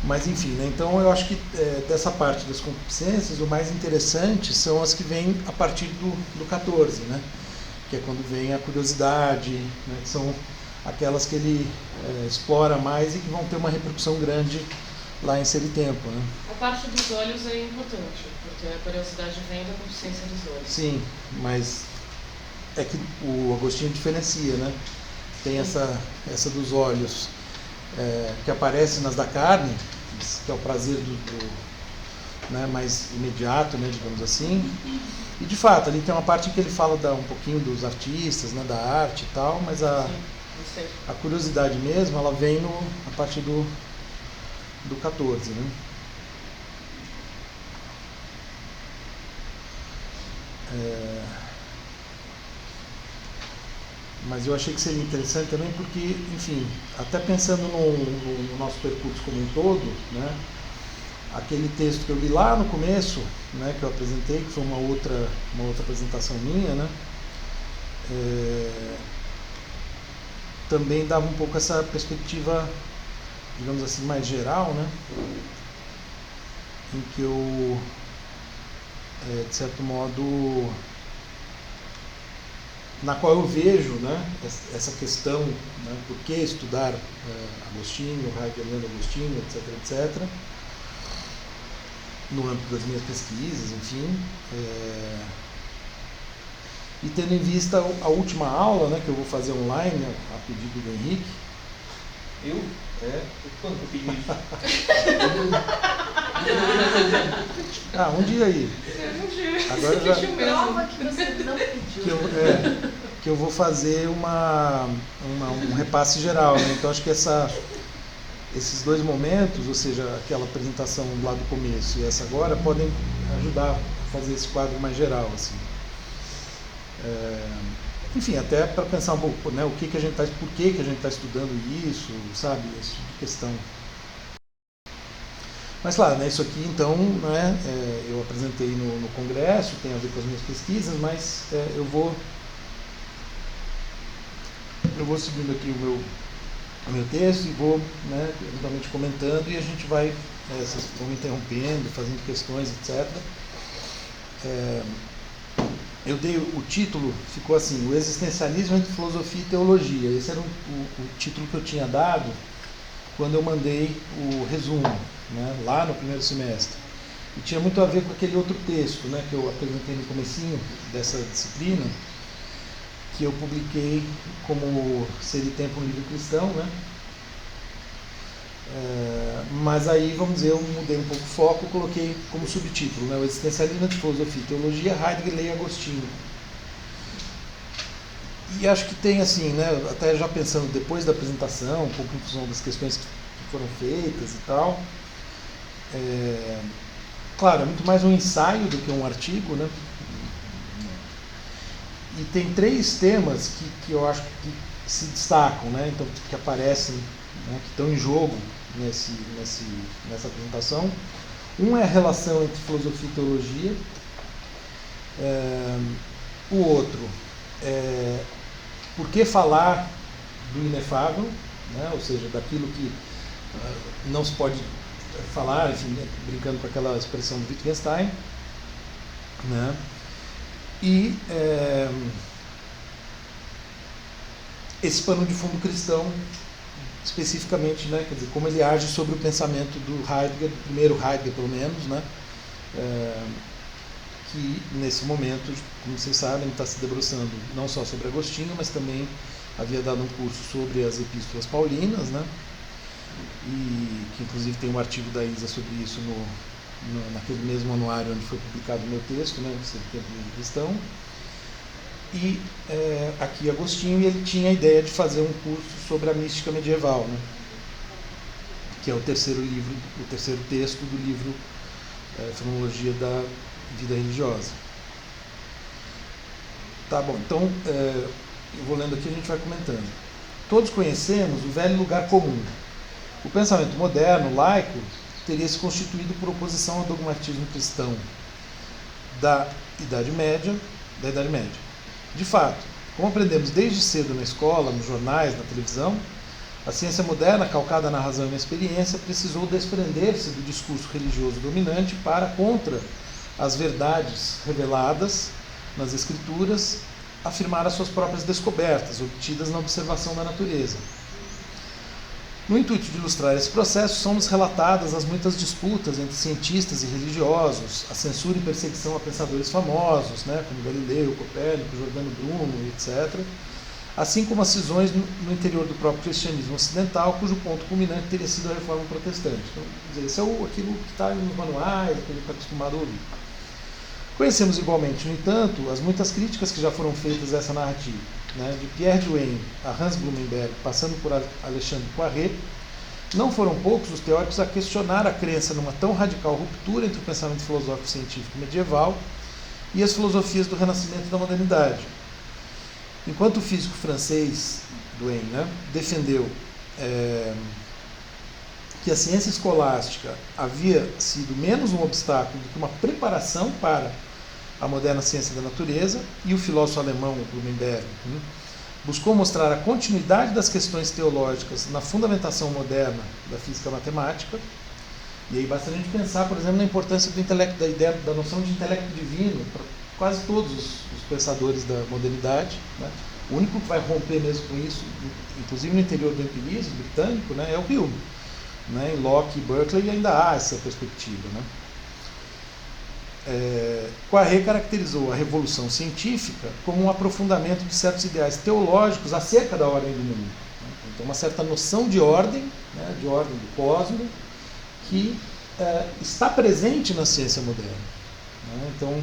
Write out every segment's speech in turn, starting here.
Mas enfim, né? Então eu acho que dessa parte das concupiscências, o mais interessante são as que vêm a partir do 14, né? Que é quando vem a curiosidade, né? Que são aquelas que ele explora mais e que vão ter uma repercussão grande lá em Ser e Tempo, né? A parte dos olhos é importante, porque a curiosidade vem da consciência dos olhos. Sim, mas é que o Agostinho diferencia, né? Tem essa dos olhos que aparece nas da carne, que é o prazer né, mais imediato, né, digamos assim. E de fato, ali tem uma parte em que ele fala um pouquinho dos artistas, né, da arte e tal, mas a curiosidade mesmo, ela vem a partir do 14, né? Mas eu achei que seria interessante também porque, enfim, até pensando no nosso percurso como um todo, né, aquele texto que eu li lá no começo, né, que eu apresentei, que foi uma outra apresentação minha, né, também dava um pouco essa perspectiva, digamos assim, mais geral, né, em que eu, de certo modo, na qual eu vejo, né, essa questão, né, por que estudar Agostinho, Heidegger lendo Agostinho, etc., etc., no âmbito das minhas pesquisas, enfim, e tendo em vista a última aula, né, que eu vou fazer online, a pedido do Henrique. Eu? Quando eu pedi isso? Um dia aí. Agora eu já... Prova que você não pediu. Que eu vou fazer um repasse geral, né? Então acho que esses dois momentos, ou seja, aquela apresentação lá do começo e essa agora, podem ajudar a fazer esse quadro mais geral, assim. Enfim, até para pensar um pouco, né, por que a gente está estudando isso, sabe, esse tipo de questão. Mas claro, né, isso aqui então, né, eu apresentei no congresso, tem a ver com as minhas pesquisas, mas eu vou seguindo aqui o meu texto e vou, né, eventualmente comentando, e a gente vai, vocês vão me interrompendo, fazendo questões, etc. Eu dei o título, ficou assim: O Existencialismo entre Filosofia e Teologia. Esse era o título que eu tinha dado quando eu mandei o resumo, né, lá no primeiro semestre. E tinha muito a ver com aquele outro texto, né, que eu apresentei no comecinho dessa disciplina, que eu publiquei como Ser e Tempo, um livro cristão, né? Mas aí, vamos dizer, eu mudei um pouco o foco, coloquei como subtítulo, né, O Existencialismo entre Filosofia e Teologia, Heidegger, Leia Agostinho. E acho que tem assim, né, até já pensando depois da apresentação, um pouco em função das questões que foram feitas e tal, claro, é muito mais um ensaio do que um artigo, né? E tem três temas que eu acho que se destacam, né? Então, que aparecem, né, que estão em jogo nessa apresentação. Um é a relação entre filosofia e teologia. O outro é por que falar do inefável, né? Ou seja, daquilo que não se pode falar, enfim, brincando com aquela expressão do Wittgenstein, né? E esse pano de fundo cristão, especificamente, né, quer dizer, como ele age sobre o pensamento do Heidegger, do primeiro Heidegger pelo menos, né, que nesse momento, como vocês sabem, está se debruçando não só sobre Agostinho, mas também havia dado um curso sobre as epístolas paulinas, né, e que inclusive tem um artigo da Isa sobre isso naquele mesmo anuário onde foi publicado o meu texto, né, Ser e Tempo, um livro cristão. E aqui Agostinho, ele tinha a ideia de fazer um curso sobre a mística medieval, né, que é o terceiro texto do livro Fenomenologia da Vida Religiosa. Tá bom, então eu vou lendo aqui e a gente vai comentando. Todos conhecemos o velho lugar comum. O pensamento moderno, laico, teria se constituído por oposição ao dogmatismo cristão da Idade Média. De fato, como aprendemos desde cedo na escola, nos jornais, na televisão, A ciência moderna, calcada na razão e na experiência, precisou desprender-se do discurso religioso dominante para, contra as verdades reveladas nas escrituras, afirmar as suas próprias descobertas, obtidas na observação da natureza. No intuito de ilustrar esse processo, são-nos relatadas as muitas disputas entre cientistas e religiosos, a censura e perseguição a pensadores famosos, né, como Galileu, Copérnico, Giordano Bruno, etc., assim como as cisões no interior do próprio cristianismo ocidental, cujo ponto culminante teria sido a reforma protestante. Então, quer dizer, isso é aquilo que está nos manuais, aquilo que está acostumado a ouvir. Conhecemos igualmente, no entanto, as muitas críticas que já foram feitas a essa narrativa, né, de Pierre Duhaime a Hans Blumenberg, passando por Alexandre Poiré. Não foram poucos os teóricos a questionar a crença numa tão radical ruptura entre o pensamento filosófico científico medieval e as filosofias do Renascimento e da modernidade. Enquanto o físico francês Duhaime, né, defendeu que a ciência escolástica havia sido menos um obstáculo do que uma preparação para a moderna ciência da natureza, e o filósofo alemão Blumenberg buscou mostrar a continuidade das questões teológicas na fundamentação moderna da física matemática. E aí basta a gente pensar, por exemplo, na importância do intelecto, da ideia, da noção de intelecto divino para quase todos os pensadores da modernidade, né? O único que vai romper mesmo com isso, inclusive no interior do empirismo britânico, né, é o Hume. Né? Em Locke e Berkeley ainda há essa perspectiva. Né? Poiré caracterizou a revolução científica como um aprofundamento de certos ideais teológicos acerca da ordem do mundo. Né? Então, uma certa noção de ordem, né, de ordem do cosmos, que está presente na ciência moderna. Né? Então,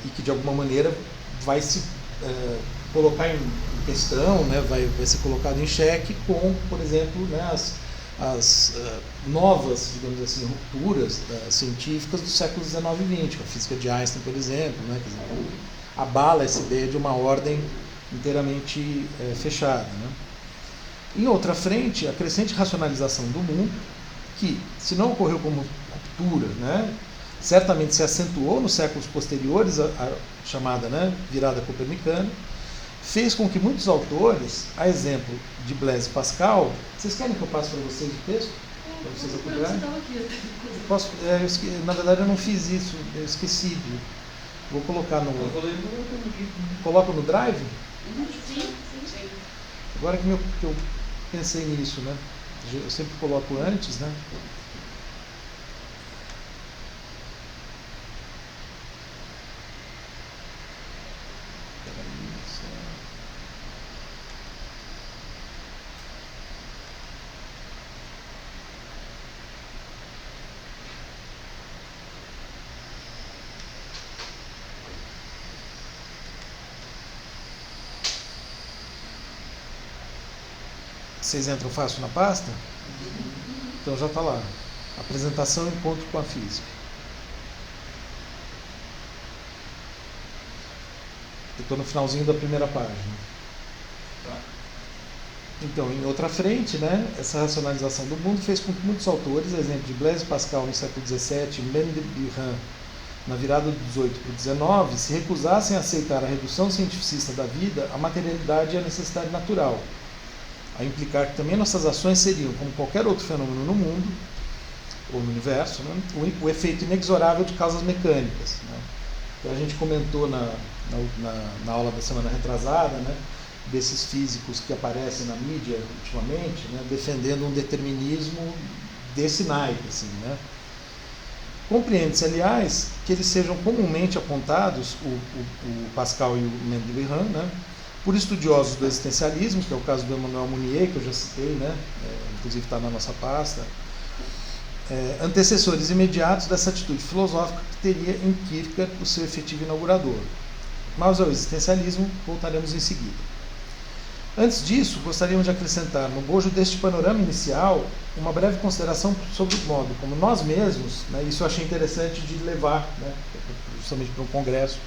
e que de alguma maneira vai se colocar em questão, né, vai ser colocado em xeque com, por exemplo, né, as novas, digamos assim, rupturas científicas dos séculos XIX e XX, a física de Einstein, por exemplo, né, quer dizer, abala essa ideia de uma ordem inteiramente fechada. Né. Em outra frente, a crescente racionalização do mundo, que, se não ocorreu como ruptura, né, certamente se acentuou nos séculos posteriores à chamada, né, virada copernicana, fez com que muitos autores, a exemplo de Blaise Pascal, vocês querem que eu passe para vocês o texto? Para vocês acompanharem? Posso, na verdade eu não fiz isso, eu esqueci. Vou colocar no... Coloco no Drive? Sim. Agora que eu pensei nisso, né? Eu sempre coloco antes, né? Vocês entram fácil na pasta? Então já está lá. Apresentação e encontro com a física. Eu estou no finalzinho da primeira página. Então, em outra frente, né, essa racionalização do mundo fez com que muitos autores, a exemplo de Blaise Pascal no século XVII, Mendelbrand na virada do XVIII para o XIX, se recusassem a aceitar a redução cientificista da vida à materialidade e à necessidade natural, a implicar que também nossas ações seriam, como qualquer outro fenômeno no mundo, ou no universo, né, o efeito inexorável de causas mecânicas. Né. Então, a gente comentou na aula da semana retrasada, né, desses físicos que aparecem na mídia ultimamente, né, defendendo um determinismo desse naipe. Assim, né. Compreende-se, aliás, que eles sejam comumente apontados, o Pascal e o Mendelbrand, né, por estudiosos do existencialismo, que é o caso do Emmanuel Mounier, que eu já citei, né, inclusive está na nossa pasta, antecessores imediatos dessa atitude filosófica que teria em Kierkegaard o seu efetivo inaugurador. Mas ao existencialismo voltaremos em seguida. Antes disso, gostaríamos de acrescentar no bojo deste panorama inicial uma breve consideração sobre o modo como nós mesmos, né, isso eu achei interessante de levar, né, justamente para um congresso,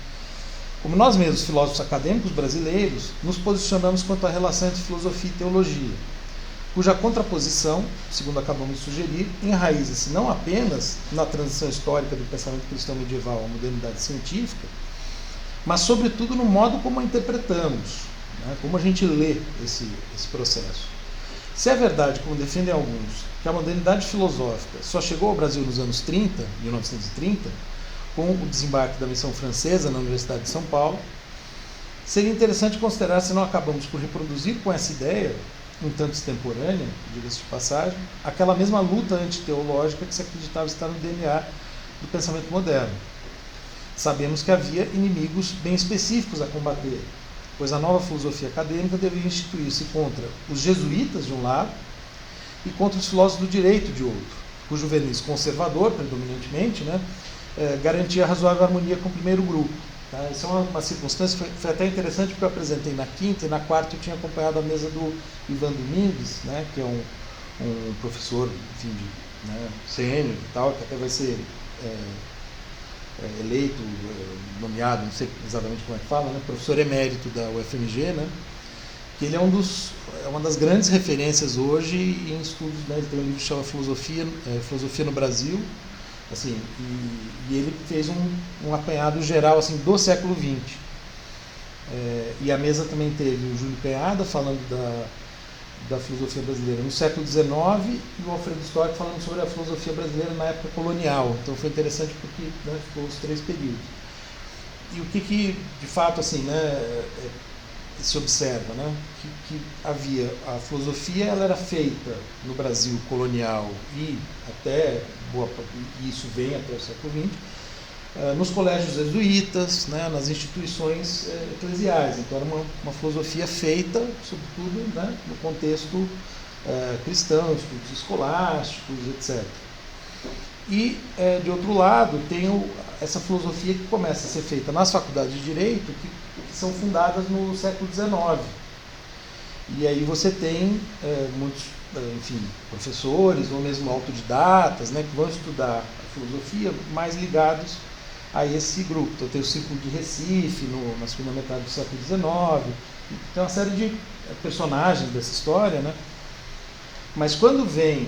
como nós mesmos, filósofos acadêmicos brasileiros, nos posicionamos quanto à relação entre filosofia e teologia, cuja contraposição, segundo acabamos de sugerir, enraiza-se não apenas na transição histórica do pensamento cristão medieval à modernidade científica, mas sobretudo no modo como a interpretamos, né, como a gente lê esse processo. Se é verdade, como defendem alguns, que a modernidade filosófica só chegou ao Brasil nos anos 30, 1930, com o desembarque da missão francesa na Universidade de São Paulo, seria interessante considerar se não acabamos por reproduzir com essa ideia, um tanto extemporânea, diga-se de passagem, aquela mesma luta antiteológica que se acreditava estar no DNA do pensamento moderno. Sabemos que havia inimigos bem específicos a combater, pois a nova filosofia acadêmica deveria instituir-se contra os jesuítas, de um lado, e contra os filósofos do direito, de outro, cujo verniz conservador, predominantemente, garantia razoável harmonia com o primeiro grupo. Tá? Isso é uma circunstância, foi até interessante porque eu apresentei na quinta e na quarta eu tinha acompanhado a mesa do Ivan Domingues, que é um professor, enfim, sênior e tal, que até vai ser eleito, nomeado, não sei exatamente como é que fala, professor emérito da UFMG, que ele é uma das grandes referências hoje em estudos, ele tem um livro que chama Filosofia no Brasil, assim, e ele fez um apanhado geral assim, do século XX. E a mesa também teve o Júlio Canhada falando da filosofia brasileira no século XIX e o Alfredo Storck falando sobre a filosofia brasileira na época colonial. Então foi interessante porque ficou os três períodos. E o que de fato assim, se observa, que havia a filosofia, ela era feita no Brasil colonial e até isso vem até o século XX, nos colégios jesuítas, nas instituições eclesiais. Então era uma filosofia feita, sobretudo, no contexto cristão, estudos escolásticos, etc. E, de outro lado, tem essa filosofia que começa a ser feita nas faculdades de Direito, que são fundadas no século XIX. E aí você tem muitos, professores ou mesmo autodidatas, que vão estudar a filosofia mais ligados a esse grupo. Então tem o Círculo de Recife, na segunda metade do século XIX, tem uma série de personagens dessa história, Mas quando vem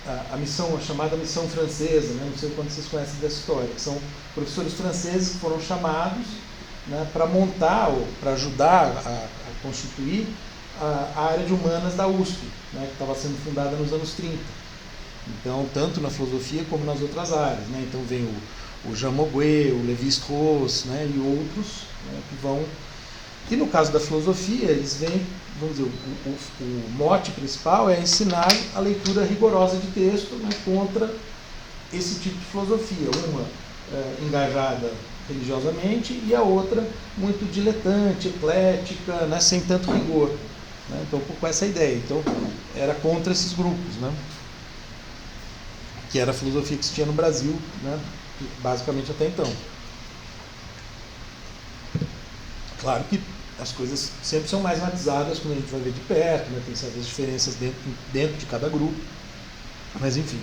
a chamada missão francesa, não sei quanto vocês conhecem dessa história, que são professores franceses que foram chamados para montar, ou para ajudar a constituir a área de humanas da USP, que estava sendo fundada nos anos 30. Então, tanto na filosofia como nas outras áreas. Então vem o Jean Monnet, o Lévi-Strauss, e outros que vão... E no caso da filosofia, eles vêm, vamos dizer, o mote principal é ensinar a leitura rigorosa de texto contra esse tipo de filosofia. Uma engajada religiosamente e a outra muito diletante, eclética, sem tanto rigor. Então, um pouco essa ideia. Então, era contra esses grupos, que era a filosofia que se tinha no Brasil, basicamente até então. Claro que as coisas sempre são mais matizadas quando a gente vai ver de perto, tem certas diferenças dentro de cada grupo, mas enfim.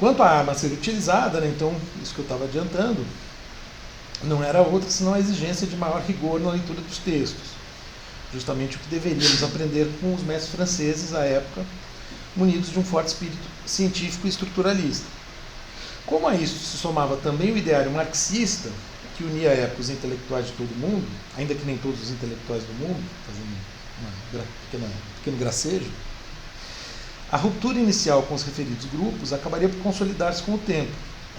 Quanto à arma a ser utilizada, então, isso que eu estava adiantando, não era outra senão a exigência de maior rigor na leitura dos textos, justamente o que deveríamos aprender com os mestres franceses à época, munidos de um forte espírito científico e estruturalista. Como a isso se somava também o ideário marxista, que unia à época os intelectuais de todo o mundo, ainda que nem todos os intelectuais do mundo, fazendo um pequeno gracejo, a ruptura inicial com os referidos grupos acabaria por consolidar-se com o tempo,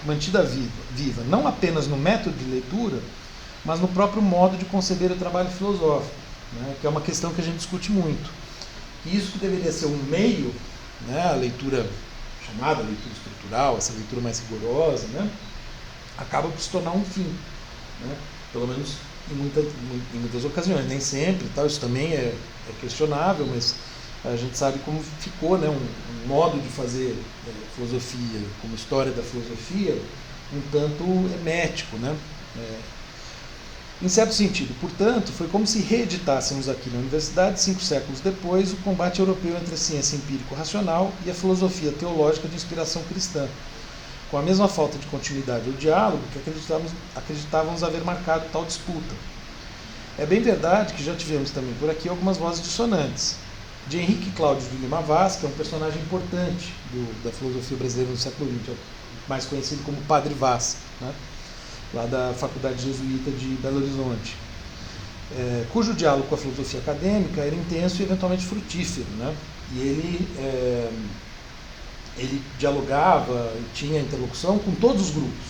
mantida viva não apenas no método de leitura, mas no próprio modo de conceber o trabalho filosófico, que é uma questão que a gente discute muito. E isso que deveria ser um meio, a leitura chamada leitura estrutural, essa leitura mais rigorosa, acaba por se tornar um fim. Pelo menos em muitas ocasiões, nem sempre, isso também é questionável, mas a gente sabe como ficou um modo de fazer filosofia, como história da filosofia, um tanto hermético. Em certo sentido, portanto, foi como se reeditássemos aqui na universidade, 5 séculos depois, o combate europeu entre a ciência empírico-racional e a filosofia teológica de inspiração cristã, com a mesma falta de continuidade ou diálogo que acreditávamos haver marcado tal disputa. É bem verdade que já tivemos também por aqui algumas vozes dissonantes. De Henrique Cláudio de Lima Vaz, que é um personagem importante da filosofia brasileira no século XX, mais conhecido como Padre Vaz, lá da Faculdade Jesuíta de Belo Horizonte, cujo diálogo com a filosofia acadêmica era intenso e eventualmente frutífero, E ele dialogava e tinha interlocução com todos os grupos,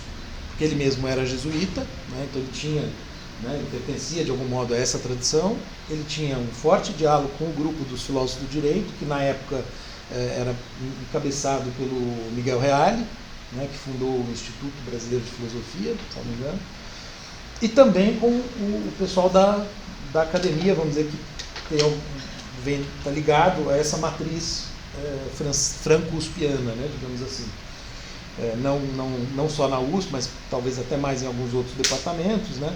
porque ele mesmo era jesuíta, né, então ele tinha, né, ele pertencia de algum modo a essa tradição. Ele tinha um forte diálogo com o grupo dos filósofos do direito, que na época era encabeçado pelo Miguel Reale, né, que fundou o Instituto Brasileiro de Filosofia, se não me engano, e também com o pessoal da academia, vamos dizer, que está ligado a essa matriz franco-uspiana, né, digamos assim. Não só na USP, mas talvez até mais em alguns outros departamentos, né?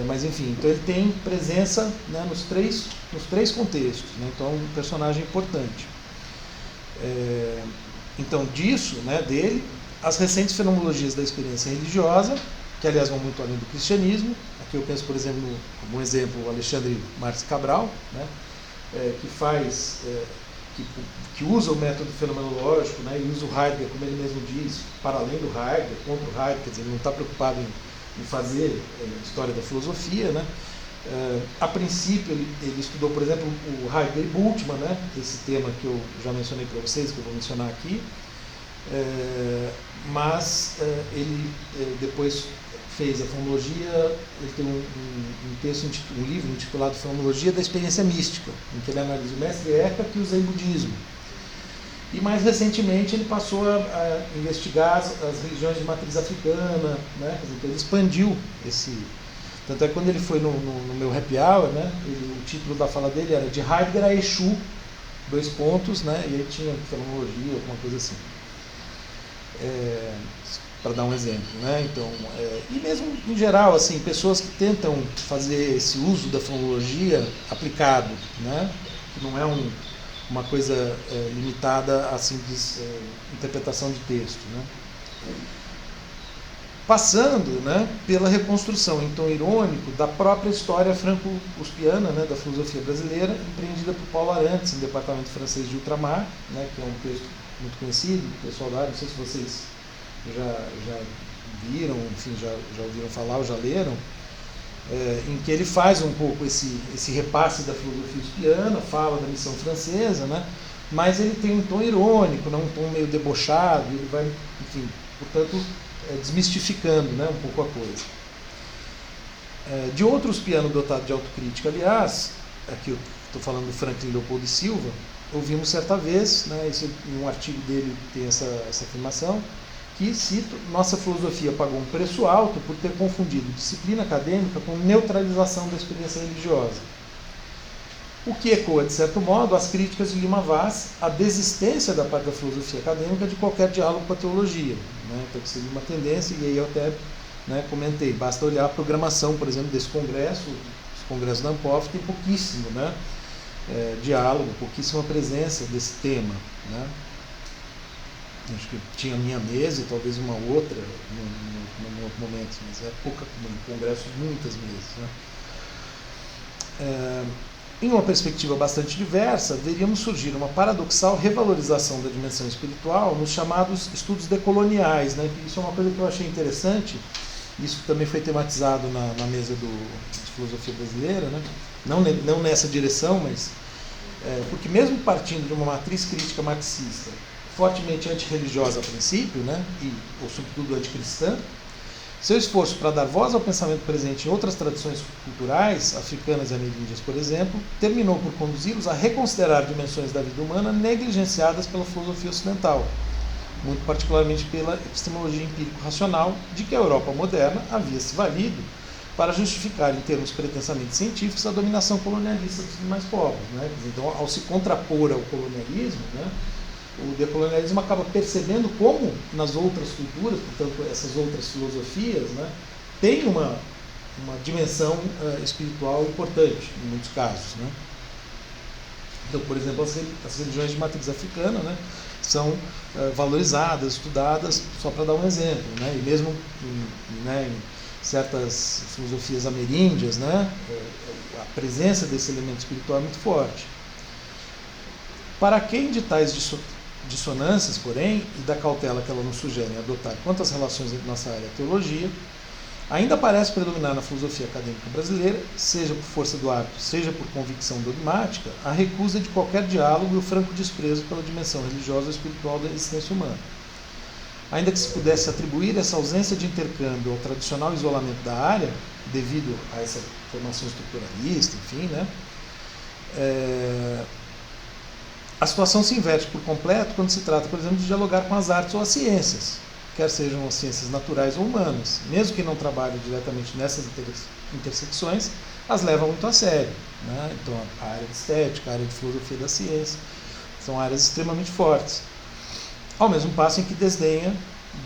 Mas enfim, então ele tem presença, né, nos três contextos, né? Então é um personagem importante. Então disso, né, dele, as recentes fenomenologias da experiência religiosa, que aliás vão muito além do cristianismo. Aqui eu penso, por exemplo, como exemplo, o Alexandre Marques Cabral, né, que usa o método fenomenológico, né, e usa o Heidegger, como ele mesmo diz, para além do Heidegger, contra o Heidegger, quer dizer, ele não está preocupado em fazer história da filosofia, né. A princípio ele estudou, por exemplo, o Heidegger e Bultmann, né, esse tema que eu já mencionei para vocês, que eu vou mencionar aqui, mas ele depois fez a fenomenologia. Ele tem um livro intitulado Fenomenologia da Experiência Mística, em que ele analisa o mestre Eckhart e o Zen budismo. E mais recentemente ele passou a investigar as religiões de matriz africana, né? Então ele expandiu esse. Tanto é que quando ele foi no meu happy hour, né, o título da fala dele era De Heidegger a Exu, (2), né, e aí tinha fenomenologia, alguma coisa assim. Para dar um exemplo, né? Então, e mesmo em geral, assim, pessoas que tentam fazer esse uso da fenomenologia aplicado, né? Que não é uma coisa limitada a simples interpretação de texto, né? Passando, né, pela reconstrução em tom irônico da própria história franco-uspiana, né, da filosofia brasileira, empreendida por Paulo Arantes, no departamento francês de Ultramar, né, que é um texto muito conhecido, pessoal da área, não sei se vocês já viram, enfim, já ouviram falar ou já leram, em que ele faz um pouco esse repasse da filosofia uspiana, fala da missão francesa, né, mas ele tem um tom irônico, né, um tom meio debochado, ele vai, enfim, portanto, desmistificando, né, um pouco a coisa. De outro uspiano dotado de autocrítica, aliás, aqui eu estou falando do Franklin Leopoldo Silva, ouvimos certa vez, né, em um artigo dele tem essa afirmação, que, cito, nossa filosofia pagou um preço alto por ter confundido disciplina acadêmica com neutralização da experiência religiosa. O que ecoa, de certo modo, as críticas de Lima Vaz à desistência da parte da filosofia acadêmica de qualquer diálogo com a teologia, né? Então, seria uma tendência, e aí eu até, né, comentei, basta olhar a programação, por exemplo, desse congresso, os congressos da Ampof, tem pouquíssimo, né, diálogo, pouquíssima presença desse tema, né? Acho que tinha a minha mesa e talvez uma outra num outro momento, mas é pouca, um congresso de muitas mesas, né? Em uma perspectiva bastante diversa, veríamos surgir uma paradoxal revalorização da dimensão espiritual nos chamados estudos decoloniais, né? Isso é uma coisa que eu achei interessante, isso também foi tematizado na mesa de filosofia brasileira, né? Não nessa direção, mas porque mesmo partindo de uma matriz crítica marxista, fortemente antirreligiosa a princípio, né? Ou sobretudo anticristã, seu esforço para dar voz ao pensamento presente em outras tradições culturais, africanas e ameríndias, por exemplo, terminou por conduzi-los a reconsiderar dimensões da vida humana negligenciadas pela filosofia ocidental, muito particularmente pela epistemologia empírico-racional, de que a Europa moderna havia se valido para justificar, em termos pretensamente científicos, a dominação colonialista dos demais povos, né? Então, ao se contrapor ao colonialismo, né, o decolonialismo acaba percebendo como nas outras culturas, portanto essas outras filosofias, né, tem uma dimensão espiritual importante em muitos casos, né? Então, por exemplo, as religiões de matriz africana, né, são valorizadas, estudadas, só para dar um exemplo, né? E mesmo em certas filosofias ameríndias, né, a presença desse elemento espiritual é muito forte. Para quem de tais dissonâncias, porém, e da cautela que ela nos sugere em adotar quanto às relações entre nossa área e a teologia, Ainda parece predominar na filosofia acadêmica brasileira, seja por força do hábito, seja por convicção dogmática, a recusa de qualquer diálogo e o franco desprezo pela dimensão religiosa ou espiritual da existência humana. Ainda que se pudesse atribuir essa ausência de intercâmbio ao tradicional isolamento da área, devido a essa formação estruturalista, enfim, né, a situação se inverte por completo quando se trata, por exemplo, de dialogar com as artes ou as ciências, quer sejam as ciências naturais ou humanas. Mesmo que não trabalhem diretamente nessas intersecções, as levam muito a sério, né? Então, a área de estética, a área de filosofia da ciência, são áreas extremamente fortes. Ao mesmo passo em que desdenha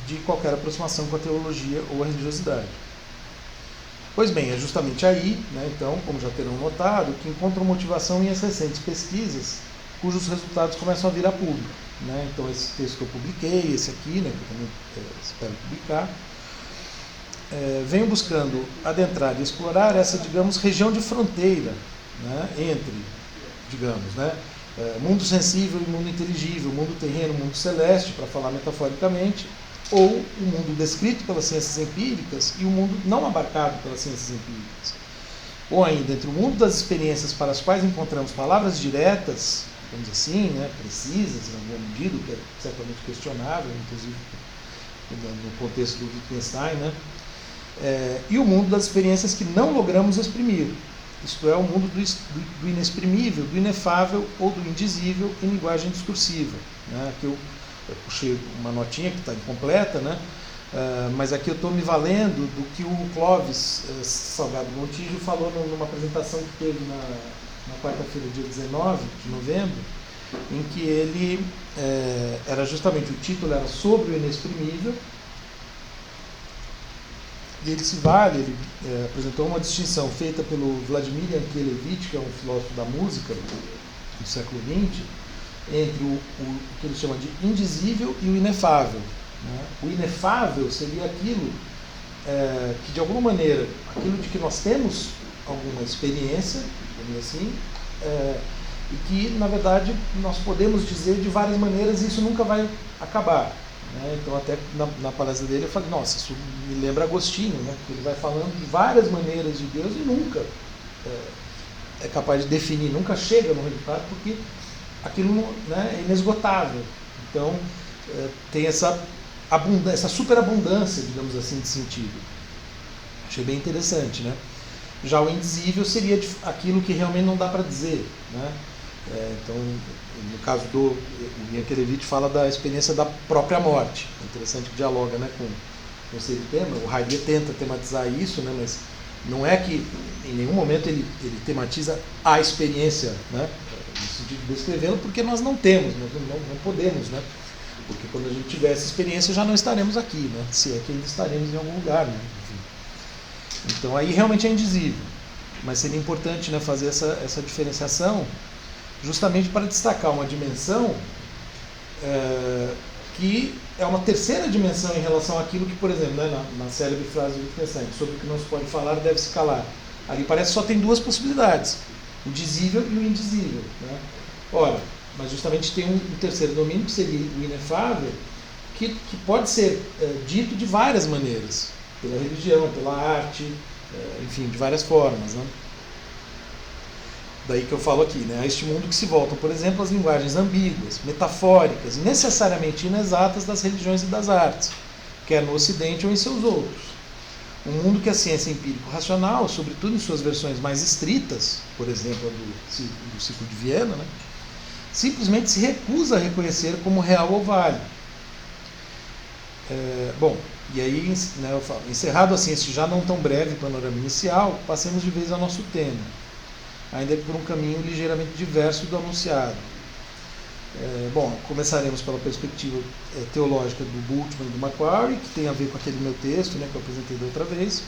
de qualquer aproximação com a teologia ou a religiosidade. Pois bem, é justamente aí, né, então, como já terão notado, que encontram motivação em as recentes pesquisas, cujos resultados começam a vir a público. Né? Então, esse texto que eu publiquei, esse aqui, né, que eu também espero publicar, venho buscando adentrar e explorar essa, digamos, região de fronteira, né, entre, digamos, né, mundo sensível e mundo inteligível, mundo terreno, mundo celeste, para falar metaforicamente, ou o mundo descrito pelas ciências empíricas e o mundo não abarcado pelas ciências empíricas. Ou ainda, entre o mundo das experiências para as quais encontramos palavras diretas, vamos assim, né, precisas, em alguma medida, que é certamente questionável, inclusive no contexto do Wittgenstein, né, e o mundo das experiências que não logramos exprimir, isto é, o mundo do inexprimível, do inefável ou do indizível em linguagem discursiva. Né? Aqui eu puxei uma notinha que está incompleta, né? Mas aqui eu estou me valendo do que o Clóvis Salgado Montijo falou numa apresentação que teve na quarta-feira, dia 19 de novembro, em que ele, era justamente, o título era sobre o inexprimível, e ele se vale, ele apresentou uma distinção feita pelo Vladimir Yankelevich, que é um filósofo da música do século XX, entre o que ele chama de indizível e o inefável. Né? O inefável seria aquilo que, de alguma maneira, aquilo de que nós temos alguma experiência, digamos assim, e que, na verdade, nós podemos dizer de várias maneiras e isso nunca vai acabar. Né? Então, até na palestra dele, eu falei, nossa, isso me lembra Agostinho, né? Porque ele vai falando de várias maneiras de Deus e nunca é capaz de definir, nunca chega no resultado, porque aquilo, né, é inesgotável. Então, tem essa superabundância, digamos assim, de sentido. Achei bem interessante, né? Já o indizível seria aquilo que realmente não dá para dizer, né? Então, no caso do Yankelevich fala da experiência da própria morte. É interessante que dialoga, né, com esse tema. O Heidegger tenta tematizar isso, né, mas não é que em nenhum momento ele tematiza a experiência, né, no sentido de descrevê-la, porque nós não temos, nós não podemos, né? Porque quando a gente tiver essa experiência já não estaremos aqui, né? Se é que ainda estaremos em algum lugar, né? Enfim. Então aí realmente é indizível, mas seria importante, né, fazer essa diferenciação justamente para destacar uma dimensão que é uma terceira dimensão em relação àquilo que, por exemplo, né, na célebre frase do Wittgenstein, sobre o que não se pode falar deve se calar. Ali parece que só tem duas possibilidades, o dizível e o indizível. Né? Ora, mas justamente tem um terceiro domínio, que seria o inefável, que pode ser dito de várias maneiras, pela religião, pela arte, enfim, de várias formas. Né? Daí que eu falo aqui, né? A este mundo que se voltam, por exemplo, as linguagens ambíguas, metafóricas e necessariamente inexatas das religiões e das artes, quer no Ocidente ou em seus outros. Um mundo que a ciência empírico-racional, sobretudo em suas versões mais estritas, por exemplo, a do ciclo de Viena, né? Simplesmente se recusa a reconhecer como real ou válido. Bom, e aí, né, eu falo, encerrado assim este já não tão breve panorama inicial, passemos de vez ao nosso tema, ainda que por um caminho ligeiramente diverso do anunciado. Bom, começaremos pela perspectiva teológica do Bultmann e do Macquarrie, que tem a ver com aquele meu texto, né, que eu apresentei da outra vez,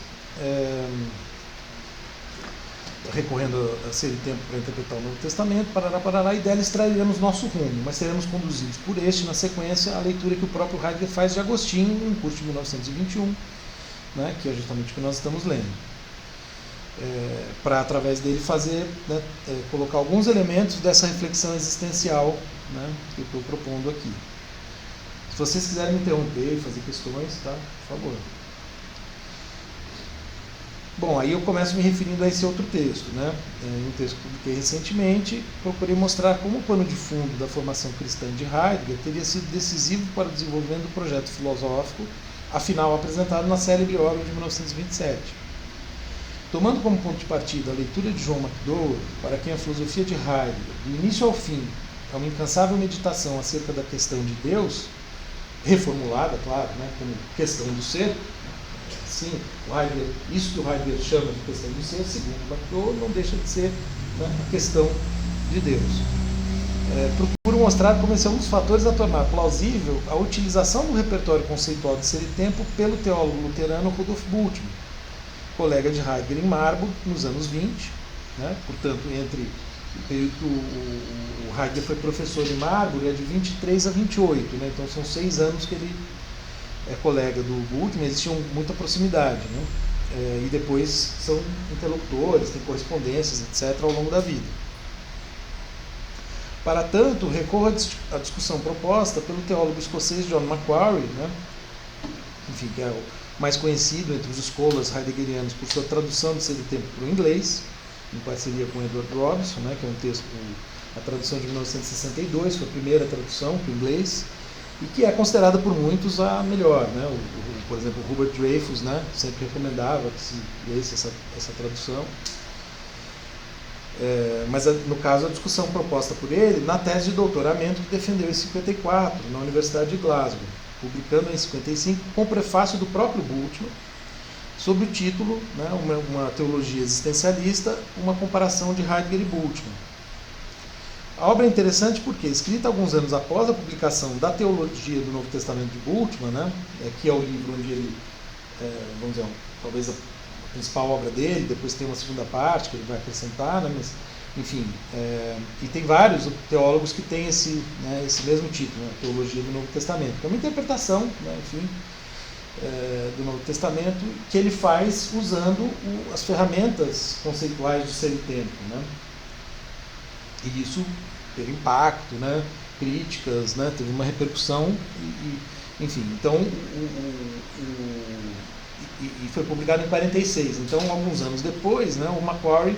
recorrendo a ser tempo para interpretar o Novo Testamento, parará, e dela extrairemos nosso rumo, mas seremos conduzidos por este, na sequência, a leitura que o próprio Heidegger faz de Agostinho, em um curso de 1921, né, que é justamente o que nós estamos lendo. Para, através dele, fazer, né, colocar alguns elementos dessa reflexão existencial, né, que eu estou propondo aqui. Se vocês quiserem me interromper e fazer questões, tá? Por favor. Bom, aí eu começo me referindo a esse outro texto, né? Um texto que publiquei recentemente, procurei mostrar como o pano de fundo da formação cristã de Heidegger teria sido decisivo para o desenvolvimento do projeto filosófico, afinal apresentado na célebre obra de 1927. Tomando como ponto de partida a leitura de John McDowell, para quem a filosofia de Heidegger, do início ao fim, é uma incansável meditação acerca da questão de Deus, reformulada, claro, né, como questão do ser. Sim, isso que o Heidegger chama de questão do ser, segundo McDowell, não deixa de ser, né, a questão de Deus. Procuro mostrar como esse é um dos fatores a tornar plausível a utilização do repertório conceitual de Ser e Tempo pelo teólogo luterano Rudolf Bultmann, colega de Heidegger em Marburg nos anos 20, né, portanto, entre o período que o Heidegger foi professor em Marburg, é de 23 a 28, né, então são 6 anos que ele é colega do Bultmann, eles tinham muita proximidade, né? E depois são interlocutores, têm correspondências, etc., ao longo da vida. Para tanto, recorro à discussão proposta pelo teólogo escocês John Macquarie, né? Enfim, que é o mais conhecido entre os escolas heideggerianos por sua tradução de Ser e Tempo para o inglês, em parceria com Edward Robinson, né? Que é um texto, a tradução de 1962, foi a primeira tradução para o inglês, e que é considerada por muitos a melhor, né? Por exemplo, o Hubert Dreyfus, né, sempre recomendava que se lesse essa tradução. Mas, no caso, a discussão proposta por ele na tese de doutoramento que defendeu em 54, na Universidade de Glasgow, publicando em 55, com o prefácio do próprio Bultmann, sob o título, né, uma teologia existencialista, uma comparação de Heidegger e Bultmann. A obra é interessante porque, escrita alguns anos após a publicação da Teologia do Novo Testamento de Bultmann, né, que é o livro onde ele, vamos dizer, talvez a principal obra dele, depois tem uma segunda parte que ele vai acrescentar, né, mas, enfim, e tem vários teólogos que têm esse mesmo título, né, Teologia do Novo Testamento, que é uma interpretação, né, enfim, do Novo Testamento, que ele faz usando as ferramentas conceituais do Ser e Tempo, né? E isso teve impacto, né? Críticas, né? Teve uma repercussão, enfim. Então, e foi publicado em 46. Então, alguns anos depois, né, o Macquarie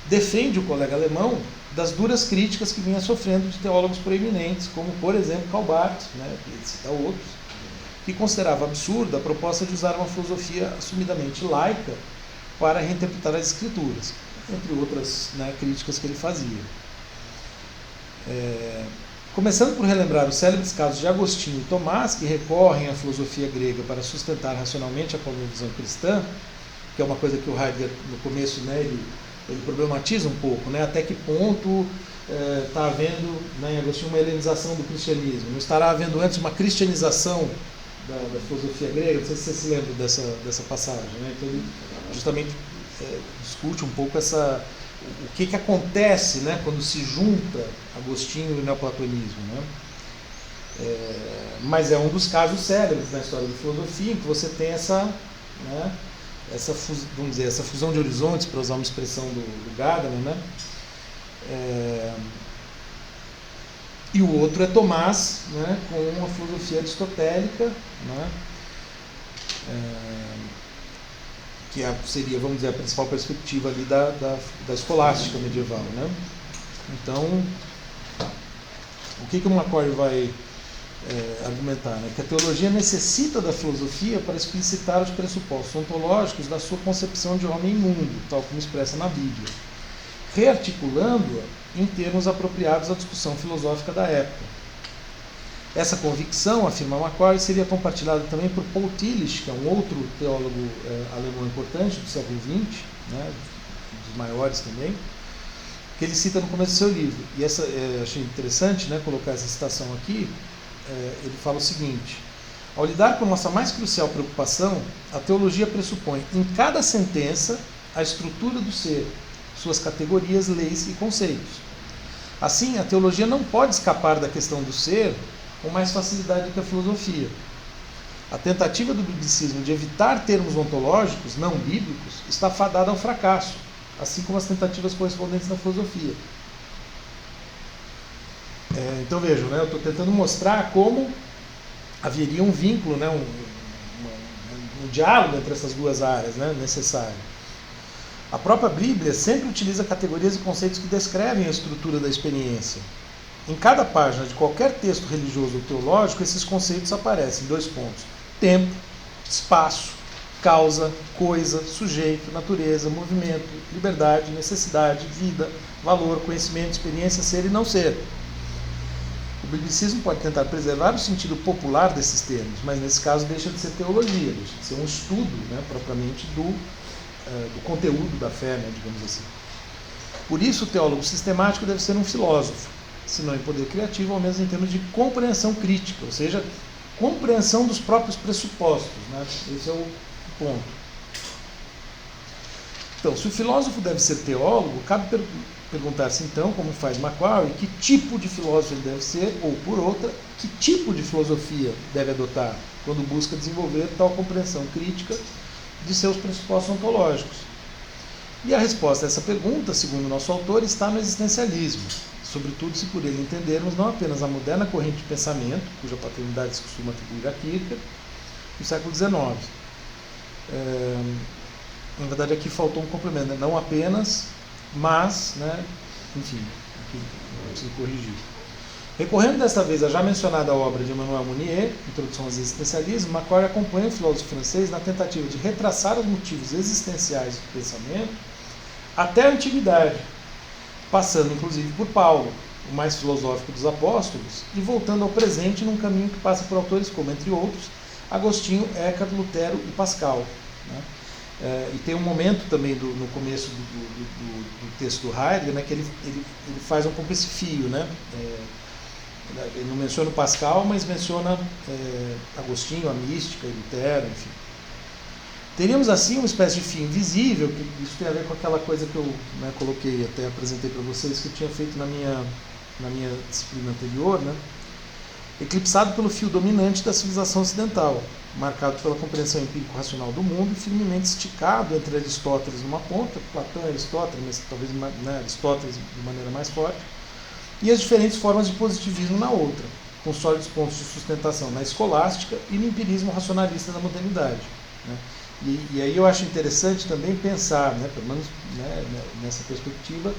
defende o colega alemão das duras críticas que vinha sofrendo de teólogos proeminentes, como, por exemplo, Karl Barth, né, e cita outros, que considerava absurda a proposta de usar uma filosofia assumidamente laica para reinterpretar as escrituras, entre outras, né, críticas que ele fazia. Começando por relembrar os célebres casos de Agostinho e Tomás, que recorrem à filosofia grega para sustentar racionalmente a cosmovisão cristã, que é uma coisa que o Heidegger, no começo, né, ele problematiza um pouco, né, até que ponto está havendo, né, em Agostinho, uma helenização do cristianismo. Não estará havendo antes uma cristianização da filosofia grega? Não sei se você se lembra dessa passagem, né? Então ele justamente discute um pouco o que acontece, né, quando se junta Agostinho e o neoplatonismo, né? Mas é um dos casos célebres na história da filosofia, em que você tem né, vamos dizer, essa fusão de horizontes, para usar uma expressão do Gadamer, né? E o outro é Tomás, né, com a filosofia aristotélica, né, que seria, vamos dizer, a principal perspectiva ali da escolástica medieval, né? Então, o que o Macquarie vai argumentar? Né? Que a teologia necessita da filosofia para explicitar os pressupostos ontológicos da sua concepção de homem e mundo, tal como expressa na Bíblia, rearticulando-a em termos apropriados à discussão filosófica da época. Essa convicção, afirma Macquarie, seria compartilhada também por Paul Tillich, que é um outro teólogo alemão importante do século XX, né, dos maiores também, que ele cita no começo do seu livro. E achei interessante, né, colocar essa citação aqui. Ele fala o seguinte: ao lidar com nossa mais crucial preocupação, a teologia pressupõe em cada sentença a estrutura do ser, suas categorias, leis e conceitos. Assim, a teologia não pode escapar da questão do ser com mais facilidade do que a filosofia. A tentativa do biblicismo de evitar termos ontológicos não bíblicos está fadada ao fracasso, assim como as tentativas correspondentes na filosofia. Então vejam, né, eu estou tentando mostrar como haveria um vínculo, né, um diálogo entre essas duas áreas, né, necessário. A própria Bíblia sempre utiliza categorias e conceitos que descrevem a estrutura da experiência. Em cada página de qualquer texto religioso ou teológico, esses conceitos aparecem. 2 pontos. Tempo, espaço, causa, coisa, sujeito, natureza, movimento, liberdade, necessidade, vida, valor, conhecimento, experiência, ser e não ser. O biblicismo pode tentar preservar o sentido popular desses termos, mas nesse caso deixa de ser teologia, deixa de ser um estudo, né, propriamente do conteúdo da fé, né, digamos assim. Por isso, o teólogo sistemático deve ser um filósofo, se não em poder criativo, ao menos em termos de compreensão crítica, ou seja, compreensão dos próprios pressupostos, né? Esse é o ponto. Então, se o filósofo deve ser teólogo, cabe perguntar-se então, como faz Macquarie, que tipo de filósofo ele deve ser, ou por outra, que tipo de filosofia deve adotar quando busca desenvolver tal compreensão crítica de seus pressupostos ontológicos. E a resposta a essa pergunta, segundo o nosso autor, está no existencialismo, sobretudo se por ele entendermos não apenas a moderna corrente de pensamento, cuja paternidade se costuma atribuir a Kierkegaard, no século XIX. Na verdade, aqui faltou um complemento, né? Não apenas, mas, né? Enfim, aqui eu preciso corrigir. Recorrendo desta vez à já mencionada obra de Emmanuel Mounier, Introdução ao Existencialismo, Macquarie acompanha o filósofo francês na tentativa de retraçar os motivos existenciais do pensamento até a antiguidade, passando inclusive por Paulo, o mais filosófico dos apóstolos, e voltando ao presente num caminho que passa por autores como, entre outros, Agostinho, Eckhart, Lutero e Pascal, né? E tem um momento também no começo do texto do Heidegger, né, que ele faz um pouco esse fio, né? Ele não menciona o Pascal, mas menciona Agostinho, a mística, e Lutero, enfim. Teríamos assim uma espécie de fio invisível, que isso tem a ver com aquela coisa que eu, né, coloquei, até apresentei para vocês, que eu tinha feito na minha disciplina anterior, né? Eclipsado pelo fio dominante da civilização ocidental, marcado pela compreensão empírico-racional do mundo e firmemente esticado entre Aristóteles numa ponta, Platão e Aristóteles, mas talvez, né, Aristóteles de maneira mais forte, e as diferentes formas de positivismo na outra, com sólidos pontos de sustentação na escolástica e no empirismo racionalista da modernidade, né? E aí eu acho interessante também pensar, né, pelo menos, né, nessa perspectiva,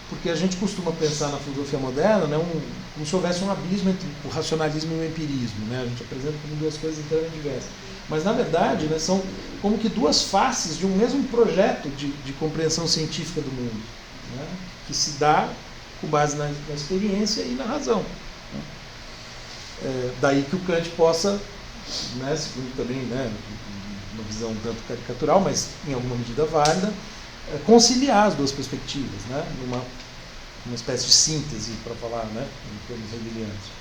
porque a gente costuma pensar na filosofia moderna, né, como se houvesse um abismo entre o racionalismo e o empirismo, né? A gente apresenta como duas coisas inteiramente diversas. Mas, na verdade, né, são como que duas faces de um mesmo projeto de compreensão científica do mundo, né, que se dá com base na experiência e na razão, né? Daí que o Kant possa, né, segundo também, né, uma visão um tanto caricatural, mas em alguma medida válida, conciliar as duas perspectivas, né, numa espécie de síntese, para falar, né, em termos hegelianos.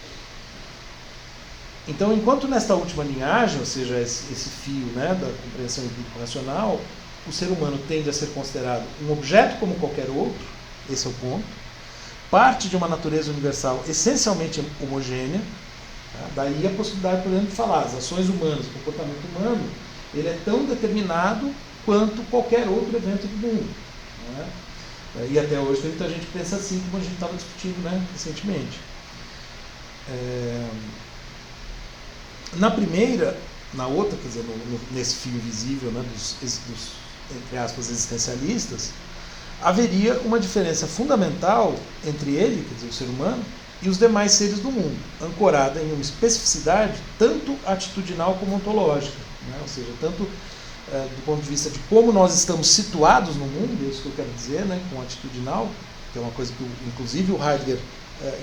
Então, enquanto nesta última linhagem, ou seja, esse fio, né, da compreensão empírico-racional, o ser humano tende a ser considerado um objeto como qualquer outro, esse é o ponto, parte de uma natureza universal essencialmente homogênea, tá? Daí a possibilidade, por exemplo, de falar, as ações humanas, o comportamento humano, ele é tão determinado quanto qualquer outro evento do mundo, né? E até hoje tem muita gente que pensa assim, como a gente estava discutindo, né, recentemente. Na outra, quer dizer, nesse fio invisível, né, dos, entre aspas, existencialistas, haveria uma diferença fundamental entre ele, quer dizer, o ser humano, e os demais seres do mundo, ancorada em uma especificidade tanto atitudinal como ontológica, né? Ou seja, tanto do ponto de vista de como nós estamos situados no mundo, é isso que eu quero dizer, né, com atitudinal, que é uma coisa que, inclusive, o Heidegger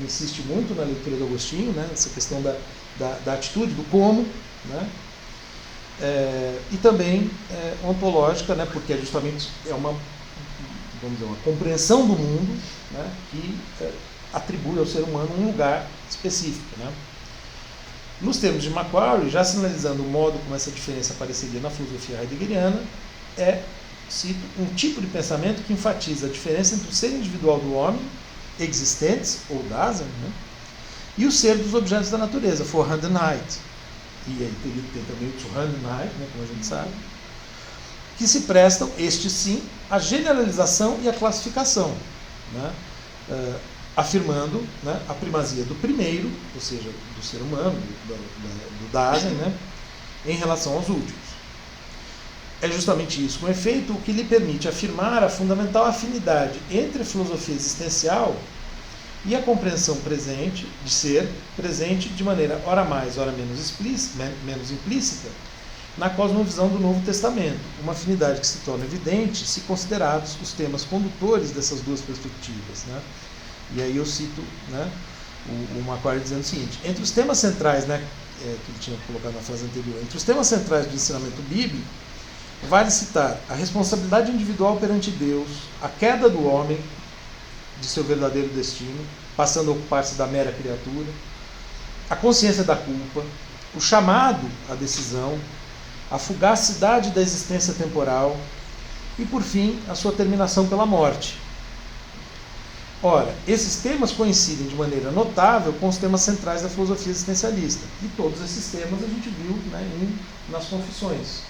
insiste muito na leitura do Agostinho, né, essa questão da atitude, do como, né, e também ontológica, né, porque justamente é uma compreensão do mundo, né, que atribui ao ser humano um lugar específico, né. Nos termos de Macquarie, já sinalizando o modo como essa diferença apareceria na filosofia heideggeriana, cito, um tipo de pensamento que enfatiza a diferença entre o ser individual do homem, existentes, ou Dasein, né, e o ser dos objetos da natureza, Vorhandenheit. E aí tem também o Zuhandenheit, né, como a gente sabe, que se prestam, estes sim, à generalização e à classificação, né, afirmando, né, a primazia do primeiro, ou seja, do ser humano, do Dasein, né, em relação aos últimos. é justamente isso, com efeito, o que lhe permite afirmar a fundamental afinidade entre a filosofia existencial e a compreensão presente, de ser presente de maneira ora mais, ora menos implícita, na cosmovisão do Novo Testamento, uma afinidade que se torna evidente se considerados os temas condutores dessas duas perspectivas, né? E aí eu cito, né, o Macquarie dizendo o seguinte: entre os temas centrais, né, que ele tinha colocado na frase anterior, entre os temas centrais do ensinamento bíblico, vale citar a responsabilidade individual perante Deus, a queda do homem de seu verdadeiro destino, passando a ocupar-se da mera criatura, a consciência da culpa, o chamado à decisão, a fugacidade da existência temporal e, por fim, a sua terminação pela morte. Ora, esses temas coincidem de maneira notável com os temas centrais da filosofia existencialista. E todos esses temas a gente viu, né, nas confissões.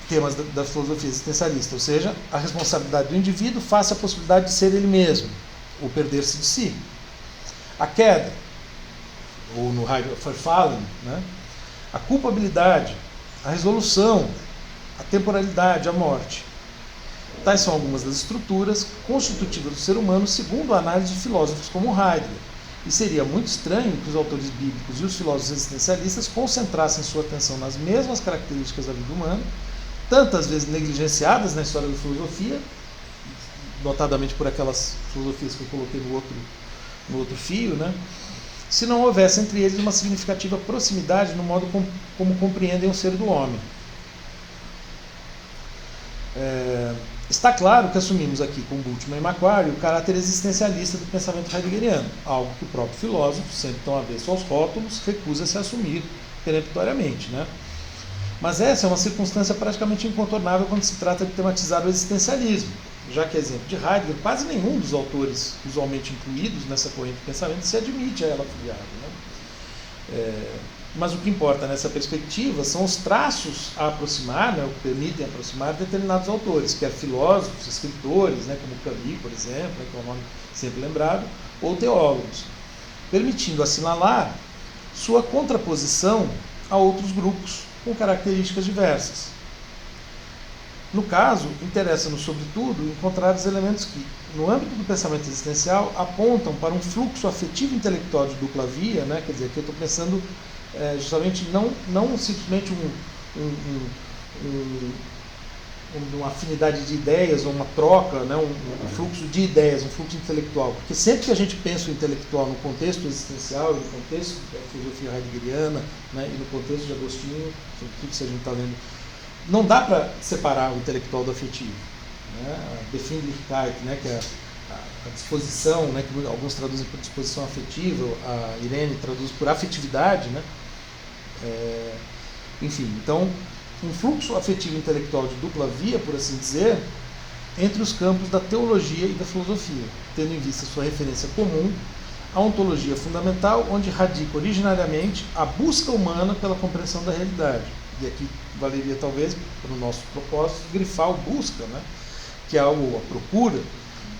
Temas da filosofia existencialista, ou seja, a responsabilidade do indivíduo face à possibilidade de ser ele mesmo, ou perder-se de si. A queda, ou no Heidegger, Verfallen, né? A culpabilidade, a resolução, a temporalidade, a morte. Tais são algumas das estruturas constitutivas do ser humano segundo a análise de filósofos como Heidegger. E seria muito estranho que os autores bíblicos e os filósofos existencialistas concentrassem sua atenção nas mesmas características da vida humana, tantas vezes negligenciadas na história da filosofia, notadamente por aquelas filosofias que eu coloquei no outro fio, né? Se não houvesse entre eles uma significativa proximidade no modo como compreendem o ser do homem. Está claro que assumimos aqui com Bultmann e Macquarie o caráter existencialista do pensamento heideggeriano, algo que o próprio filósofo, sempre tão avesso aos rótulos, recusa-se a assumir peremptoriamente, né? Mas essa é uma circunstância praticamente incontornável quando se trata de tematizar o existencialismo, já que, a exemplo de Heidegger, quase nenhum dos autores usualmente incluídos nessa corrente de pensamento se admite a ela afiliado, né? Mas o que importa nessa perspectiva são os traços a aproximar, né, o que permitem aproximar determinados autores, quer filósofos, escritores, né, como Camus, por exemplo, né, que é um nome sempre lembrado, ou teólogos, permitindo assinalar sua contraposição a outros grupos com características diversas. No caso, interessa-nos, sobretudo, encontrar os elementos que, no âmbito do pensamento existencial, apontam para um fluxo afetivo intelectual de dupla via, né, quer dizer, aqui eu estou pensando justamente não simplesmente uma afinidade de ideias ou uma troca, né, um fluxo de ideias, um fluxo intelectual. Porque sempre que a gente pensa o intelectual no contexto existencial, no contexto da filosofia heideggeriana, né, e no contexto de Agostinho, sobretudo se a gente está lendo, não dá para separar o intelectual do afetivo. Né? A Befindlichkeit, né, que é a disposição, né, que alguns traduzem por disposição afetiva, a Irene traduz por afetividade, né? Enfim, então, um fluxo afetivo intelectual de dupla via, por assim dizer, entre os campos da teologia e da filosofia, tendo em vista sua referência comum, a ontologia fundamental, onde radica originariamente a busca humana pela compreensão da realidade. E aqui valeria, talvez, para o nosso propósito, grifar o busca, né? Que é a procura,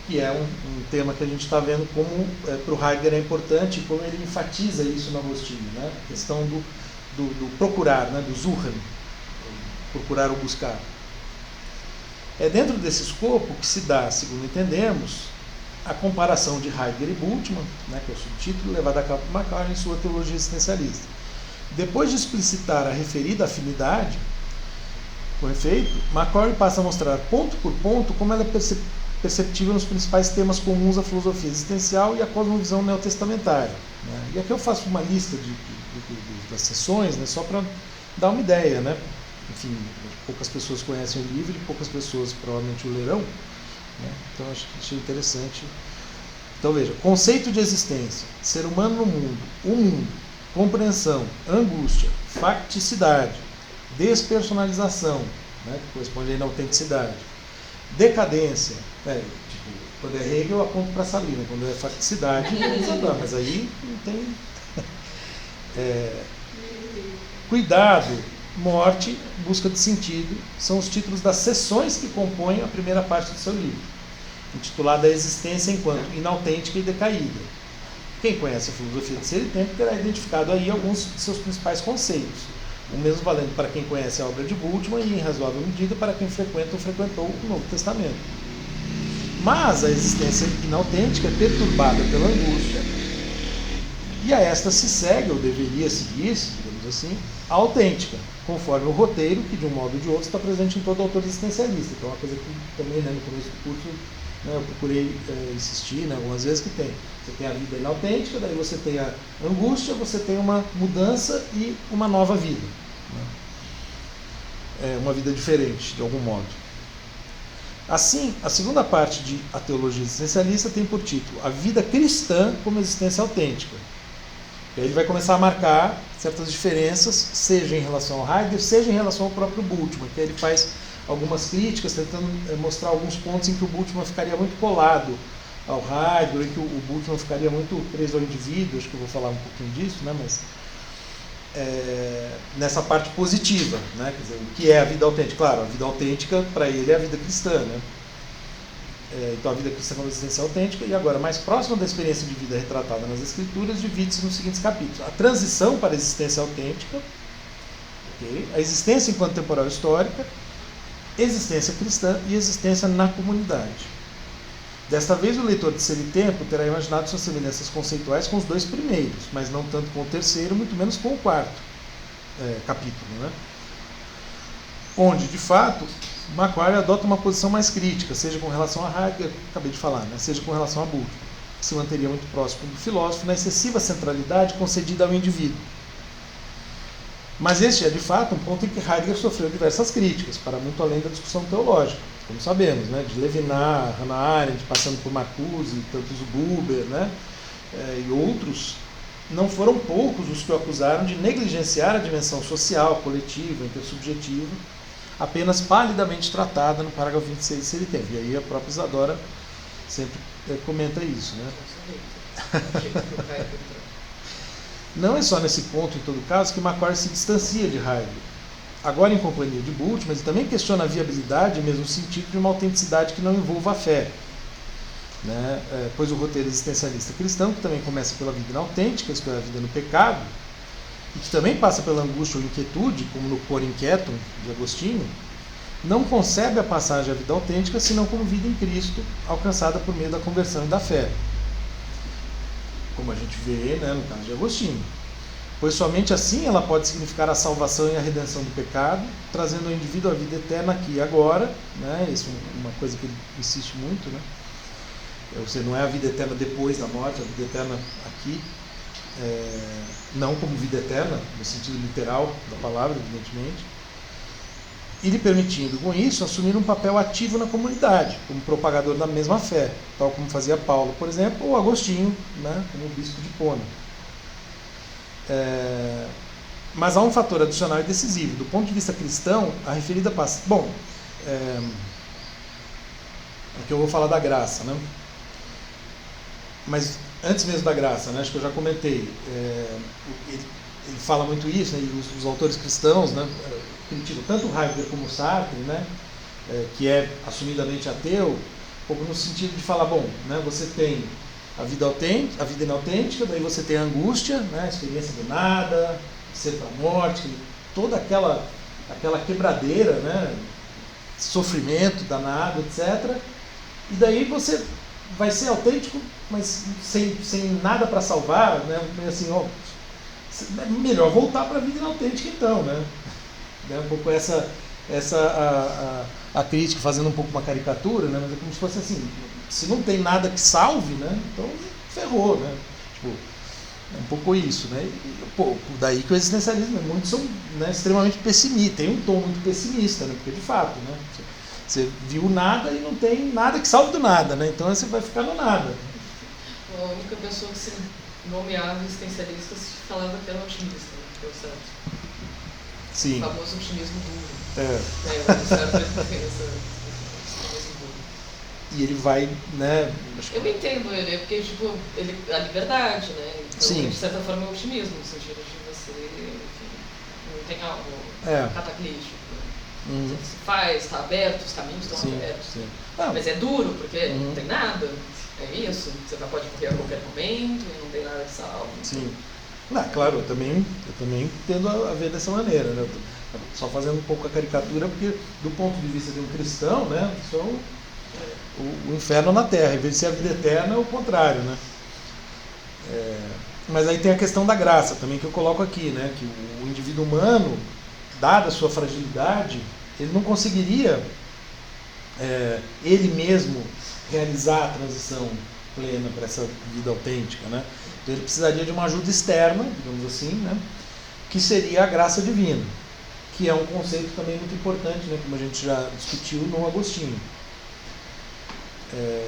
que é um tema que a gente está vendo como para o Heidegger é importante, como ele enfatiza isso no Agostinho, né? A questão do procurar, né? Do suchen, procurar ou buscar. É dentro desse escopo que se dá, segundo entendemos, a comparação de Heidegger e Bultmann, né, que é o subtítulo, levado a cabo por Macquarie em sua teologia existencialista. Depois de explicitar a referida afinidade, com efeito, Macquarie passa a mostrar ponto por ponto como ela é perceptível nos principais temas comuns à filosofia existencial e à cosmovisão neotestamentária. Né? E aqui eu faço uma lista das sessões, né, só para dar uma ideia. Né? Enfim, poucas pessoas conhecem o livro e poucas pessoas provavelmente o lerão. Né? Então achei interessante. Então veja, conceito de existência, ser humano no mundo, o mundo, compreensão, angústia, facticidade, despersonalização, né, que corresponde aí na autenticidade, decadência, quando é Hegel eu aponto para Salina, quando é facticidade, mas aí não tem. Cuidado, morte, busca de sentido, são os títulos das seções que compõem a primeira parte do seu livro, intitulada A Existência enquanto Inautêntica e Decaída. Quem conhece a filosofia de ser e tempo terá identificado aí alguns de seus principais conceitos. O mesmo valendo para quem conhece a obra de Bultmann e, em razoável medida, para quem frequenta ou frequentou o Novo Testamento. Mas a existência inautêntica é perturbada pela angústia, e a esta se segue, ou deveria seguir-se, digamos assim, a autêntica, conforme o roteiro que, de um modo ou de outro, está presente em todo autor existencialista, que é uma coisa que também, no começo do curso, eu procurei insistir, algumas vezes, que tem. Você tem a vida inautêntica, daí você tem a angústia, você tem uma mudança e uma nova vida. Uma vida diferente, de algum modo. Assim, a segunda parte de A Teologia Existencialista tem por título A Vida Cristã como Existência Autêntica. E aí ele vai começar a marcar certas diferenças, seja em relação ao Heidegger, seja em relação ao próprio Bultmann, que aí ele faz algumas críticas, tentando mostrar alguns pontos em que o Bultmann ficaria muito colado ao Heidegger, em que o Bultmann ficaria muito preso ao indivíduo. Acho que eu vou falar um pouquinho disso, mas nessa parte positiva, quer dizer, o que é a vida autêntica? Claro, a vida autêntica para ele é a vida cristã, então a vida cristã como existência autêntica. E agora, mais próxima da experiência de vida retratada nas Escrituras, divide-se nos seguintes capítulos: a transição para a existência autêntica, a existência enquanto temporal histórica, existência cristã e existência na comunidade. Desta vez, o leitor de Ser e Tempo terá imaginado suas semelhanças conceituais com os dois primeiros, mas não tanto com o terceiro, muito menos com o quarto capítulo, onde, de fato, Macquarie adota uma posição mais crítica, seja com relação a Heidegger, acabei de falar, seja com relação a Bultmann, que se manteria muito próximo do filósofo na excessiva centralidade concedida ao indivíduo. Mas este é, de fato, um ponto em que Heidegger sofreu diversas críticas, para muito além da discussão teológica, como sabemos, de Levinas, Hannah Arendt, passando por Marcuse, tantos o Buber, e outros. Não foram poucos os que o acusaram de negligenciar a dimensão social, coletiva, intersubjetiva, apenas palidamente tratada no parágrafo 26 de Ser e Tempo. E aí a própria Isadora sempre comenta isso. Não é só nesse ponto, em todo caso, que Macquarie se distancia de Heidegger. Agora em companhia de Bultmann, mas ele também questiona a viabilidade e mesmo o sentido de uma autenticidade que não envolva a fé. Pois o roteiro existencialista cristão, que também começa pela vida inautêntica, isto é, a vida no pecado, e que também passa pela angústia ou inquietude, como no Cor Inquietum, de Agostinho, não concebe a passagem à vida autêntica senão como vida em Cristo, alcançada por meio da conversão e da fé. Como a gente vê no caso de Agostinho. Pois somente assim ela pode significar a salvação e a redenção do pecado, trazendo ao indivíduo a vida eterna aqui e agora. Isso é uma coisa que ele insiste muito. Ou seja, não é a vida eterna depois da morte, é a vida eterna aqui. Não como vida eterna, no sentido literal da palavra, evidentemente. E lhe permitindo, com isso, assumir um papel ativo na comunidade, como propagador da mesma fé, tal como fazia Paulo, por exemplo, ou Agostinho, como o bispo de Hipona. Mas há um fator adicional e decisivo. Do ponto de vista cristão, a referida passa... aqui eu vou falar da graça, mas antes mesmo da graça, acho que eu já comentei, ele fala muito isso, e os autores cristãos, criticam tanto Heidegger como Sartre, que é assumidamente ateu, um pouco no sentido de falar, você tem a vida autêntica, a vida inautêntica, daí você tem a angústia, a experiência do nada, ser para a morte, toda aquela quebradeira, sofrimento danado, etc. E daí você vai ser autêntico, mas sem nada para salvar, assim, é melhor voltar para a vida inautêntica então, um pouco essa a crítica, fazendo um pouco uma caricatura, mas é como se fosse assim, se não tem nada que salve, então ferrou, é um pouco isso, daí que o existencialismo, muitos são extremamente pessimistas, tem um tom muito pessimista, porque de fato, você viu nada e não tem nada que salve do nada, então você vai ficar no nada. A única pessoa que se nomeava existencialista se falava que era otimista, que é o Sartre. Sim. O famoso otimismo duro. O Sartre tem e ele vai, Eu entendo ele, porque a liberdade, então, Sim. de certa forma é otimismo, no sentido de você, enfim, não tem algo cataclístico. Você faz, está aberto, os caminhos estão abertos. Sim. Mas é duro, porque não tem nada, é isso, você pode morrer a qualquer momento, e não tem nada que salve. Sim. Não, claro, eu também tendo a ver dessa maneira, né? Só fazendo um pouco a caricatura, porque do ponto de vista de um cristão, né, isso é o inferno na Terra, em vez de ser a vida eterna, é o contrário, né? Mas aí tem a questão da graça também que eu coloco aqui, né, que o indivíduo humano, dada a sua fragilidade, ele não conseguiria ele mesmo realizar a transição plena para essa vida autêntica, né? Então ele precisaria de uma ajuda externa, digamos assim, né, que seria a graça divina, que é um conceito também muito importante, né, como a gente já discutiu no Agostinho.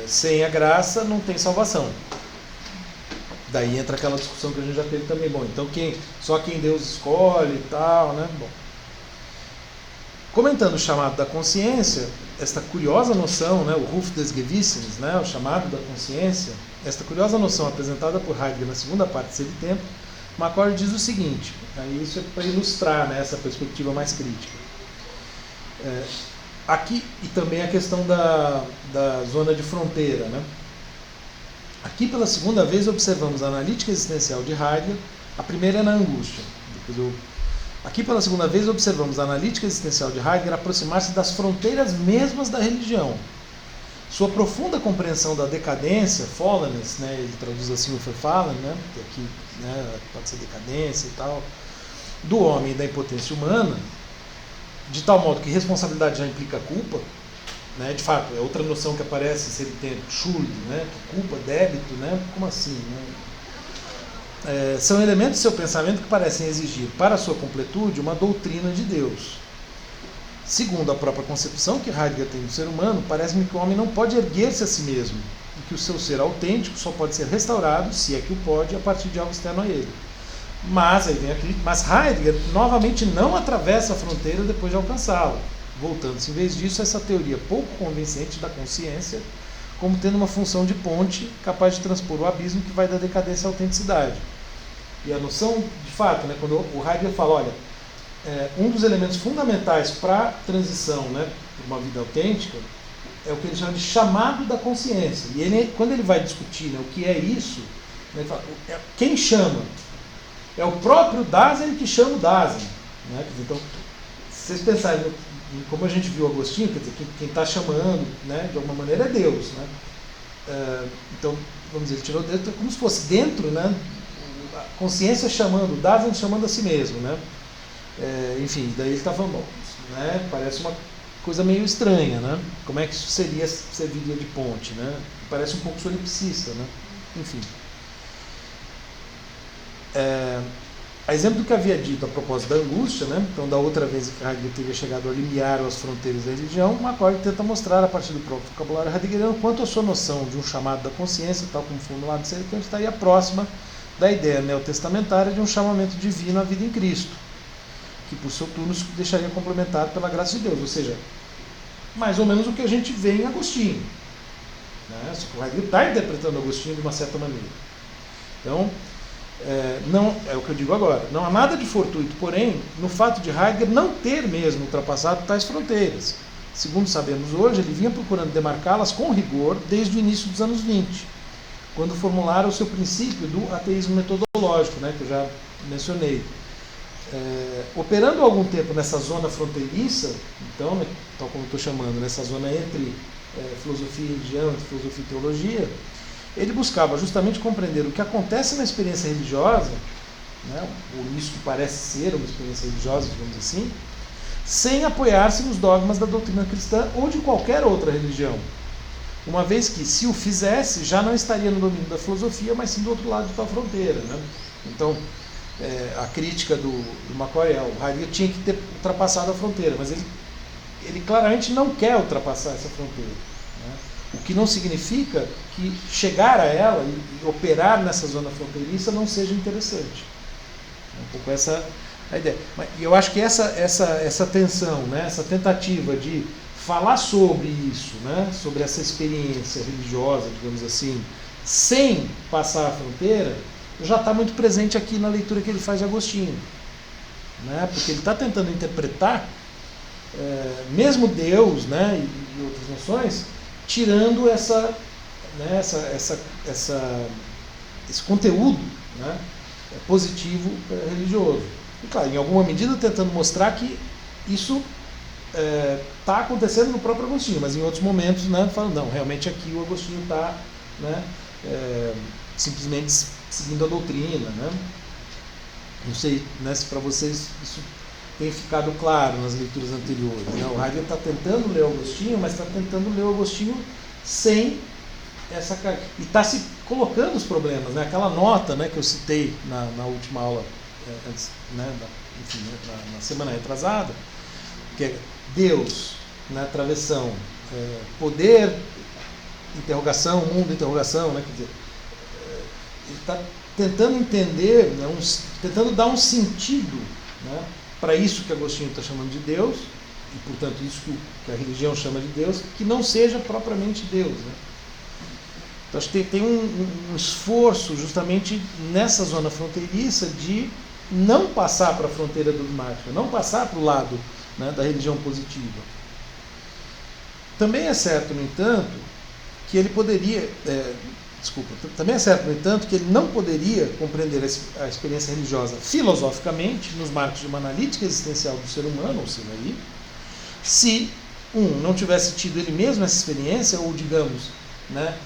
Sem a graça não tem salvação. Daí entra aquela discussão que a gente já teve também. Bom, então só quem Deus escolhe e tal, né? Bom, comentando o chamado da consciência, esta curiosa noção, né, o Ruf des Gewissens, né, o chamado da consciência, esta curiosa noção apresentada por Heidegger na segunda parte desse tempo, McCord diz o seguinte, aí isso é para ilustrar, né, essa perspectiva mais crítica. Aqui, e também a questão da zona de fronteira, né? Aqui pela segunda vez observamos a analítica existencial de Heidegger, a primeira é na angústia. Aqui pela segunda vez observamos a analítica existencial de Heidegger aproximar-se das fronteiras mesmas da religião. Sua profunda compreensão da decadência, fallenness, né, ele traduz assim o Verfallen, né, que aqui, né, pode ser decadência e tal, do homem e da impotência humana, de tal modo que responsabilidade já implica culpa, né, de fato, é outra noção que aparece se ele tem Schuld, né, culpa, débito, né, como assim, né? São elementos de seu pensamento que parecem exigir para a sua completude uma doutrina de Deus. Segundo a própria concepção que Heidegger tem do ser humano, parece-me que o homem não pode erguer-se a si mesmo e que o seu ser autêntico só pode ser restaurado, se é que o pode, a partir de algo externo a ele. Mas Heidegger novamente não atravessa a fronteira depois de alcançá-la, voltando-se em vez disso a essa teoria pouco convincente da consciência como tendo uma função de ponte capaz de transpor o abismo que vai da decadência à autenticidade. E a noção, de fato, né, quando o Heidegger fala, olha, um dos elementos fundamentais para a transição, né, para uma vida autêntica é o que ele chama de chamado da consciência. E ele, quando ele vai discutir, né, o que é isso, ele fala, quem chama? É o próprio Dasein que chama o Dasein. Né? Então, se vocês pensarem como a gente viu Agostinho, quer dizer, quem está chamando, né, de alguma maneira é Deus. Né? Então, vamos dizer, ele tirou dentro, como se fosse dentro, né, a consciência chamando, o Dasein chamando a si mesmo. Né? Enfim, daí ele está falando, bom, né, parece uma coisa meio estranha, né? Como é que isso serviria de ponte? Né? Parece um pouco solipsista, né? Enfim. A exemplo do que havia dito a propósito da angústia, né? Então, da outra vez que Heidegger teria chegado ao limiar às fronteiras da religião, McCord tenta mostrar, a partir do próprio vocabulário heideggeriano, quanto a sua noção de um chamado da consciência, tal como formulado em Sertão, estaria próxima da ideia neotestamentária de um chamamento divino à vida em Cristo, que por seu turno se deixaria complementado pela graça de Deus, ou seja, mais ou menos o que a gente vê em Agostinho. Né? Só que o Heidegger está interpretando Agostinho de uma certa maneira. Então, não é o que eu digo agora, não há nada de fortuito, porém, no fato de Heidegger não ter mesmo ultrapassado tais fronteiras. Segundo sabemos hoje, ele vinha procurando demarcá-las com rigor desde o início dos anos 20, quando formularam o seu princípio do ateísmo metodológico, né, que eu já mencionei. Operando algum tempo nessa zona fronteiriça, então, né, tal como eu estou chamando, nessa zona entre filosofia e religião, entre filosofia e teologia, ele buscava justamente compreender o que acontece na experiência religiosa, né, ou isso que parece ser uma experiência religiosa, digamos assim, sem apoiar-se nos dogmas da doutrina cristã ou de qualquer outra religião. Uma vez que, se o fizesse, já não estaria no domínio da filosofia, mas sim do outro lado de tal fronteira. Né? Então, a crítica do McCord é o Heidegger tinha que ter ultrapassado a fronteira, mas ele claramente não quer ultrapassar essa fronteira. Né? O que não significa que chegar a ela e operar nessa zona fronteiriça não seja interessante. É um pouco essa a ideia. E eu acho que essa tensão, né, essa tentativa de falar sobre isso, né, sobre essa experiência religiosa, digamos assim, sem passar a fronteira, já está muito presente aqui na leitura que ele faz de Agostinho. Né, porque ele está tentando interpretar, mesmo Deus, né, e outras noções, tirando esse conteúdo, né, positivo religioso. E claro, em alguma medida tentando mostrar que isso está acontecendo no próprio Agostinho, mas em outros momentos, né, falando, não, realmente aqui o Agostinho está, né, simplesmente seguindo a doutrina, né? Não sei, né, se para vocês isso tem ficado claro nas leituras anteriores, né? O Heidegger está tentando ler o Agostinho, mas está tentando ler o Agostinho sem essa... E está se colocando os problemas, né? Aquela nota, né, que eu citei na última aula, antes, né, enfim, na semana retrasada, que é Deus, né, travessão, poder, interrogação, mundo, interrogação, né? Quer dizer, ele está tentando entender, né, tentando dar um sentido, né, para isso que Agostinho está chamando de Deus, e portanto isso que a religião chama de Deus, que não seja propriamente Deus, né? Então acho que tem um esforço justamente nessa zona fronteiriça de não passar para a fronteira dogmática, não passar para o lado, né, da religião positiva. Também é certo, no entanto, que ele poderia... também é certo, no entanto, que ele não poderia compreender a experiência religiosa filosoficamente, nos marcos de uma analítica existencial do ser humano, ou seja, aí, se, não tivesse tido ele mesmo essa experiência, ou digamos, né,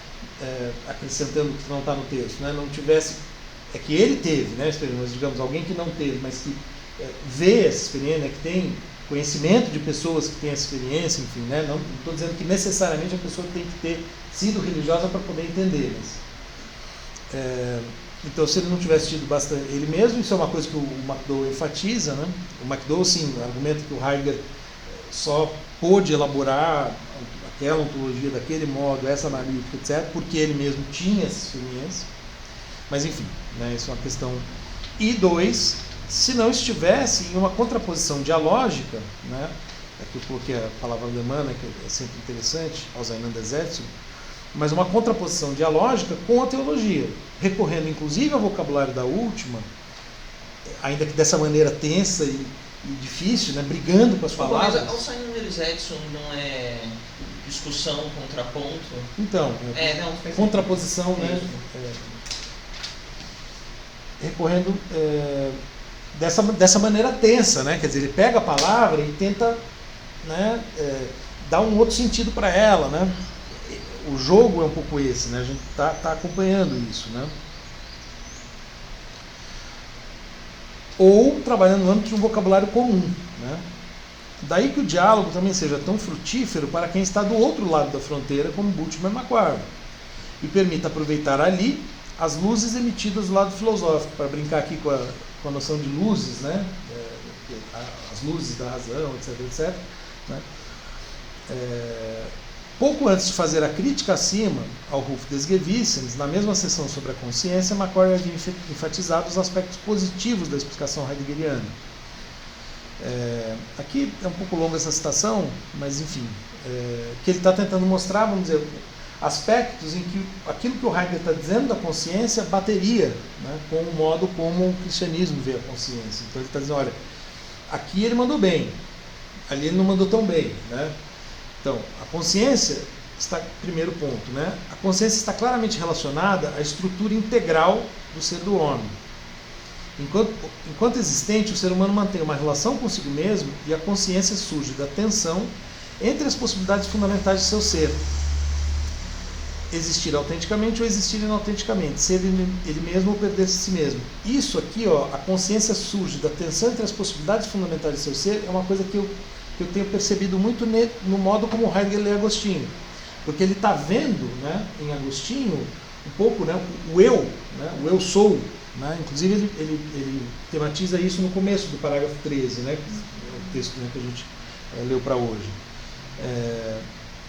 acrescentando que não está no texto, né, não tivesse, que ele teve, né, mas digamos, alguém que não teve, mas que vê essa experiência, né, que tem conhecimento de pessoas que têm essa experiência, enfim, né, não estou dizendo que necessariamente a pessoa tem que ter sido religiosa para poder entender, mas, então se ele não tivesse tido bastante ele mesmo, isso é uma coisa que o MacDowell enfatiza, né? O MacDowell, sim, argumenta que o Heidegger só pôde elaborar aquela ontologia daquele modo, essa analítica, etc., porque ele mesmo tinha essa experiência, mas enfim, né, isso é uma questão. E dois, se não estivesse em uma contraposição dialógica, né, aqui eu coloquei a palavra alemã, né, que é sempre interessante, Auseinandersetzung, mas uma contraposição dialógica com a teologia, recorrendo inclusive ao vocabulário da última, ainda que dessa maneira tensa e difícil, né, brigando com as palavras. Mas Auseinandersetzung não é discussão, contraponto? Então, não, contraposição, né, recorrendo dessa maneira tensa, né, quer dizer, ele pega a palavra e tenta, né, dar um outro sentido para ela, né. O jogo é um pouco esse, né? A gente está acompanhando isso, né? Ou trabalhando no âmbito de um vocabulário comum, né? Daí que o diálogo também seja tão frutífero para quem está do outro lado da fronteira, como Bultmann e Macquarrie, e permita aproveitar ali as luzes emitidas do lado filosófico, para brincar aqui com a noção de luzes, né? As luzes da razão, etc, etc, né? Pouco antes de fazer a crítica acima ao Ruf des Gewissens, na mesma sessão sobre a consciência, Macquarrie havia enfatizado os aspectos positivos da explicação heideggeriana. Aqui é um pouco longa essa citação, mas enfim, que ele está tentando mostrar, vamos dizer, aspectos em que aquilo que o Heidegger está dizendo da consciência bateria, né, com o modo como o cristianismo vê a consciência. Então ele está dizendo, olha, aqui ele mandou bem, ali ele não mandou tão bem, né? Então, a consciência está, primeiro ponto, né? A consciência está claramente relacionada à estrutura integral do ser do homem. Enquanto existente, o ser humano mantém uma relação consigo mesmo e a consciência surge da tensão entre as possibilidades fundamentais de seu ser. Existir autenticamente ou existir inautenticamente, ser ele mesmo ou perder-se a si mesmo. Isso aqui, a consciência surge da tensão entre as possibilidades fundamentais de seu ser, é uma coisa que eu tenho percebido muito no modo como Heidegger lê Agostinho, porque ele está vendo, né, em Agostinho um pouco, né, o eu, né, o eu sou, né, inclusive ele tematiza isso no começo do parágrafo 13, né, o texto, né, que a gente leu para hoje.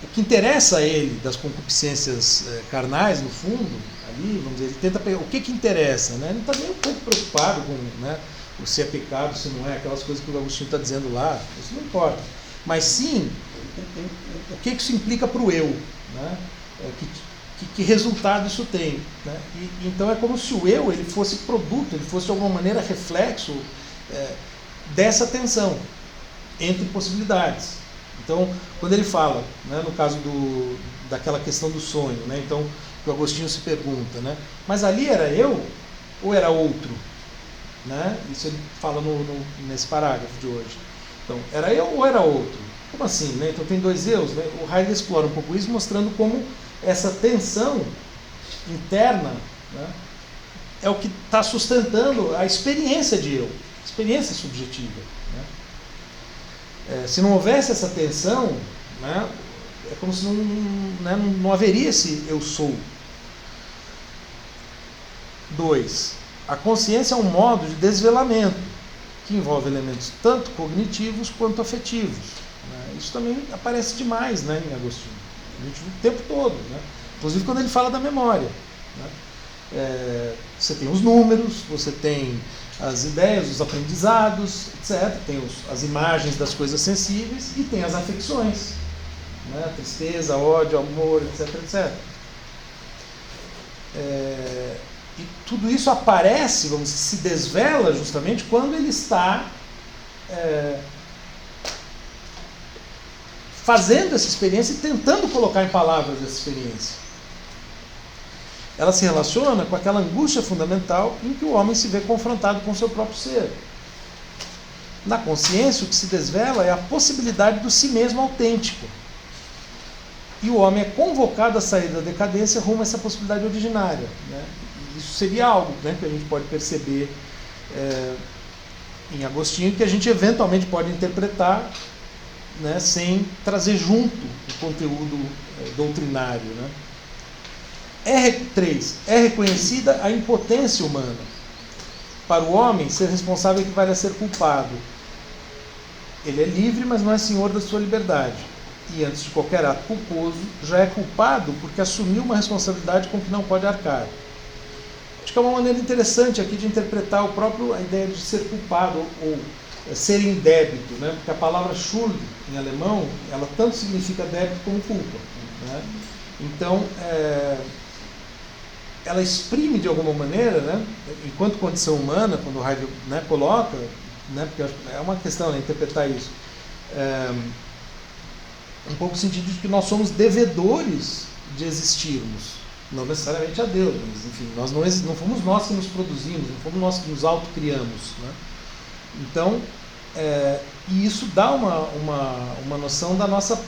O que interessa a ele das concupiscências carnais, no fundo, ali, vamos dizer, ele tenta pegar o que interessa, né, ele está meio um pouco preocupado com, né, se é pecado, se não é, aquelas coisas que o Agostinho está dizendo lá, isso não importa. Mas sim, o que isso implica para o eu, né? Que resultado isso tem, né? Então é como se o eu ele fosse produto, ele fosse de alguma maneira reflexo dessa tensão entre possibilidades. Então, quando ele fala, né, no caso daquela questão do sonho, né, então o Agostinho se pergunta, né, mas ali era eu ou era outro? né? Isso ele fala nesse parágrafo de hoje. Então, era eu ou era outro? Como assim? Né? Então tem dois eus, né? O Heidegger explora um pouco isso, mostrando como essa tensão interna, né, é o que está sustentando a experiência de eu, experiência subjetiva. Né? Se não houvesse essa tensão, né, é como se não haveria esse eu sou. 2. A consciência é um modo de desvelamento que envolve elementos tanto cognitivos quanto afetivos. Né? Isso também aparece demais, né, em Agostinho. A gente viu o tempo todo, né? Inclusive quando ele fala da memória. Né? Você tem os números, você tem as ideias, os aprendizados, etc. Tem as imagens das coisas sensíveis e tem as afecções. Né? Tristeza, ódio, amor, etc. etc. E tudo isso aparece, vamos dizer, se desvela justamente quando ele está fazendo essa experiência e tentando colocar em palavras essa experiência. Ela se relaciona com aquela angústia fundamental em que o homem se vê confrontado com o seu próprio ser. Na consciência, o que se desvela é a possibilidade do si mesmo autêntico. E o homem é convocado a sair da decadência rumo a essa possibilidade originária. Né? Isso seria algo, né, que a gente pode perceber em Agostinho, que a gente eventualmente pode interpretar, né, sem trazer junto o conteúdo doutrinário. Né? 3. É reconhecida a impotência humana. Para o homem, ser responsável equivale a ser culpado. Ele é livre, mas não é senhor da sua liberdade. E antes de qualquer ato culposo, já é culpado porque assumiu uma responsabilidade com que não pode arcar. Acho que é uma maneira interessante aqui de interpretar a ideia de ser culpado ou ser em débito, né? Porque a palavra Schuld, em alemão, ela tanto significa débito como culpa. Né? Então, ela exprime de alguma maneira, né, enquanto condição humana, quando o Heidegger, né, coloca, né, porque é uma questão, né, interpretar isso, um pouco o sentido de que nós somos devedores de existirmos, não necessariamente a Deus, mas enfim, não fomos nós que nos produzimos, não fomos nós que nos autocriamos. Né? Então, e isso dá uma noção da nossa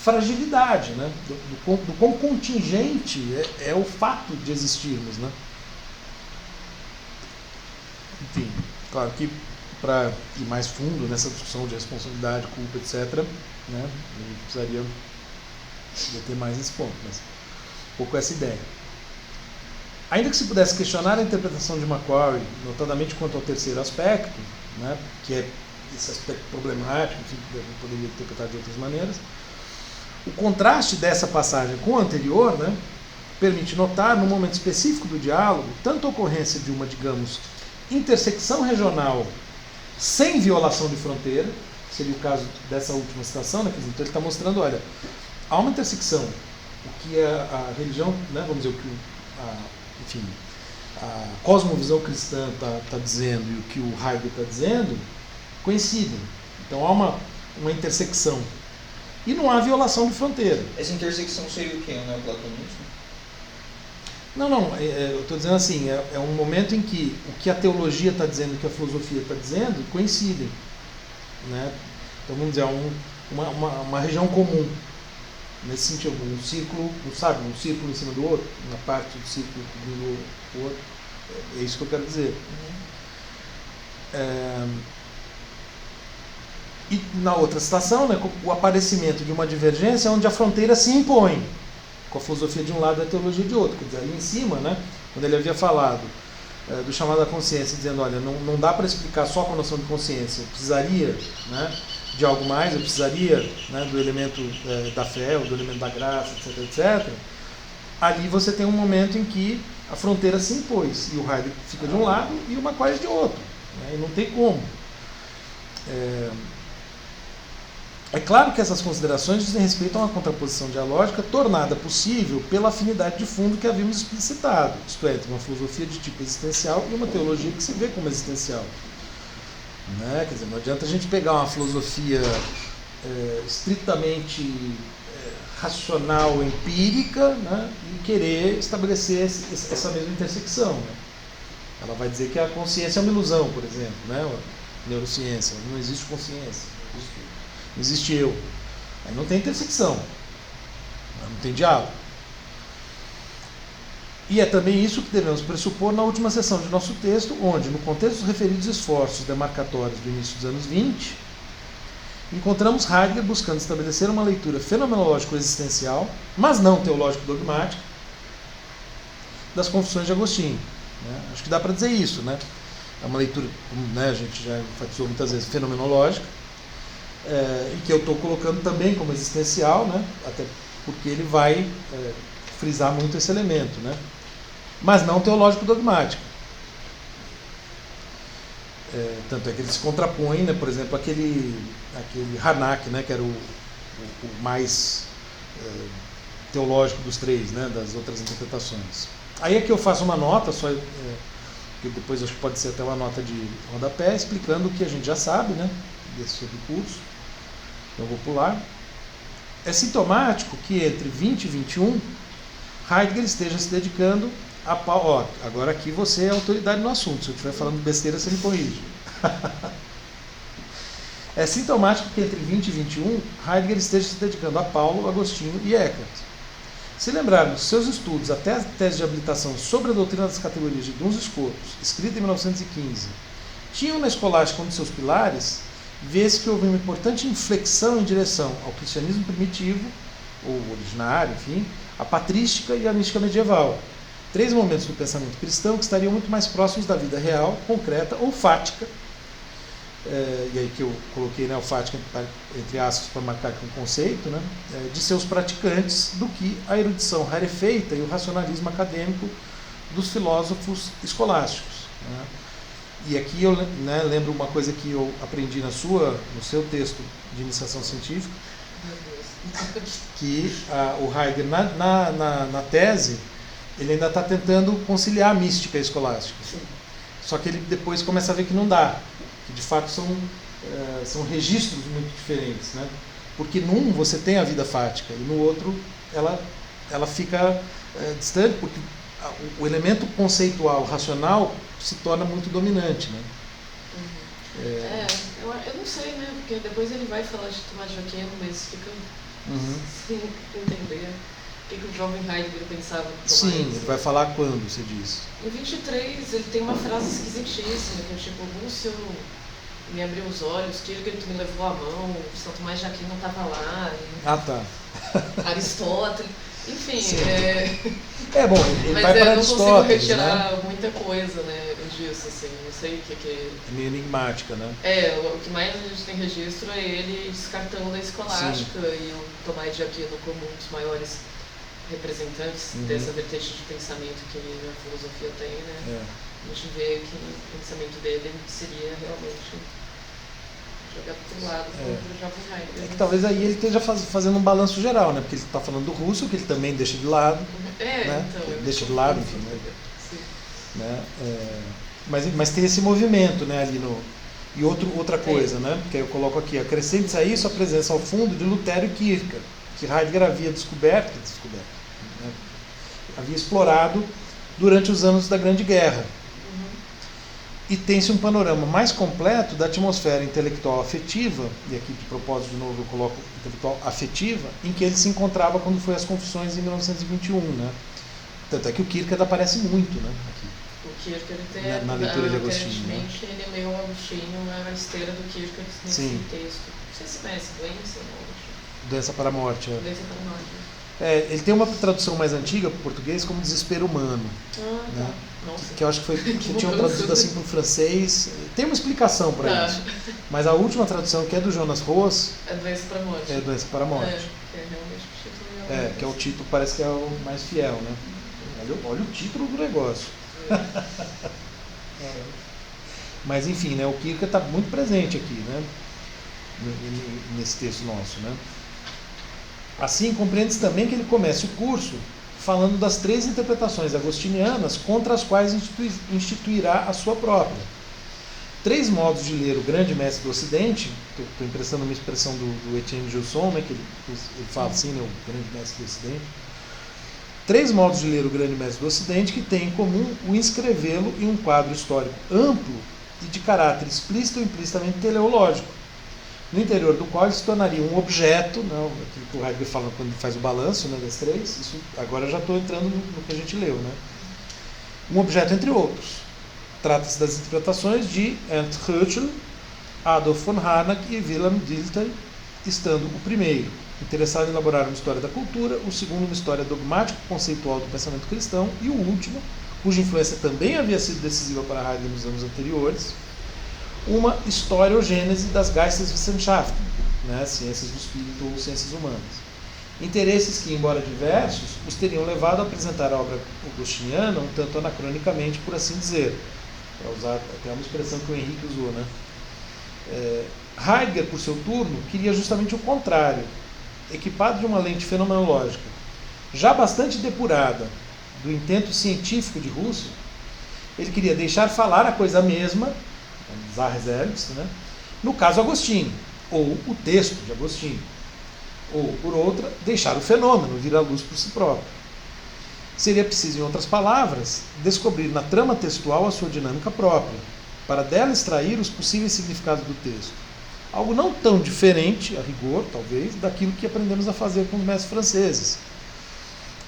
fragilidade, né? do quão contingente é o fato de existirmos. Né? Enfim, claro que para ir mais fundo nessa discussão de responsabilidade, culpa, etc., né, a gente precisaria ter mais esse ponto, mas um pouco essa ideia. Ainda que se pudesse questionar a interpretação de Macquarie, notadamente quanto ao terceiro aspecto, né, que é esse aspecto problemático, enfim, que poderia interpretar de outras maneiras, o contraste dessa passagem com a anterior, né, permite notar, no momento específico do diálogo, tanto a ocorrência de uma, digamos, intersecção regional sem violação de fronteira, seria o caso dessa última citação, né? Então ele está mostrando, olha, há uma intersecção, o que a religião, né, vamos dizer, o que a cosmovisão cristã está dizendo e o que o Heidegger está dizendo, coincidem. Então há uma intersecção. E não há violação de fronteira. Essa intersecção seria o quê? O neoplatonismo? Não, eu estou dizendo assim, é um momento em que o que a teologia está dizendo e o que a filosofia está dizendo coincidem. Né? Então vamos dizer, uma região comum, nesse sentido, um círculo, sabe, um círculo em cima do outro, uma parte do círculo cobrindo o outro, é isso que eu quero dizer. E na outra citação, né, o aparecimento de uma divergência onde a fronteira se impõe, com a filosofia de um lado e a teologia de outro. Quer dizer, ali em cima, né, quando ele havia falado do chamado à consciência, dizendo, olha, não dá para explicar só com a noção de consciência, eu precisaria, né, de algo mais, eu precisaria, né, do elemento da fé, ou do elemento da graça, etc, etc. Ali você tem um momento em que a fronteira se impôs, e o Heidegger fica de um lado e o Macquarie de outro, né, e não tem como. É claro que essas considerações dizem respeito a uma contraposição dialógica tornada possível pela afinidade de fundo que havíamos explicitado, isto é, entre uma filosofia de tipo existencial e uma teologia que se vê como existencial. Né? Quer dizer, não adianta a gente pegar uma filosofia estritamente racional, empírica, né, e querer estabelecer essa mesma intersecção. Né? Ela vai dizer que a consciência é uma ilusão, por exemplo, né? A neurociência, não existe consciência, não existe eu. Aí não tem intersecção, não tem diálogo. E é também isso que devemos pressupor na última seção de nosso texto, onde, no contexto dos referidos esforços demarcatórios do início dos anos 20, encontramos Heidegger buscando estabelecer uma leitura fenomenológico-existencial, mas não teológico-dogmática, das Confissões de Agostinho. Né? Acho que dá para dizer isso. Né? É uma leitura, como, né, a gente já enfatizou muitas vezes, fenomenológica, e que eu estou colocando também como existencial, né? Até porque ele vai frisar muito esse elemento, né? Mas não teológico-dogmático. Tanto é que ele se contrapõe, né, por exemplo, aquele Harnack, né, que era o mais teológico dos três, né, das outras interpretações. Aí é que eu faço uma nota, que depois acho que pode ser até uma nota de rodapé, explicando o que a gente já sabe, né, sobre o curso. Eu vou pular. É sintomático que entre 20 e 21, Heidegger esteja se dedicando a Paulo. Agora aqui você é autoridade no assunto, se eu estiver falando besteira, você me corrige. É sintomático que entre 20 e 21, Heidegger esteja se dedicando a Paulo, Agostinho e Eckhart. Se lembrarmos seus estudos até a tese de habilitação sobre a doutrina das categorias de Duns Scotus, escrita em 1915, tinham na escolástica um de seus pilares, vê-se que houve uma importante inflexão em direção ao cristianismo primitivo, ou originário, enfim, a patrística e a mística medieval. Três momentos do pensamento cristão que estariam muito mais próximos da vida real, concreta ou fática, e aí que eu coloquei, né, o fática entre aspas para marcar aqui um conceito, né, de seus praticantes, do que a erudição rarefeita e o racionalismo acadêmico dos filósofos escolásticos. Né. E aqui eu, né, lembro uma coisa que eu aprendi no seu texto de iniciação científica, que o Heidegger, na tese, ele ainda está tentando conciliar a mística e a escolástica. Sim. Só que ele depois começa a ver que não dá, que de fato são registros muito diferentes. Né? Porque num você tem a vida fática e no outro ela fica distante, porque o elemento conceitual, racional, se torna muito dominante. Né? Eu não sei, né? Porque depois ele vai falar de Tomás de Aquino, mas fica sem entender o que o jovem Heidegger pensava de Tomás. Sim, ele vai falar quando, você diz? Em 23, ele tem uma frase esquisitíssima, que é tipo, Lúcio me abriu os olhos, Kierkegaard me levou a mão, São Tomás de Aquino não estava lá. Tá. Aristóteles, enfim. Bom, ele mas vai para Aristóteles, não consigo retirar, né? Muita coisa, né, disso, assim, não sei o que é meio enigmática, né? O que mais a gente tem registro é ele descartando a escolástica. Sim. E o Tomás de Aquino como um dos maiores representantes dessa vertente de pensamento que a filosofia tem, né? A gente vê que o pensamento dele seria realmente jogado para o lado do jovem Heidegger. Que talvez aí ele esteja fazendo um balanço geral, né? Porque ele está falando do Russell, que ele também deixa de lado. Né? Então, deixa de lado, enfim. Né? Mas tem esse movimento, né, ali no... E outra coisa, né? Que eu coloco aqui, acrescente a isso a presença ao fundo de Lutero e Kierkegaard, que Heidegger havia descoberto, né? Havia explorado durante os anos da Grande Guerra. E tem-se um panorama mais completo da atmosfera intelectual afetiva, e aqui de propósito de novo eu coloco intelectual afetiva, em que ele se encontrava quando foi às Confissões em 1921, né? Tanto é que o Kierkegaard aparece muito, né, aqui. O Kierkegaard na leitura de Agostinho, né? Ele é meio Agostinho, a esteira do Kierkegaard nesse texto. Não sei se conhece Doença para a Morte. Doença para a Morte. Ele tem uma tradução mais antiga para o português como Desespero Humano. Né? Nossa. Que eu acho que tinham traduzido assim para o francês. Tem uma explicação para isso. Mas a última tradução, que é do Jonas Roos, é Doença para a Morte. É Doença para a Morte. Que é realmente o título. Que é o título, parece que é o mais fiel, né? Olha o título do negócio. Mas enfim, né, o Kierkegaard está muito presente aqui, né? Nesse texto nosso, né? Assim, compreende-se também que ele comece o curso falando das três interpretações agostinianas contra as quais instituirá a sua própria. Três modos de ler o grande mestre do Ocidente, estou emprestando uma expressão do Etienne Gilson, né, que ele fala assim, né, o grande mestre do Ocidente, 3 modos de ler o grande mestre do Ocidente que têm em comum o inscrevê-lo em um quadro histórico amplo e de caráter explícito ou implicitamente teleológico, no interior do qual ele se tornaria um objeto, não, aquilo que o Heidegger fala quando faz o balanço, né, das 3, isso, agora eu já estou entrando no que a gente leu, né? Um objeto entre outros. Trata-se das interpretações de Ernst Haeckel, Adolf von Harnack e Wilhelm Dilthey, estando o primeiro interessado em elaborar uma história da cultura, o segundo uma história dogmático-conceitual do pensamento cristão e o último, cuja influência também havia sido decisiva para Heidegger nos anos anteriores, uma historiogênese das Geisteswissenschaften, né, ciências do espírito ou ciências humanas. Interesses que, embora diversos, os teriam levado a apresentar a obra augustiniana um tanto anacronicamente, por assim dizer, para usar até uma expressão que o Henrique usou, né? Heidegger, por seu turno, queria justamente o contrário, equipado de uma lente fenomenológica já bastante depurada do intento científico de Russell. Ele queria deixar falar a coisa mesma, Sache selbst, né? No caso Agostinho, ou o texto de Agostinho, ou, por outra, deixar o fenômeno vir à luz por si próprio. Seria preciso, em outras palavras, descobrir na trama textual a sua dinâmica própria, para dela extrair os possíveis significados do texto. Algo não tão diferente, a rigor, talvez, daquilo que aprendemos a fazer com os mestres franceses,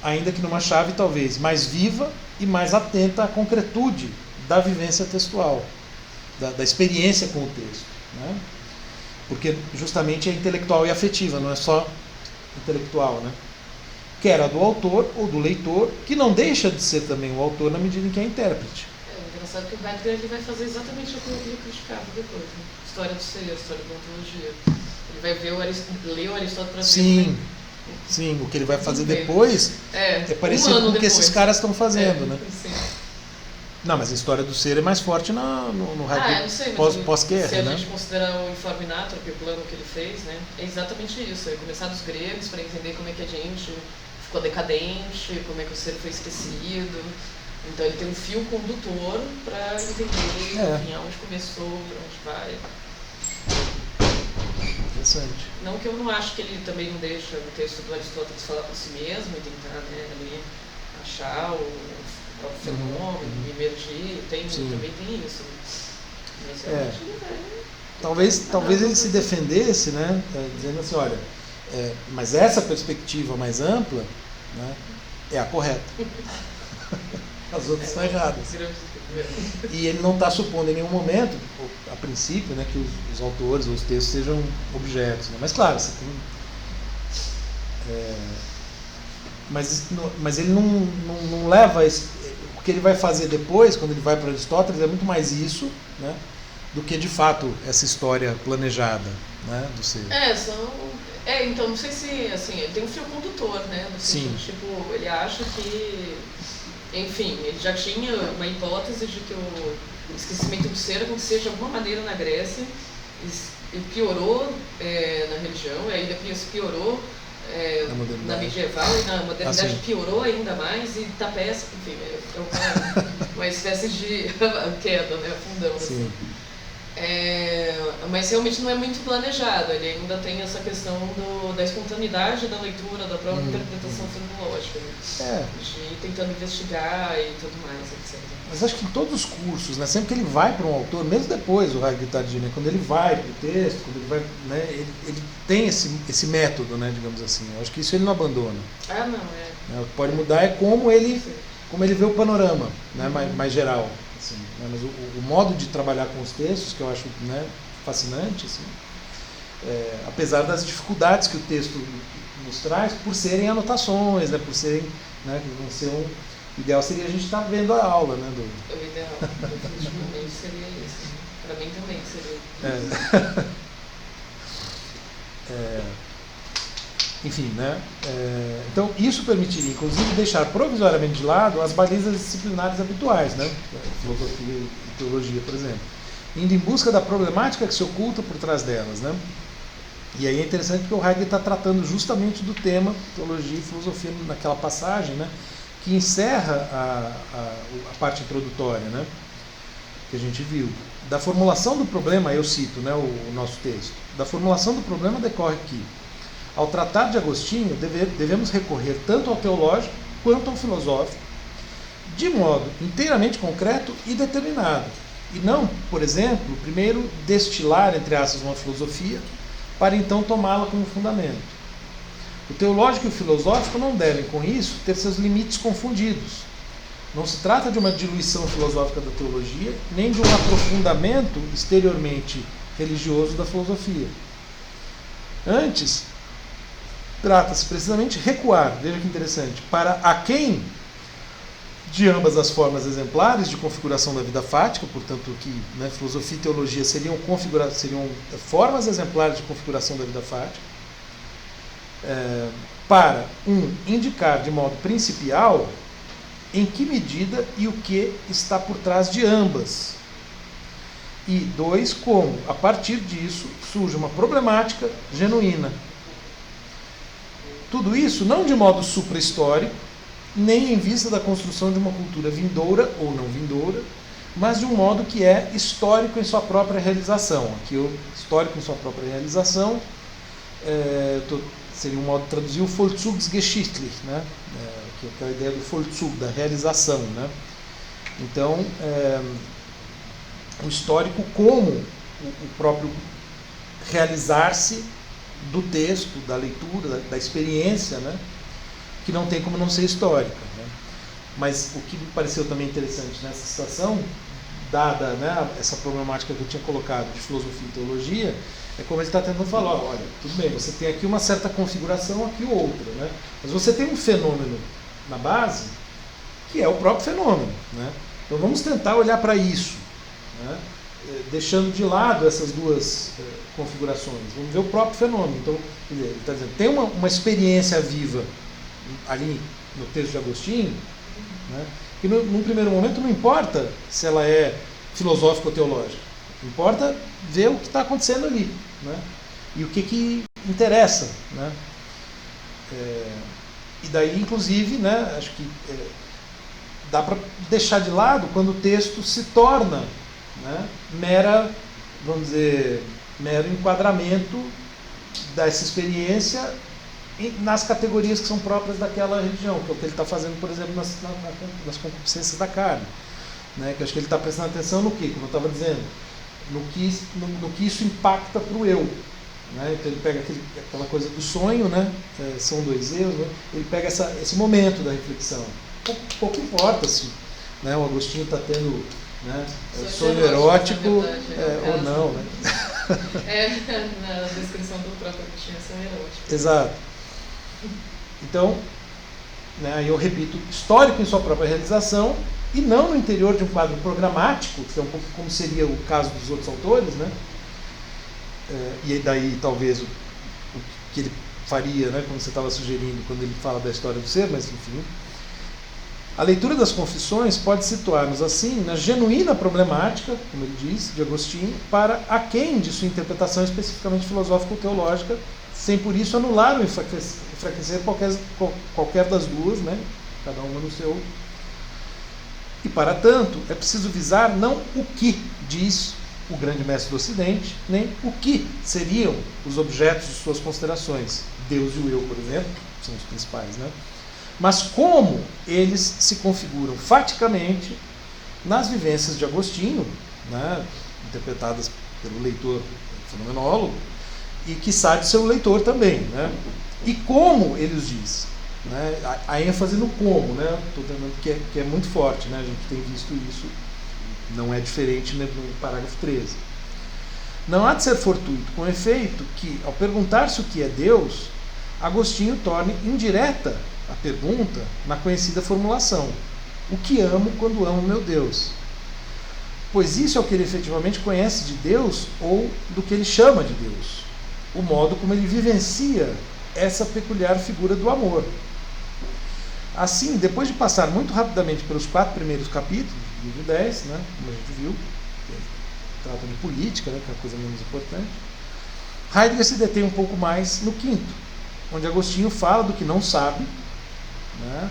ainda que numa chave talvez mais viva e mais atenta à concretude da vivência textual, da experiência com o texto, né? Porque justamente é intelectual e afetiva, não é só intelectual, né? Quer a do autor ou do leitor, que não deixa de ser também o autor na medida em que é intérprete. É engraçado que o Heidegger ele vai fazer exatamente aquilo que ele criticava depois, né? História do ser, história da ontologia. Ele vai ver ler o Aristóteles para ver. Sim, o que ele vai fazer depois é parecido com o que esses caras estão fazendo, né? Sim. Não, mas a história do ser é mais forte no Heidegger pós-guerra, se a né? gente considerar o Informe Naturae, que é o plano que ele fez, né? É exatamente isso, é começar dos gregos para entender como é que a gente ficou decadente, como é que o ser foi esquecido. Então ele tem um fio condutor para entender enfim, aonde começou, onde vai. Interessante. Não que eu não acho que ele também não deixa o texto do Aristóteles falar por si mesmo e tentar, né, ali achar o próprio fenômeno, emergir, também tem isso. Mas realmente Talvez ele se defendesse, né, dizendo assim, olha, mas essa perspectiva mais ampla, né, é a correta. As outras estão erradas. E ele não está supondo em nenhum momento, a princípio, né, que os autores ou os textos sejam objetos, né? Mas claro, você tem... Mas ele não leva o que ele vai fazer depois, quando ele vai para Aristóteles, é muito mais isso, né, do que de fato essa história planejada, né, do ser. Então não sei se assim, ele tem um fio condutor, né? No sentido, tipo, ele acha que, enfim, ele já tinha uma hipótese de que o esquecimento do ser acontecia de alguma maneira na Grécia e piorou na religião, e aí depois piorou na medieval e na modernidade piorou ainda mais e está péssimo, enfim, é uma espécie de queda, né, afundão. Assim. Mas realmente não é muito planejado, ele ainda tem essa questão da espontaneidade da leitura, da própria interpretação fenomenológica, né? De ir tentando investigar e tudo mais, etc. Mas acho que em todos os cursos, né, sempre que ele vai para um autor, mesmo depois do Heidegger tardio, né, quando ele vai para o texto, quando ele vai, né, ele tem esse método, né, digamos assim. Eu acho que isso ele não abandona. O que pode mudar é como ele vê o panorama, né, mais geral. Assim, né, mas o modo de trabalhar com os textos, que eu acho, né, fascinante, assim, apesar das dificuldades que o texto nos traz, por serem anotações, né, por serem, né, não ser o ideal seria a gente estar vendo a aula, né, O ideal, definitivamente seria isso. Para mim também seria. Enfim, né? Então isso permitiria, inclusive, deixar provisoriamente de lado as balizas disciplinares habituais, né? Filosofia e teologia, por exemplo, indo em busca da problemática que se oculta por trás delas, né? E aí é interessante porque o Heidegger está tratando justamente do tema teologia e filosofia naquela passagem, né, que encerra a parte introdutória, né, que a gente viu. Da formulação do problema, eu cito, né, o nosso texto, da formulação do problema decorre que, ao tratar de Agostinho, devemos recorrer tanto ao teológico quanto ao filosófico, de modo inteiramente concreto e determinado, e não, por exemplo, primeiro destilar, entre aspas, uma filosofia, para então tomá-la como fundamento. O teológico e o filosófico não devem, com isso, ter seus limites confundidos. Não se trata de uma diluição filosófica da teologia, nem de um aprofundamento exteriormente religioso da filosofia. Antes, trata-se precisamente de recuar, veja que interessante, para aquém de ambas as formas exemplares de configuração da vida fática, portanto que, né, filosofia e teologia seriam formas exemplares de configuração da vida fática, para, indicar de modo principial em que medida e o que está por trás de ambas, e 2, como, a partir disso, surge uma problemática genuína. Tudo isso não de modo supra-histórico, nem em vista da construção de uma cultura vindoura ou não vindoura, mas de um modo que é histórico em sua própria realização. Aqui o histórico em sua própria realização seria um modo de traduzir o Vollzugsgeschichtlich, né? Que é aquela ideia do Vollzug, da realização, né? Então, o histórico como o próprio realizar-se do texto, da leitura, da experiência, né? Que não tem como não ser histórica, né? Mas o que me pareceu também interessante nessa citação, dada, né, essa problemática que eu tinha colocado de filosofia e teologia, é como ele está tentando falar, olha, tudo bem, você tem aqui uma certa configuração, aqui outra, né? Mas você tem um fenômeno na base, que é o próprio fenômeno, né? Então vamos tentar olhar para isso, né? Deixando de lado essas duas configurações, vamos ver o próprio fenômeno. Então, ele está dizendo, tem uma experiência viva ali no texto de Agostinho, né, que num primeiro momento não importa se ela é filosófica ou teológica, importa ver o que está acontecendo ali, né, e o que interessa, né. E daí, inclusive, né, acho que dá para deixar de lado quando o texto se torna, né, mero enquadramento dessa experiência nas categorias que são próprias daquela religião, que é o que ele está fazendo, por exemplo, nas concupiscências da carne, né? Que acho que ele está prestando atenção no quê? Como eu estava dizendo, no que isso impacta para o eu, né? Então ele pega aquela coisa do sonho, né? São dois eus, né? Ele pega esse momento da reflexão. Pouco importa se, né, o Agostinho está tendo, né, sonho erótico, ou não, né? Na descrição do próprio Agostinho é sonho erótico. Exato. Então, né, eu repito, histórico em sua própria realização e não no interior de um quadro programático, que é um pouco como seria o caso dos outros autores, né? E daí talvez o que ele faria, né, como você estava sugerindo quando ele fala da história do ser, mas enfim. A leitura das Confissões pode situar-nos assim na genuína problemática, como ele diz, de Agostinho, para aquém de sua interpretação especificamente filosófica ou teológica, sem por isso anular ou enfraquecer qualquer das duas, né? Cada uma no seu. E para tanto, é preciso visar não o que diz o grande mestre do Ocidente, nem o que seriam os objetos de suas considerações. Deus e o eu, por exemplo, são os principais, né? Mas como eles se configuram faticamente nas vivências de Agostinho, né? Interpretadas pelo leitor fenomenólogo, e quiçá de seu leitor também, né? E como ele os diz, né? A ênfase no como, né? Estou dizendo que é muito forte, né? A gente tem visto isso, não é diferente, né, no parágrafo 13. Não há de ser fortuito, com efeito, que, ao perguntar-se o que é Deus, Agostinho torne indireta a pergunta na conhecida formulação: o que amo quando amo meu Deus? Pois isso é o que ele efetivamente conhece de Deus ou do que ele chama de Deus, o modo como ele vivencia essa peculiar figura do amor. Assim, depois de passar muito rapidamente pelos 4 primeiros capítulos do livro 10, né, como a gente viu, que trata de política, né, que é a coisa menos importante, Heidegger se detém um pouco mais no 5º, onde Agostinho fala do que não sabe, né,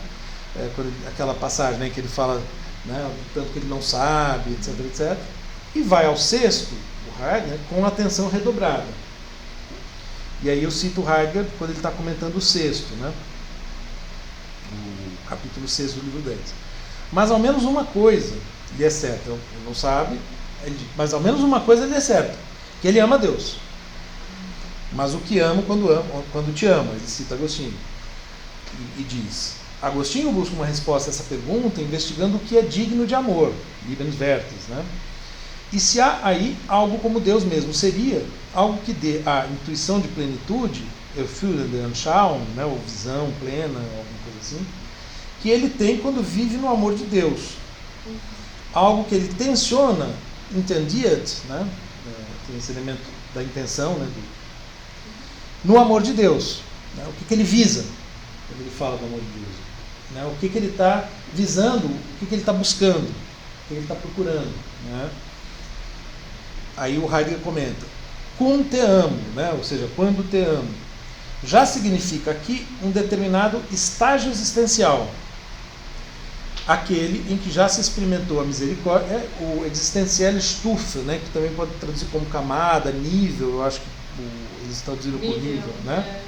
aquela passagem, né, que ele fala, né, tanto que ele não sabe, etc, etc, e vai ao 6º, o Heidegger, né, com atenção redobrada. E aí eu cito o Heidegger quando ele está comentando o 6º, né, o capítulo 6 do livro 10. Mas ao menos uma coisa lhe é certa, ele não sabe, mas ao menos uma coisa lhe é certa, que ele ama a Deus. Mas o que amo quando te ama, ele cita Agostinho, e diz: Agostinho busca uma resposta a essa pergunta investigando o que é digno de amor, Liebens Wertes, né? E se há aí algo como Deus mesmo seria, algo que dê a intuição de plenitude, erfüllende Anschauung, né, ou visão plena, alguma coisa assim, que ele tem quando vive no amor de Deus. Algo que ele tensiona, intendiert, né, tem esse elemento da intenção, né, no amor de Deus. Né, o que ele visa quando ele fala do amor de Deus? Né, o que ele está visando, o que ele está buscando, o que ele está procurando. Né? Aí o Heidegger comenta: cum te amo, né? Ou seja, quando te amo, já significa aqui um determinado estágio existencial, aquele em que já se experimentou a misericórdia, o existentielle Stufe, né? Que também pode traduzir como camada, nível, eu acho que eles traduziram por nível, né?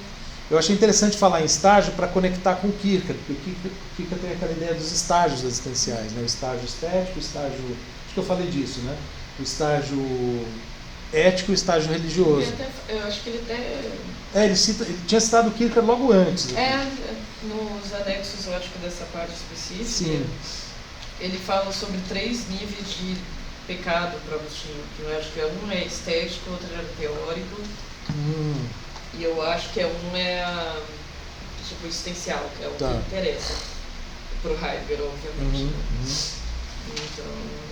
Eu achei interessante falar em estágio para conectar com Kierkegaard, porque Kierkegaard tem aquela ideia dos estágios existenciais, né? O estágio estético, o estágio, acho que eu falei disso, né? O estágio ético e o estágio religioso. Eu acho que ele até... ele tinha citado o Kierkegaard logo antes. Nos anexos, eu acho que dessa parte específica, sim, ele fala sobre 3 níveis de pecado para Agostinho, que eu acho que um é estético, outro é teórico, e eu acho que um é tipo existencial, que é o que interessa para o Heidegger, obviamente. Então,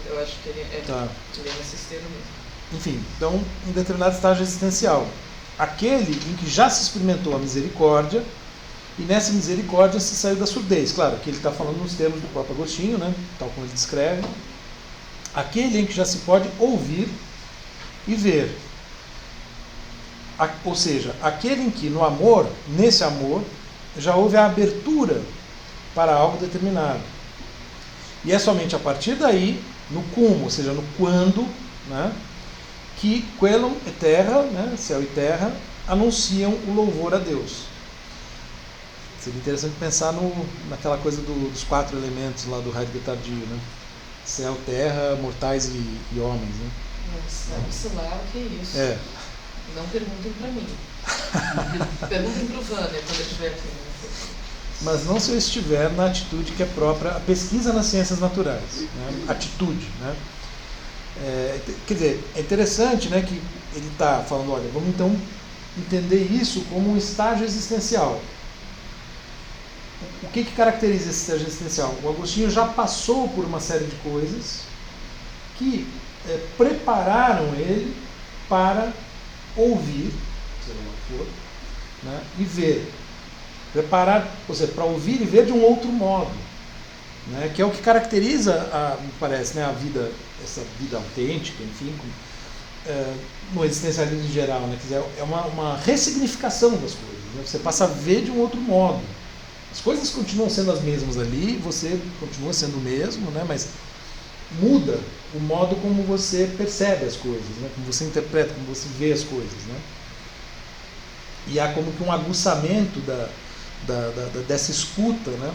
eu acho que ele é nesse esteiro mesmo. Enfim, então, um determinado estágio existencial. Aquele em que já se experimentou a misericórdia, e nessa misericórdia se saiu da surdez. Claro, que ele está falando nos termos do próprio Agostinho, né, tal como ele descreve. Aquele em que já se pode ouvir e ver. Ou seja, aquele em que no amor, nesse amor, já houve a abertura para algo determinado. E é somente a partir daí, no cum, ou seja, no quando, né, que quelum e terra, né, céu e terra, anunciam o louvor a Deus. Seria interessante pensar naquela coisa dos 4 elementos lá do Heidegger tardio, né? Céu, terra, mortais e homens. Né? Sabe-se lá o que é isso. Não perguntem para mim. Perguntem para o Vânia quando ele estiver aqui. Mas não se eu estiver na atitude que é própria a pesquisa nas ciências naturais. Né? Atitude. Né? Quer dizer, é interessante, né, que ele está falando, olha, vamos então entender isso como um estágio existencial. O que caracteriza esse estágio existencial? O Agostinho já passou por uma série de coisas que prepararam ele para ouvir, seja lá o que for, né, e ver. Preparar, ou seja, para ouvir e ver de um outro modo, né, que é o que caracteriza, me parece, né, a vida, essa vida autêntica, enfim, no existencialismo em geral, né, quer dizer, é uma ressignificação das coisas, né, você passa a ver de um outro modo. As coisas continuam sendo as mesmas ali, você continua sendo o mesmo, né, mas muda o modo como você percebe as coisas, né, como você interpreta, como você vê as coisas, né. E há como que um aguçamento dessa escuta, né.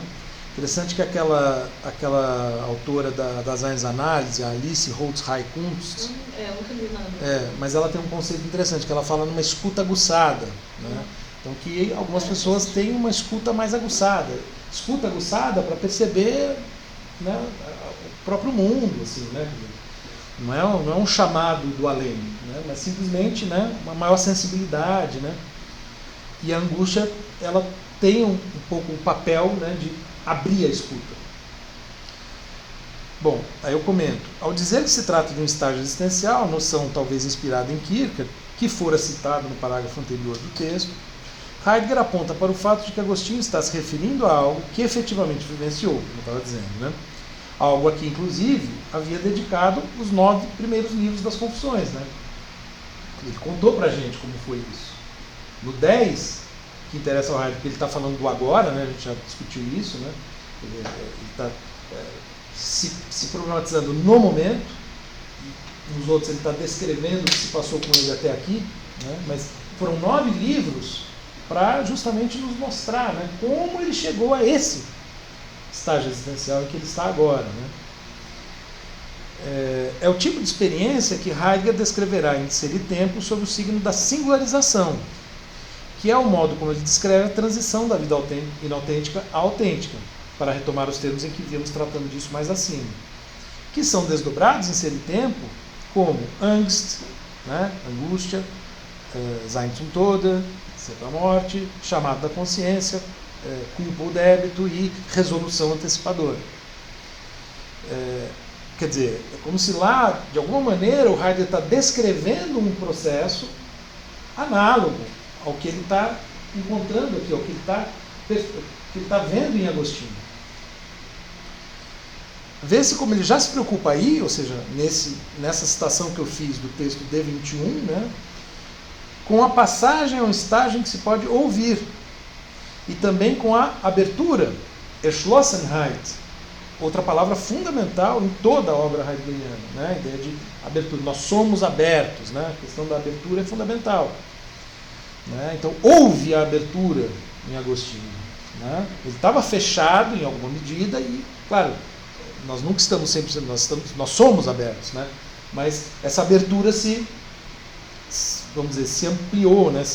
Interessante que aquela autora das Análise, a Alice Holtz-Heikkunst, nunca li nada. Mas ela tem um conceito interessante, que ela fala numa escuta aguçada, né. Então que algumas pessoas têm uma escuta mais aguçada. Escuta aguçada para perceber, né, o próprio mundo, assim, né? Não é um chamado do além, né, mas simplesmente, né, uma maior sensibilidade, né? E a angústia, ela tem um pouco o papel, né, de abrir a escuta. Bom, aí eu comento. Ao dizer que se trata de um estágio existencial, noção talvez inspirada em Kierkegaard, que fora citado no parágrafo anterior do texto, Heidegger aponta para o fato de que Agostinho está se referindo a algo que efetivamente vivenciou, como eu estava dizendo, né? Algo a que, inclusive, havia dedicado os 9 primeiros livros das Confissões, né? Ele contou para a gente como foi isso. No 10, que interessa ao Heidegger, porque ele está falando do agora, né? A gente já discutiu isso, né? Ele está se problematizando no momento, nos outros ele está descrevendo o que se passou com ele até aqui, né? Mas foram 9 livros para justamente nos mostrar, né, como ele chegou a esse estágio existencial em que ele está agora, né? É o tipo de experiência que Heidegger descreverá em Ser e Tempo sob o signo da singularização, que é o modo como ele descreve a transição da vida inautêntica à autêntica, para retomar os termos em que víamos tratando disso mais acima, que são desdobrados em Ser e Tempo como Angst, né, angústia, Sein zum Tode, ser da morte, chamado da consciência, culpa ou débito e resolução antecipadora. Quer dizer, é como se lá, de alguma maneira, o Heidegger está descrevendo um processo análogo ao que ele está encontrando aqui, ao que ele está vendo em Agostinho. Vê-se como ele já se preocupa aí, ou seja, nessa citação que eu fiz do texto D21, né, com a passagem ao estágio em que se pode ouvir, e também com a abertura, Erschlossenheit, outra palavra fundamental em toda a obra heideggeriana, né? A ideia de abertura. Nós somos abertos, né? A questão da abertura é fundamental, né? Então, houve a abertura em Agostinho, né? Ele estava fechado em alguma medida e, claro, nós nunca estamos 100%, nós somos abertos, né? Mas essa abertura vamos dizer, se ampliou, né?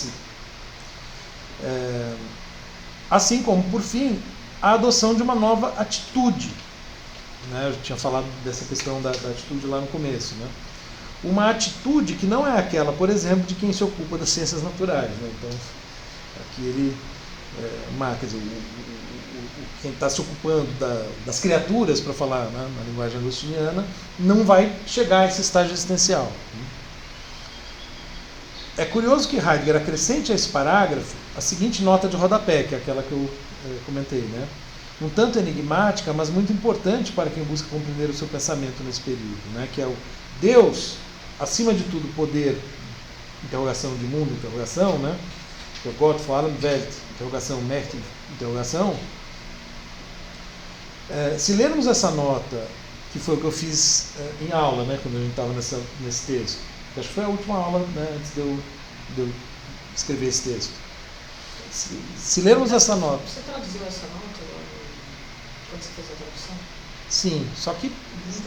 Assim como, por fim, a adoção de uma nova atitude. Né? Eu tinha falado dessa questão da atitude lá no começo. Né? Uma atitude que não é aquela, por exemplo, de quem se ocupa das ciências naturais. Né? Então, aqui ele, quer dizer, quem está se ocupando das criaturas, para falar, né, na linguagem agostiniana, não vai chegar a esse estágio existencial. É curioso que Heidegger acrescente a esse parágrafo a seguinte nota de rodapé, que é aquela que eu comentei, né? Um tanto enigmática, mas muito importante para quem busca compreender o seu pensamento nesse período, né? Que é o Deus, acima de tudo, poder, interrogação de mundo, interrogação, né? Que é Gott vor allem Welt, interrogação, mächtig, interrogação. Se lermos essa nota, que foi o que eu fiz em aula, né? Quando a gente estava nesse texto, acho que foi a última aula, né? Antes de eu escrever esse texto. Se lermos essa nota... Você traduziu essa nota quando você fez a tradução? Sim, só que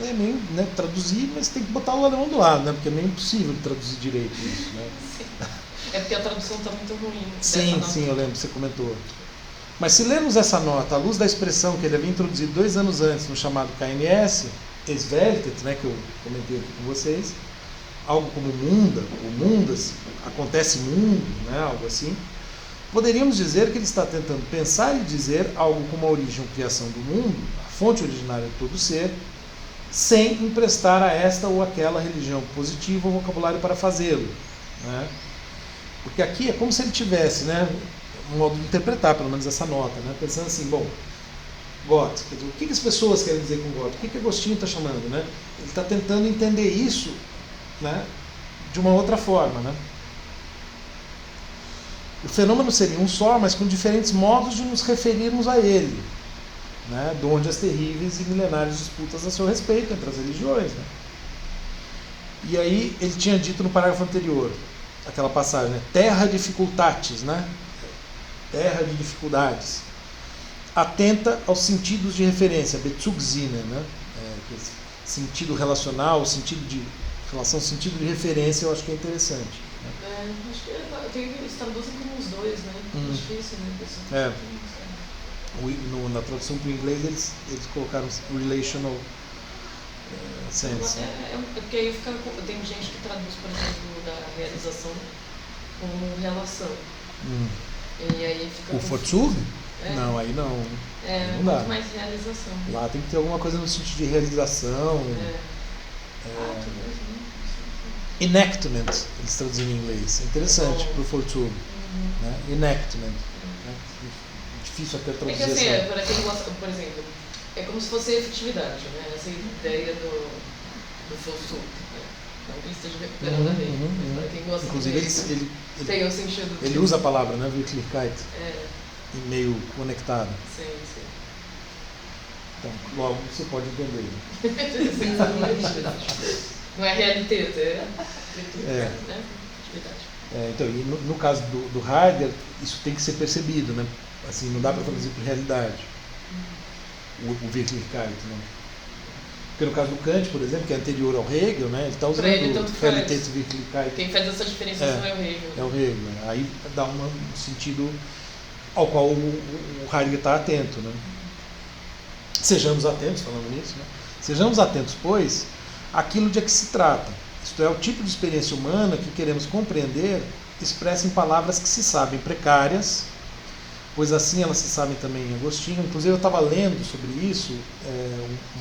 é meio, né, traduzir, mas tem que botar o alemão do lado, né? Porque é meio impossível de traduzir direito isso, né? Sim. É porque a tradução está muito ruim. Sim, eu lembro, você comentou. Mas se lermos essa nota à luz da expressão que ele havia introduzido 2 anos antes no chamado KMS, Esveltet, né, que eu comentei aqui com vocês, algo como munda, ou mundas, acontece mundo, né, algo assim, poderíamos dizer que ele está tentando pensar e dizer algo como a origem ou criação do mundo, a fonte originária de todo ser, sem emprestar a esta ou aquela religião positiva ou vocabulário para fazê-lo. Né? Porque aqui é como se ele tivesse, né, um modo de interpretar, pelo menos, essa nota, né, pensando assim, bom, Gott, quer dizer, o que as pessoas querem dizer com Gott? O que Agostinho está chamando? Né? Ele está tentando entender isso, né, de uma outra forma, né? O fenômeno seria um só, mas com diferentes modos de nos referirmos a ele, né? De onde as terríveis e milenárias disputas a seu respeito entre as religiões. Né? E aí ele tinha dito no parágrafo anterior, aquela passagem, né? Terra dificultatis, né? Terra de dificuldades. Atenta aos sentidos de referência, Bezugsinne, né? Sentido relacional, sentido de relação, sentido de referência, eu acho que é interessante. Né? Acho que eles traduzem como os dois, né? É difícil, né? Na tradução para o inglês eles colocaram relational sense. Porque aí tem gente que traduz, por exemplo, da realização como relação. E aí fica o Vorzug? Não, aí não. Não dá. Muito mais realização. Lá tem que ter alguma coisa no sentido de realização. Enactment, eles traduzem em inglês. É interessante para o Vorzug. Né? Enactment. Né? Difícil até traduzir. É que assim, para quem gosta, por exemplo, é como se fosse efetividade, né? Essa ideia do Vorzug. Né? Não que ele esteja recuperando a lei. Para quem gosta, inclusive ele tem o sentido. Ele usa a palavra, né? Wirklichkeit. E meio conectado. Sim. Então, logo você pode entender. Não é realidade, né? Então, e no caso do Heidegger, isso tem que ser percebido, né? Assim, não dá para traduzir por realidade. o Wirklichkeit, né? Porque no caso do Kant, por exemplo, que é anterior ao Hegel, né, ele está usando o Realität Wirklichkeit. Quem faz essa diferenciação é o Hegel. É o Hegel. Né? Aí dá um sentido ao qual o Heidegger está atento. Né? Sejamos atentos, falando nisso, né? Sejamos atentos, pois, àquilo de que se trata. Isto é, o tipo de experiência humana que queremos compreender expressa em palavras que se sabem precárias, pois assim elas se sabem também em Agostinho. Inclusive eu estava lendo sobre isso,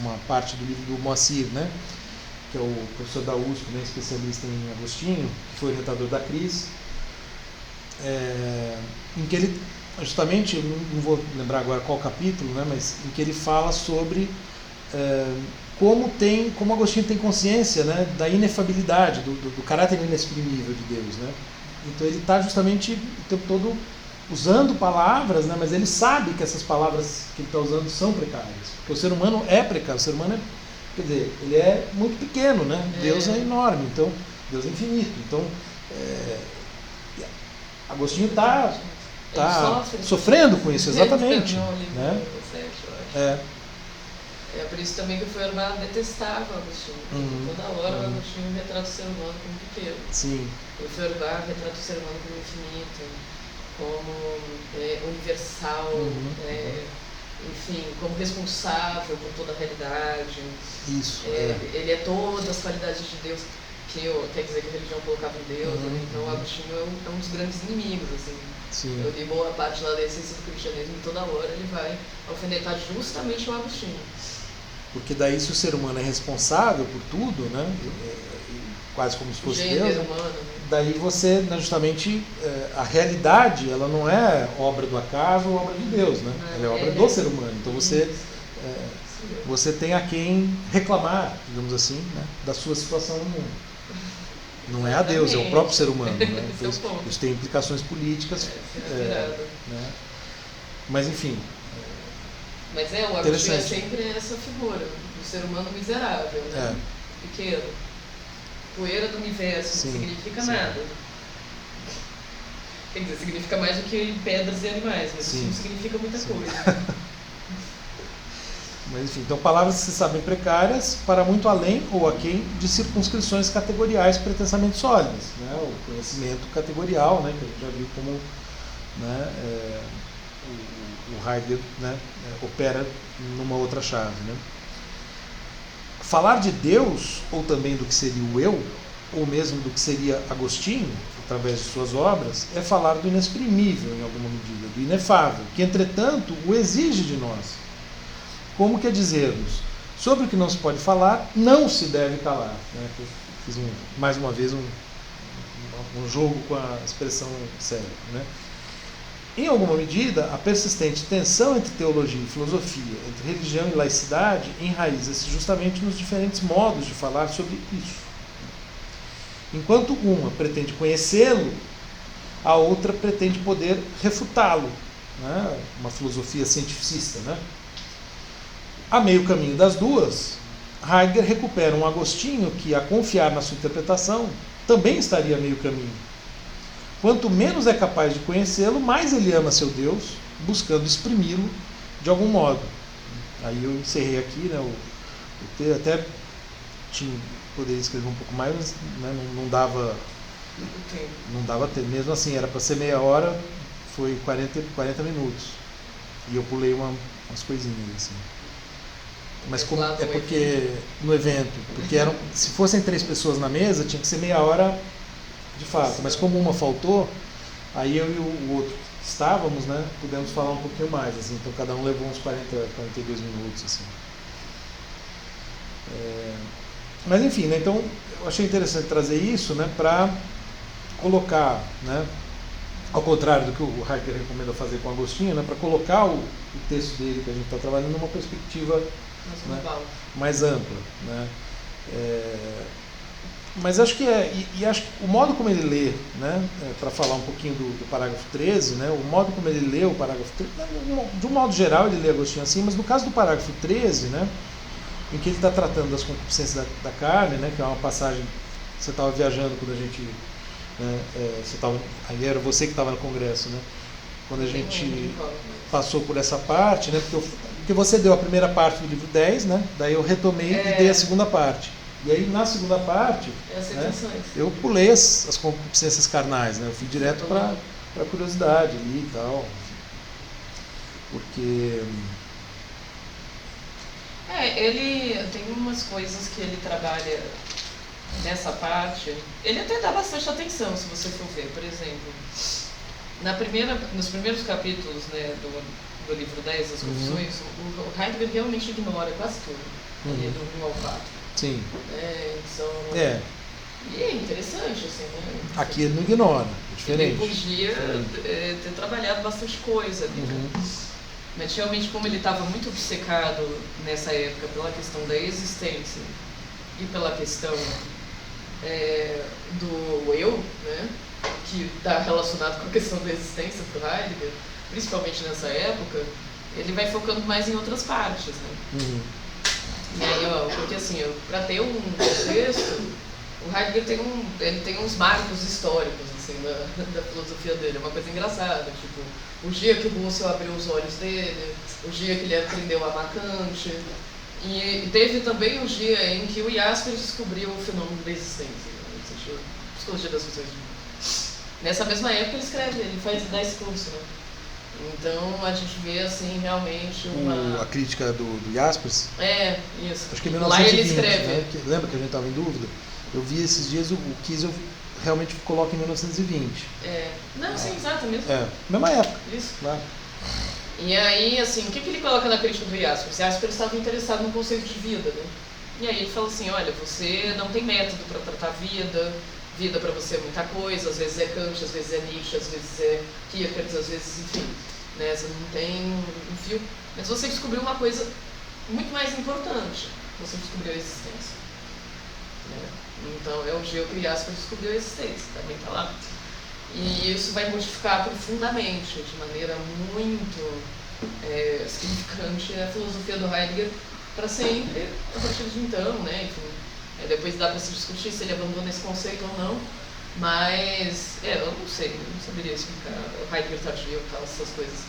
uma parte do livro do Moacir, né, que é o professor da USP, né, especialista em Agostinho, que foi orientador da Cris, em que ele, justamente, eu não vou lembrar agora qual capítulo, né, mas em que ele fala sobre como Agostinho tem consciência, né, da inefabilidade, do caráter inexprimível de Deus. Né? Então ele está justamente o tempo todo usando palavras, né, mas ele sabe que essas palavras que ele está usando são precárias. Porque o ser humano é precário, o ser humano quer dizer, ele é muito pequeno, né? Deus é enorme, então Deus é infinito. Então, Agostinho está sofrendo com isso, exatamente. Né? É por isso também que o Feuerbach detestava Agostinho. Toda hora o Agostinho retrata o ser humano como pequeno. Sim. O Feuerbach retrata o ser humano como infinito, como universal, enfim, como responsável por toda a realidade. Isso. Ele é todas as qualidades de Deus quer dizer que a religião colocava em Deus. Então o Agostinho é um dos grandes inimigos. Assim. Sim. Eu li boa parte lá da essência do cristianismo e toda hora ele vai alfinetar justamente o Agostinho. Porque daí, se o ser humano é responsável por tudo, né, quase como se fosse Deus, humano, né? Daí você, né, justamente, a realidade, ela não é obra do acaso ou obra de Deus, né? Ela é obra do ser humano. Então você tem a quem reclamar, digamos assim, né, da sua situação no mundo. Não é a Deus, é o próprio ser humano. Né? Então, isso tem implicações políticas. Né? Mas, enfim. Mas o Agostinho é sempre essa figura do ser humano miserável, né? Pequeno. Poeira do universo, não significa nada. Quer dizer, significa mais do que pedras e animais, mas isso não significa muita coisa. Mas, enfim, então palavras que se sabem precárias para muito além ou aquém de circunscrições categoriais pretensamente sólidas. Né? O conhecimento categorial, né, que a gente já viu como, né, o Heidegger, né, opera numa outra chave. Né? Falar de Deus, ou também do que seria o eu, ou mesmo do que seria Agostinho, através de suas obras, é falar do inexprimível, em alguma medida, do inefável, que, entretanto, o exige de nós. Como quer dizer-nos, sobre o que não se pode falar, não se deve calar. Né? Eu fiz mais uma vez um jogo com a expressão célebre. Né? Em alguma medida, a persistente tensão entre teologia e filosofia, entre religião e laicidade, enraiza-se justamente nos diferentes modos de falar sobre isso. Enquanto uma pretende conhecê-lo, a outra pretende poder refutá-lo. Né? Uma filosofia cientificista. Né? A meio caminho das duas, Heidegger recupera um Agostinho que, a confiar na sua interpretação, também estaria a meio caminho. Quanto menos é capaz de conhecê-lo, mais ele ama seu Deus, buscando exprimi-lo de algum modo. Aí eu encerrei aqui, né, o até poderia escrever um pouco mais, mas, né, não dava tempo. Mesmo assim, era para ser meia hora, foi 40 minutos. E eu pulei umas coisinhas assim. Mas é porque no evento, porque se fossem 3 pessoas na mesa, tinha que ser meia hora de fato, mas como uma faltou, aí eu e o outro que estávamos, né, pudemos falar um pouquinho mais, assim, então cada um levou uns 42 minutos, assim. Mas enfim, né, então eu achei interessante trazer isso, né, para colocar, né, ao contrário do que o Heidegger recomenda fazer com Agostinho, né, para colocar o texto dele que a gente está trabalhando numa perspectiva, né, mais ampla. Né. Mas acho que acho que o modo como ele lê, né, para falar um pouquinho do parágrafo 13, né, o modo como ele lê o parágrafo 13, de um modo geral ele lê Agostinho assim, mas no caso do parágrafo 13, né, em que ele está tratando das concupiscências da carne, né, que é uma passagem, você estava viajando quando a gente, né, aí era você que estava no congresso, né, quando a gente passou por essa parte, né, porque Porque você deu a primeira parte do livro 10, né? Daí eu retomei e dei a segunda parte. E aí na segunda parte, né, eu pulei as concupiscências carnais, né? Eu fui direto para a curiosidade ali e tal. Porque... ele tem umas coisas que ele trabalha nessa parte. Ele até dá bastante atenção, se você for ver. Por exemplo, nos primeiros capítulos, né, do livro 10, as confissões, o Heidegger realmente ignora quase tudo. Ali do 1 ao 4. Sim. E é interessante, assim, né? Aqui ele não ignora, é diferente. Ele podia ter trabalhado bastante coisa ali, né? Mas realmente, como ele estava muito obcecado nessa época pela questão da existência e pela questão do eu, né, que está relacionado com a questão da existência para o Heidegger, principalmente nessa época, ele vai focando mais em outras partes, né? E aí, porque assim, para ter um contexto, o Heidegger tem uns marcos históricos assim, da filosofia dele, é uma coisa engraçada, tipo, o dia que o Russell abriu os olhos dele, o dia que ele aprendeu a amar Kant, e teve também o dia em que o Jaspers descobriu o fenômeno da existência, né? Psicologia das funções. Nessa mesma época ele dá esse curso, né? Então a gente vê assim realmente a crítica do Jaspers. Isso. Acho que em 1920, lá ele escreve. Né? Lembra que a gente estava em dúvida? Eu vi esses dias o Kiesel realmente coloca em 1920. Não, sim, exato mesmo. Mesma época. Isso. Né? E aí, assim, o que ele coloca na crítica do Jaspers? Jaspers estava interessado no conceito de vida, né? E aí ele fala assim, olha, você não tem método para tratar vida para você é muita coisa, às vezes é Kant, às vezes é Nietzsche, às vezes é Kierkegaard, às vezes, enfim, né? Você não tem um fio, mas você descobriu uma coisa muito mais importante, você descobriu a existência. Né? Então é o dia que o Jaspers descobriu a existência, também está lá. E isso vai modificar profundamente, de maneira muito significante, a filosofia do Heidegger para sempre, a partir de então, né? Enfim, depois dá para se discutir se ele abandona esse conceito ou não, mas eu não sei, não saberia explicar o Heidegger tardio e tal, essas coisas.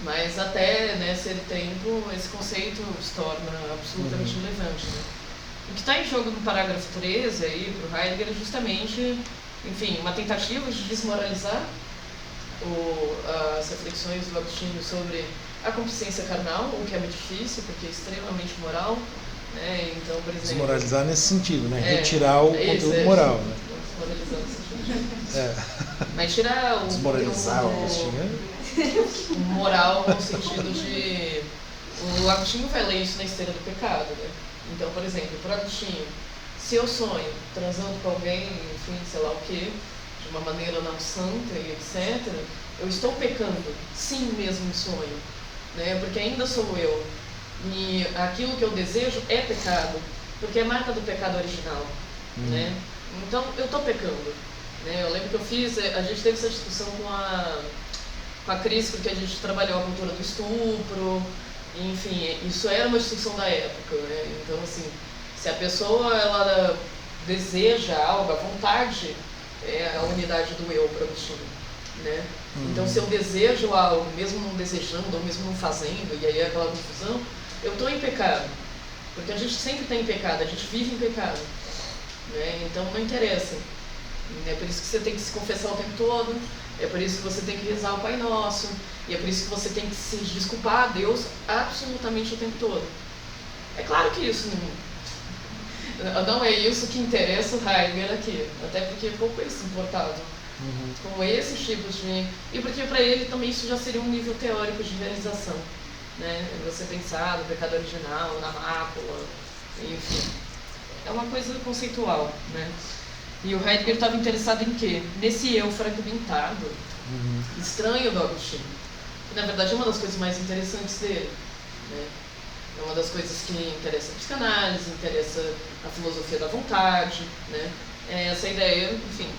Mas até nesse tempo, esse conceito se torna absolutamente relevante. Né? O que está em jogo no parágrafo 13 aí, para o Heidegger, é justamente, enfim, uma tentativa de desmoralizar as reflexões do Agostinho sobre a concupiscência carnal, o que é muito difícil, porque é extremamente moral. Né? Então, por exemplo, desmoralizar nesse sentido, né? Retirar o conteúdo moral. Né? Desmoralizar nesse sentido. Mas tirar o desmoralizar o Agostinho. O moral no sentido de... O Agostinho vai ler isso na esteira do pecado, né? Então, por exemplo, para Agostinho, se eu sonho transando com alguém, enfim, sei lá o quê, de uma maneira não santa e etc., eu estou pecando, sim, mesmo em sonho, né? Porque ainda sou eu. E aquilo que eu desejo é pecado, porque é marca do pecado original, né? Então, eu estou pecando. Né? Eu lembro que a gente teve essa discussão com a Cris, porque a gente trabalhou a cultura do estupro, enfim, isso era uma discussão da época, né? Então, assim, se a pessoa ela deseja algo, a vontade é a unidade do eu para Agostinho, né? Então, se eu desejo algo, mesmo não desejando, ou mesmo não fazendo, e aí é aquela confusão, eu estou em pecado, porque a gente sempre está em pecado, a gente vive em pecado, né? Então não interessa. É por isso que você tem que se confessar o tempo todo, é por isso que você tem que rezar o Pai Nosso, e é por isso que você tem que se desculpar a Deus absolutamente o tempo todo. É claro que isso não é isso que interessa o Heidegger aqui, até porque pouco ele se importava com esses tipos de... E porque para ele também isso já seria um nível teórico de realização. Né? Você pensar no pecado original, na mácula, enfim. É uma coisa conceitual, né? E o Heidegger estava interessado em quê? Nesse eu fragmentado, estranho do Agostinho. Que, na verdade, é uma das coisas mais interessantes dele. Né? É uma das coisas que interessa a psicanálise, interessa a filosofia da vontade. Né? É essa ideia, enfim,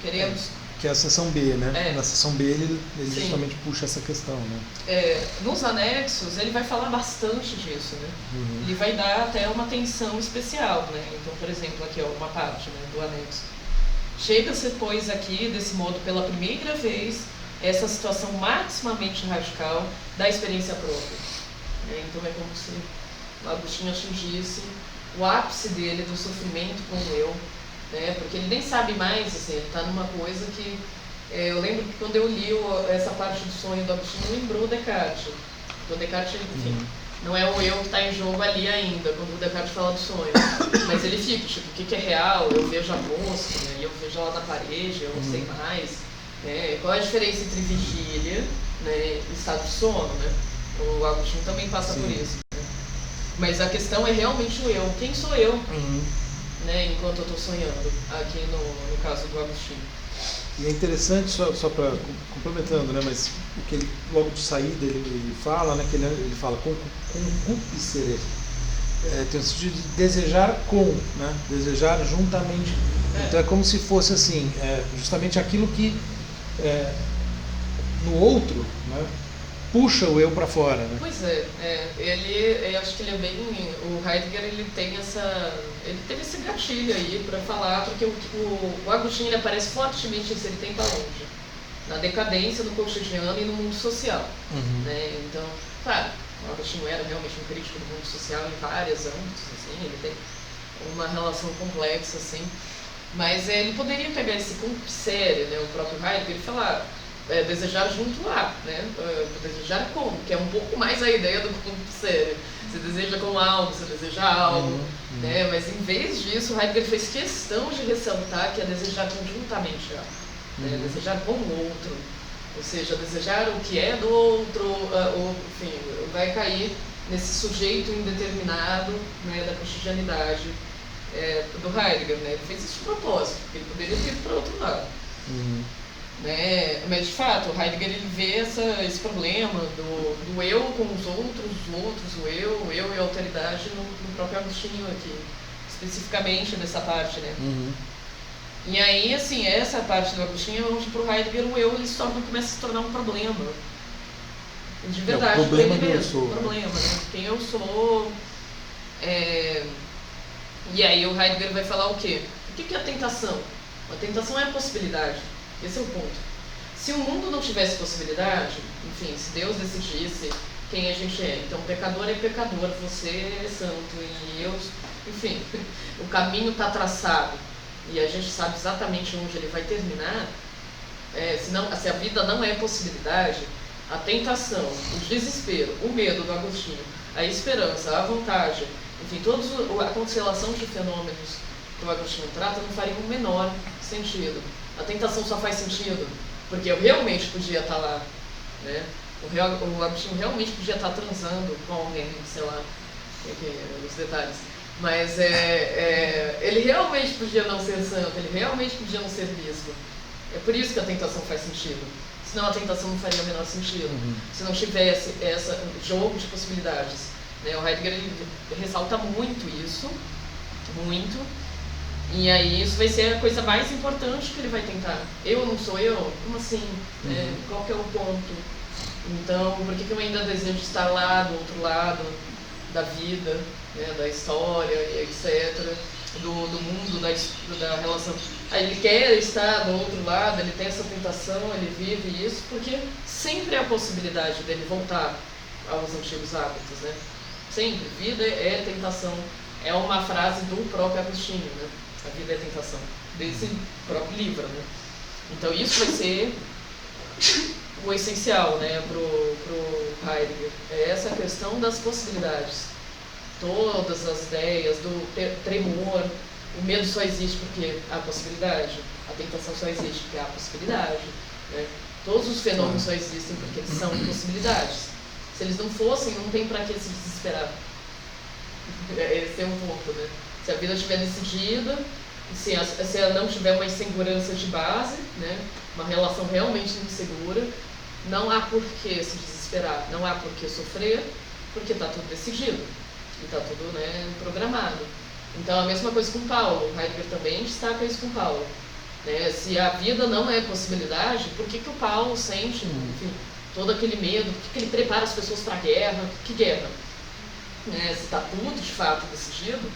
queremos... Que é a seção B, né? Na seção B ele justamente puxa essa questão, né? Nos anexos ele vai falar bastante disso, né? Ele vai dar até uma atenção especial, né? Então, por exemplo, aqui ó, uma parte, né, do anexo. Chega-se, pois, aqui, desse modo, pela primeira vez, essa situação maximamente radical da experiência própria. Então é como se o Agostinho atingisse o ápice dele do sofrimento com o eu, né? Porque ele nem sabe mais, assim, ele está numa coisa que... eu lembro que quando eu li essa parte do sonho do Agostinho, lembrou Descartes. Então Descartes, enfim, não é o eu que está em jogo ali ainda, quando o Descartes fala do sonho. Mas ele fica, tipo, o que é real? Eu vejo a moça, né? Eu vejo ela na parede, eu não sei mais. Qual é a diferença entre vigília, né, e estado de sono, né? O Agostinho também passa por isso. Né? Mas a questão é realmente o eu. Quem sou eu? Né, enquanto eu estou sonhando, aqui no caso do Agostinho. E é interessante, só para complementando, né, mas o que ele, logo de saída ele fala, né, que ele fala concupiscere, tem o sentido de desejar né, desejar juntamente. Então é como se fosse assim, justamente aquilo que no outro, né, puxa o eu para fora, né? Pois eu acho que ele é bem, o Heidegger ele teve esse gatilho aí para falar, porque o Agostinho ele aparece fortemente em Se Ele Tenta Longe, na decadência do cotidiano e no mundo social, né? Então, claro, o Agostinho era realmente um crítico do mundo social em vários âmbitos, assim, ele tem uma relação complexa, assim, mas ele poderia pegar esse concupiscere, né, o próprio Heidegger, e falar desejar junto a, né? Desejar como, que é um pouco mais a ideia do concupiscere. Você deseja com algo, você deseja algo, né? Mas em vez disso, Heidegger fez questão de ressaltar que é desejar conjuntamente algo, né? Desejar com o outro, ou seja, desejar o que é do outro, enfim, vai cair nesse sujeito indeterminado, né, da cotidianidade do Heidegger, né? Ele fez isso de propósito, porque ele poderia ter ido para outro lado. Né? Mas de fato, o Heidegger ele vê esse problema do eu com os outros, o eu e a alteridade no próprio Agostinho aqui, especificamente nessa parte, né? E aí, assim, essa parte do Agostinho é onde pro Heidegger o eu ele começa a se tornar um problema. De verdade, o problema ele do eu mesmo, sou, problema, né? Quem eu sou. E aí o Heidegger vai falar o quê? O que é a tentação? A tentação é a possibilidade. Esse é o ponto. Se o mundo não tivesse possibilidade, enfim, se Deus decidisse quem a gente é, então pecador é pecador, você é santo e eu, enfim, o caminho está traçado e a gente sabe exatamente onde ele vai terminar. Se a vida não é possibilidade, a tentação, o desespero, o medo do Agostinho, a esperança, a vontade, enfim, a constelação de fenômenos que o Agostinho trata não faria o menor sentido. A tentação só faz sentido porque eu realmente podia estar lá, né? O Agostinho realmente podia estar transando com alguém, sei lá, os detalhes. Mas ele realmente podia não ser santo, ele realmente podia não ser bispo. É por isso que a tentação faz sentido. Senão a tentação não faria o menor sentido. Se não tivesse esse jogo de possibilidades. Né? O Heidegger ele ressalta muito isso, muito. E aí isso vai ser a coisa mais importante que ele vai tentar. Eu não sou eu? Como assim? Qual que é o ponto? Então, por que eu ainda desejo estar lá do outro lado da vida, né, da história, e etc., do mundo, da relação? Aí ele quer estar do outro lado, ele tem essa tentação, ele vive isso, porque sempre há a possibilidade dele voltar aos antigos hábitos, né? Sempre. Vida é tentação. É uma frase do próprio Agostinho, né? A vida é tentação, desse próprio livro, né? Então isso vai ser o essencial, né, pro Heidegger. É essa questão das possibilidades. Todas as ideias do tremor, o medo só existe porque há possibilidade, a tentação só existe porque há possibilidade, né? Todos os fenômenos só existem porque eles são possibilidades. Se eles não fossem, não tem para que se desesperar. Esse é um ponto, né? Se a vida estiver decidida, se ela não tiver uma insegurança de base, né, uma relação realmente insegura, não há por que se desesperar, não há por que sofrer, porque está tudo decidido e está tudo, né, programado. Então a mesma coisa com Paulo, Heidegger também destaca isso com Paulo. Né? Se a vida não é possibilidade, por que o Paulo sente, enfim, todo aquele medo, por que ele prepara as pessoas para a guerra? Que guerra? Se está tudo de fato decidido,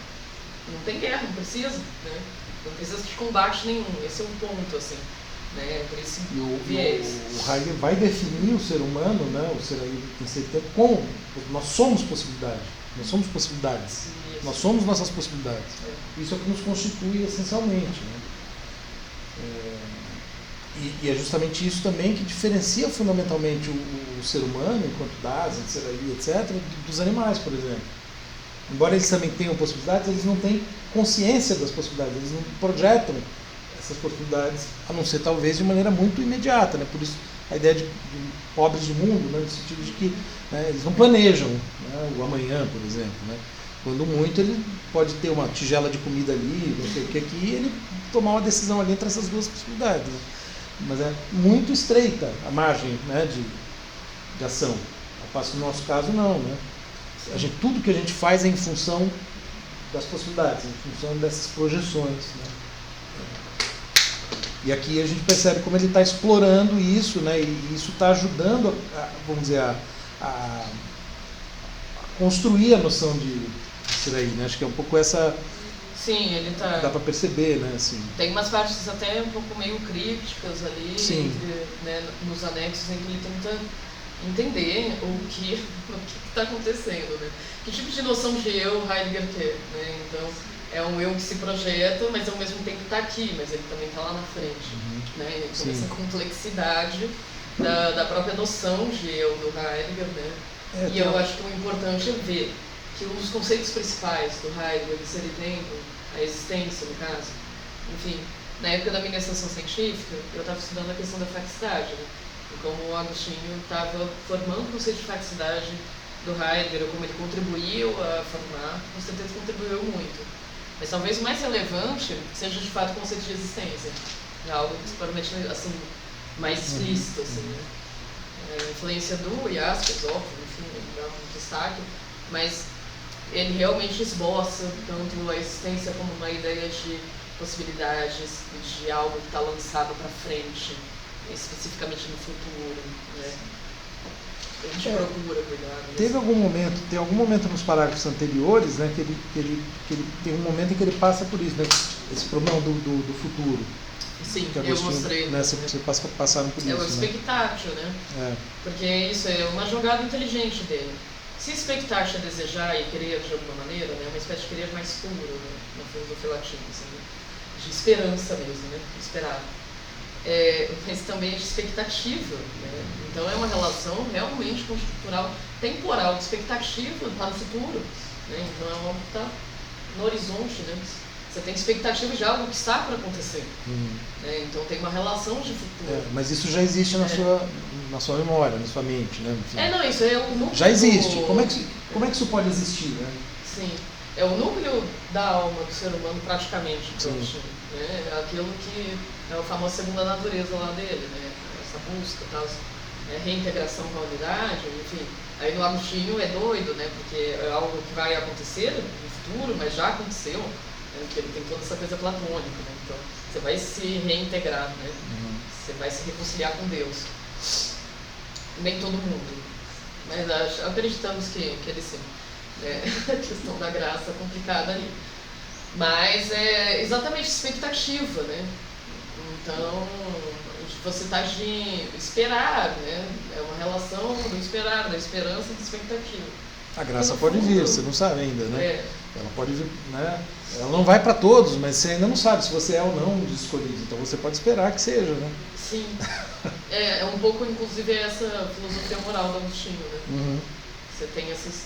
não tem guerra, não precisa, né? Não precisa de combate nenhum, esse é um ponto, assim. né? Por esse E o viés. Heidegger vai definir o ser humano, né, o ser aí tem que ser tempo, como nós somos possibilidade, nós somos possibilidades, Isso. nós somos nossas possibilidades. Isso é o que nos constitui essencialmente. Né? E é justamente isso também que diferencia fundamentalmente o ser humano, enquanto Dasein, Serali, etc., dos animais, por exemplo. Embora eles também tenham possibilidades, eles não têm consciência das possibilidades, eles não projetam essas possibilidades, a não ser talvez de maneira muito imediata. Né? Por isso a ideia de pobres de mundo, né? No sentido de que, né, eles não planejam, né, o amanhã, por exemplo. Né? Quando muito, ele pode ter uma tigela de comida ali, não sei o que aqui, e ele tomar uma decisão ali entre essas duas possibilidades. Né? Mas é muito estreita a margem, né, de ação. Ao passo que no nosso caso não. Né? Tudo que a gente faz é em função das possibilidades, em função dessas projeções. Né? E aqui a gente percebe como ele está explorando isso, né? E isso está ajudando, vamos dizer, a construir a noção de Siraí, né? Acho que é um pouco essa... Sim, ele tá... Dá para perceber, né? Assim. Tem umas partes até um pouco meio críticas ali, entre, né, nos anexos, em que ele tenta entender o que está acontecendo, né? Que tipo de noção de eu Heidegger quer, né? Então, é um eu que se projeta, mas ao mesmo tempo está aqui, mas ele também está lá na frente. Né? Então, essa complexidade da própria noção de eu do Heidegger, né? E eu acho que o importante é ver que um dos conceitos principais do Heidegger, ser e tempo, a existência, no caso, enfim, na época da minha iniciação científica, eu estava estudando a questão da faticidade, né? E como o Agostinho estava formando o conceito de faticidade do Heidegger, como ele contribuiu a formar, com certeza contribuiu muito. Mas talvez o mais relevante seja, de fato, o conceito de existência. É algo que, provavelmente, assim, mais explícito, assim, né? A influência do Jaspers, óbvio, enfim, ele dá um destaque, mas ele realmente esboça tanto a existência como uma ideia de possibilidades, de algo que está lançado para frente, especificamente no futuro, né? A gente procura cuidar. Tem algum momento nos parágrafos anteriores, né, que ele tem um momento em que ele passa por isso, né, esse problema do futuro. Sim, eu mostrei. Né, vocês passaram por isso. É o expectatio, né? Porque isso é uma jogada inteligente dele. Se expectatio é desejar e querer de alguma maneira, né, é uma espécie de querer mais puro, né, na filosofia latina, assim, né, de esperança mesmo, né, esperar. Mas também de expectativa, né? Então é uma relação realmente conjuntural, temporal, de expectativa para o futuro, né? Então é algo que está no horizonte, né? Você tem expectativa de algo que está para acontecer, né? Então tem uma relação de futuro. Mas isso já existe na sua memória, na sua mente, né? Enfim. Não, isso é o núcleo. Já existe. Como é que isso pode existir, né? Sim, é o núcleo da alma do ser humano praticamente, né? Aquilo que é a famosa segunda natureza lá dele, né? Essa busca, tal, reintegração com a unidade, enfim. Aí no Agostinho é doido, né? Porque é algo que vai acontecer no futuro, mas já aconteceu, né? Porque ele tem toda essa coisa platônica, né? Então você vai se reintegrar, né? Você vai se reconciliar com Deus. Nem todo mundo, mas acreditamos que ele sim. A questão da graça complicada ali. Mas é exatamente expectativa, né? Então, você está de esperar, né? É uma relação do esperar, da esperança e da expectativa. A graça pode vir, você não sabe ainda, né? Ela pode vir, né? Ela não vai para todos, mas você ainda não sabe se você é ou não um dos escolhidos. Então você pode esperar que seja, né? Sim. É um pouco, inclusive, essa filosofia moral do Agostinho, né? Você tem essas...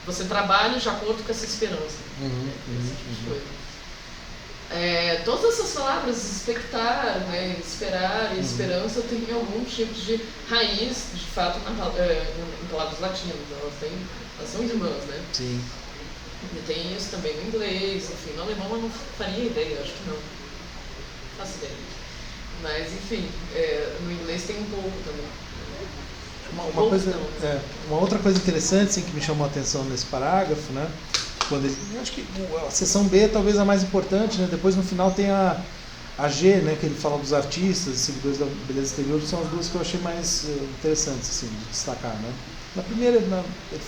Você trabalha de acordo com essa esperança. Esse tipo de coisa. Todas essas palavras, expectar, né, esperar e esperança, tem algum tipo de raiz, de fato, em palavras latinas. Elas são irmãs, né? Sim. E tem isso também no inglês, enfim. No alemão eu não faria ideia, acho que não. Faço ideia. Mas, enfim, no inglês tem um pouco também. Uma outra coisa interessante, assim, que me chamou a atenção nesse parágrafo, né? Quando eu acho que a seção B é talvez a mais importante, né? Depois no final tem a G, né? Que ele fala dos artistas, seguidores da beleza exterior, que são as duas que eu achei mais interessantes, assim, de destacar, né? Na primeira ele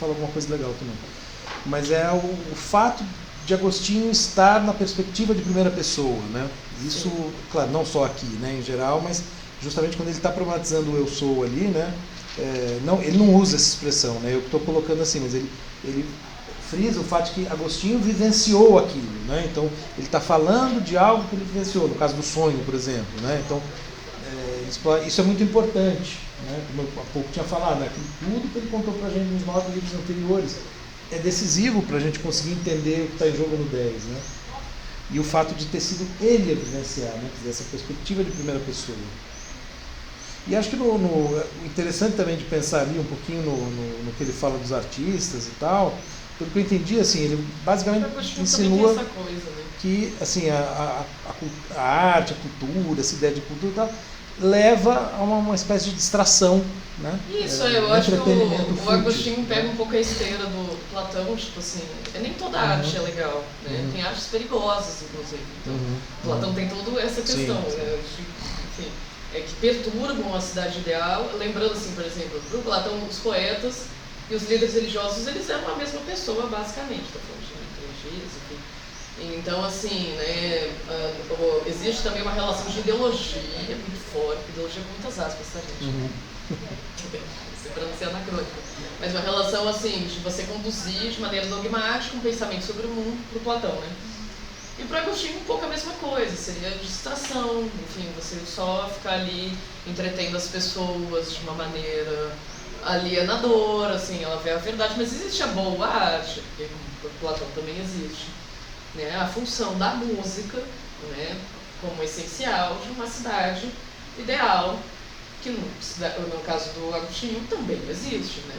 fala alguma coisa legal também, mas é o fato de Agostinho estar na perspectiva de primeira pessoa, né? Isso, claro, não só aqui, né, em geral, mas justamente quando ele está problematizando o eu sou ali, né? Ele não usa essa expressão, né? Eu estou colocando assim, mas ele frisa o fato de que Agostinho vivenciou aquilo, né? Então ele está falando de algo que ele vivenciou, no caso do sonho, por exemplo, né? Então isso é muito importante, né? Como eu há pouco tinha falado, né? Tudo que ele contou para a gente nos 9 livros anteriores é decisivo para a gente conseguir entender o que está em jogo no 10, né? E o fato de ter sido ele a vivenciar, né? Quer dizer, essa perspectiva de primeira pessoa. E acho que o interessante também de pensar ali um pouquinho no que ele fala dos artistas e tal, pelo que eu entendi, assim, ele basicamente insinua essa coisa, né? que assim, a arte, a cultura, essa ideia de cultura e tal, leva a uma espécie de distração, né? Isso, eu acho que o Agostinho pega um pouco a esteira do Platão, tipo assim, nem toda arte é legal, né? Tem artes perigosas, inclusive. Então, Platão tem toda essa questão, né? Enfim, que perturbam a cidade ideal. Lembrando, assim, por exemplo, para o Platão, os poetas e os líderes religiosos, eles eram a mesma pessoa, basicamente, tá falando de liturgias, enfim. Então, assim, né, existe também uma relação de ideologia muito forte, ideologia com muitas aspas, tá, gente? Isso para não ser anacrônico. Mas uma relação, assim, de você conduzir de maneira dogmática um pensamento sobre o mundo para o Platão, né? E para Agostinho um pouco a mesma coisa, seria distração, enfim, você só ficar ali entretendo as pessoas de uma maneira alienadora, assim, ela vê a verdade, mas existe a boa arte, porque para Platão também existe, né, a função da música, né, como essencial de uma cidade ideal, que no caso do Agostinho também existe, né.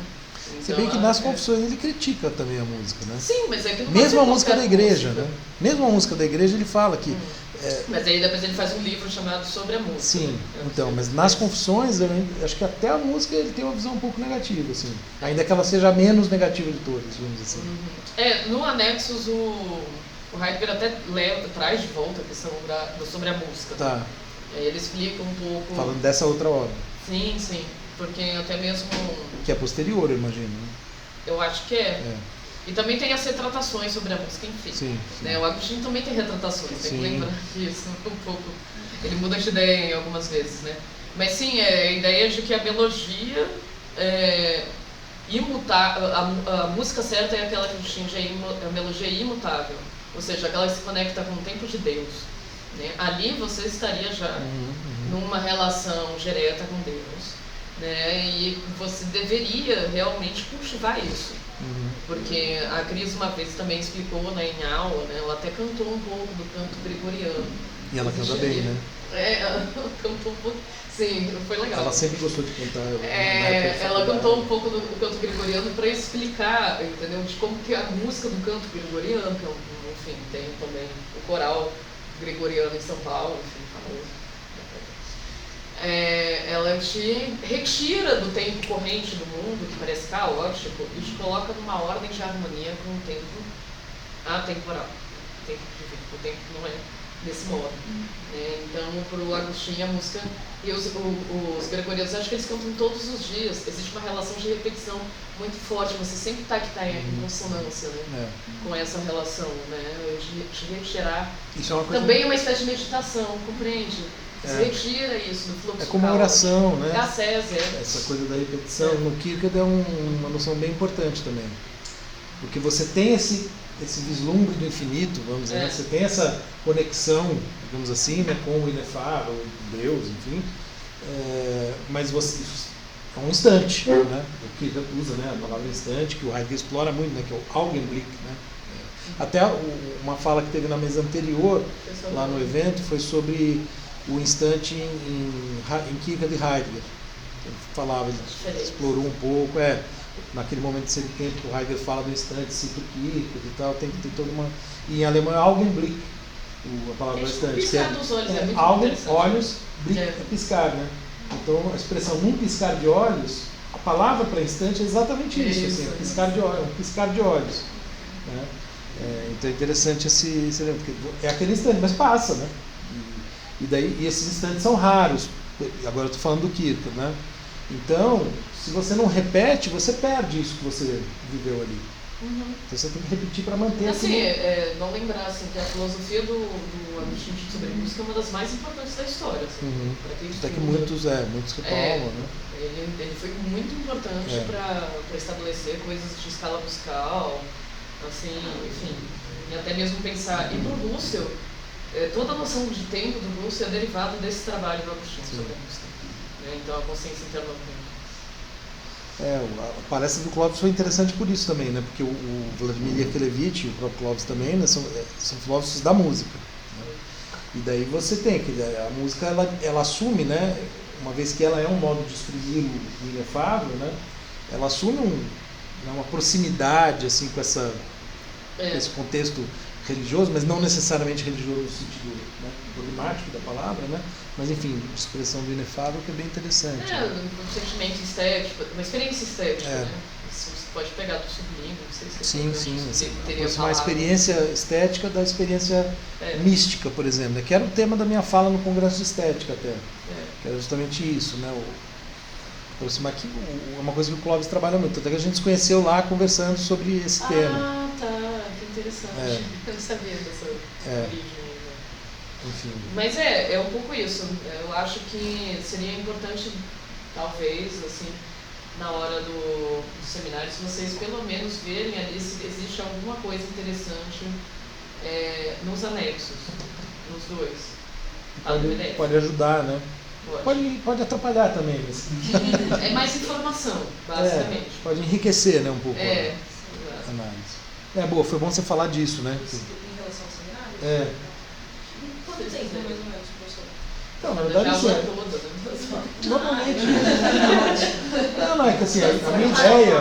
Então, se bem que nas Confissões ele critica também a música, né? Sim, mas é que não mesmo a música da igreja, né? Mesmo a música da igreja ele fala que... Mas aí depois ele faz um livro chamado Sobre a Música. Sim, então, mas nas Confissões, eu acho que até a música ele tem uma visão um pouco negativa, assim. Ainda que ela seja a menos negativa de todas, vamos dizer assim. No Anexos, o Heidegger até traz de volta a questão sobre a música. Tá. Aí ele explica um pouco... Falando dessa outra obra. Sim, porque até mesmo... Que é posterior, eu imagino, né? Eu acho que é. E também tem as retratações sobre a música, enfim. Sim. Né? O Agostinho também tem retratações, tem que lembrar disso um pouco. Ele muda de ideia em algumas vezes, né? Mas sim, a ideia de que a melodia a música certa é aquela que distingue a melodia imutável, ou seja, aquela que se conecta com o tempo de Deus. Né? Ali você estaria já numa relação direta com Deus, né? E você deveria realmente cultivar isso. Porque a Cris uma vez também explicou, né, em aula, né, ela até cantou um pouco do canto gregoriano. E ela canta bem, né? Ela cantou um pouco, sim, foi legal. Ela sempre gostou de cantar. Ela cantou um pouco do canto gregoriano para explicar, entendeu, de como que a música do canto gregoriano, que enfim, tem também o coral gregoriano em São Paulo, enfim, famoso. Ela te retira do tempo corrente do mundo, que parece caótico, e te coloca numa ordem de harmonia com o tempo atemporal. O tempo não é desse modo. Então, para o Agostinho, a música e os gregorianos, acho que eles cantam todos os dias. Existe uma relação de repetição muito forte. Você sempre está em consonância, né? Com essa relação, né? De retirar. Isso é uma coisa também é uma espécie de meditação, compreende? Você retira isso do fluxo. É como uma oração, né? É essa coisa da repetição. No Kierkegaard é uma noção bem importante também. Porque você tem esse vislumbre do infinito, vamos dizer, né? Você tem essa conexão, digamos assim, né, com o inefável, Deus, enfim, mas você é um instante, né? O Kierkegaard usa, né, a palavra instante, que o Heidegger explora muito, né, que é o Augenblick, né? Até uma fala que teve na mesa anterior, lá no evento, foi sobre o instante em Kierkegaard e Heidegger. Ele falava, ele explorou um pouco, naquele momento de tempo que o Heidegger fala do instante, cita o Kierkegaard e tal, tem que ter toda uma... E em alemão é Augenblick, a palavra do instante. Piscar dos olhos é muito Augen, interessante. olhos, blick é piscar, né? Então a expressão num piscar de olhos, a palavra para instante é exatamente isso, assim, um piscar de olhos. Né? Então é interessante esse porque é aquele instante, mas passa, né? E esses instantes são raros. Agora eu estou falando do Kierkegaard, né? Então, se você não repete, você perde isso que você viveu ali. Então você tem que repetir para manter Assim, aquilo. não lembrar assim, que a filosofia do Agostinho sobre música é uma das mais importantes da história. Assim, para quem Até que estuda. muitos retomam, né? Ele foi muito importante para estabelecer coisas de escala musical, assim, enfim. E até mesmo pensar. E para o Russell, toda a noção de tempo do Russell é derivada desse trabalho do Agostinho sobre a música. Né? Então a consciência interna do tempo. A palestra do Clóvis foi interessante por isso também, né? Porque o Vladimir Yakelevich e o próprio Clóvis também, né, são filósofos da música. Né? E daí você tem que a música ela assume, né? Uma vez que ela é um modo de exprimir o inefável, né? Ela assume uma proximidade assim com esse contexto religioso, mas não necessariamente religioso no sentido, né, dogmático da palavra, né? Mas enfim, expressão do inefável que é bem interessante. Um sentimento estético, uma experiência estética, né? Você pode pegar do sublime, não sei se sim. Uma experiência estética da experiência mística, por exemplo, que era o tema da minha fala no Congresso de Estética até. Que era justamente isso, né? Aproximar aqui é uma coisa que o Clóvis trabalha muito, até que a gente se conheceu lá conversando sobre esse tema. Ah, tá, que interessante. Eu não sabia dessa origem. Enfim. Mas é um pouco isso. Eu acho que seria importante, talvez, assim, na hora dos seminários, vocês pelo menos verem ali se existe alguma coisa interessante nos anexos, nos dois. Pode ajudar, né? Pode atrapalhar também. Mas... É mais informação, basicamente. Pode enriquecer, né, um pouco a análise. Boa, foi bom você falar disso, né? Em relação ao seminário? Quanto tempo, mais ou menos, professor? Então, na verdade, já isso toda, né? Normalmente. Não, é que assim, a minha ideia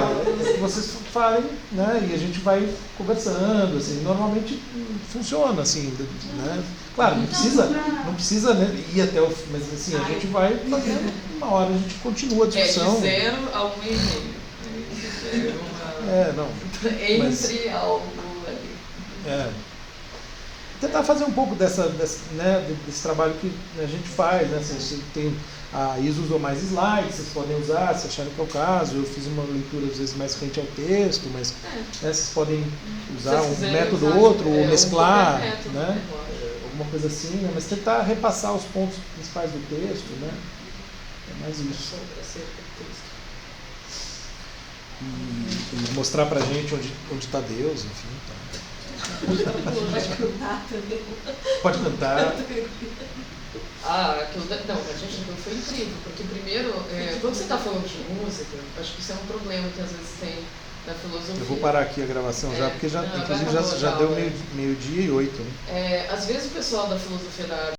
é que vocês falem, né? E a gente vai conversando, assim, normalmente funciona, assim, né? Claro, não precisa né, ir até o fim, mas assim, a gente vai fazendo, uma hora a gente continua a discussão. De 0 a 1,5. Entre algo ali. Tentar fazer um pouco desse trabalho que a gente faz, né? Você tem a Isa usou mais slides, vocês podem usar, se acharem que é o caso. Eu fiz uma leitura às vezes mais frente ao texto, mas né, vocês podem usar um método ou outro, ou mesclar, né? Alguma coisa assim, né? Mas tentar repassar os pontos principais do texto, né? É mais isso. E mostrar pra gente onde está Deus, enfim. Pode cantar também. Pode cantar. A gente foi incrível, porque primeiro, quando você está falando de música, acho que isso é um problema que às vezes tem na filosofia. Eu vou parar aqui a gravação já, porque inclusive já deu meio-dia e 8. Né? Às vezes o pessoal da filosofia da arte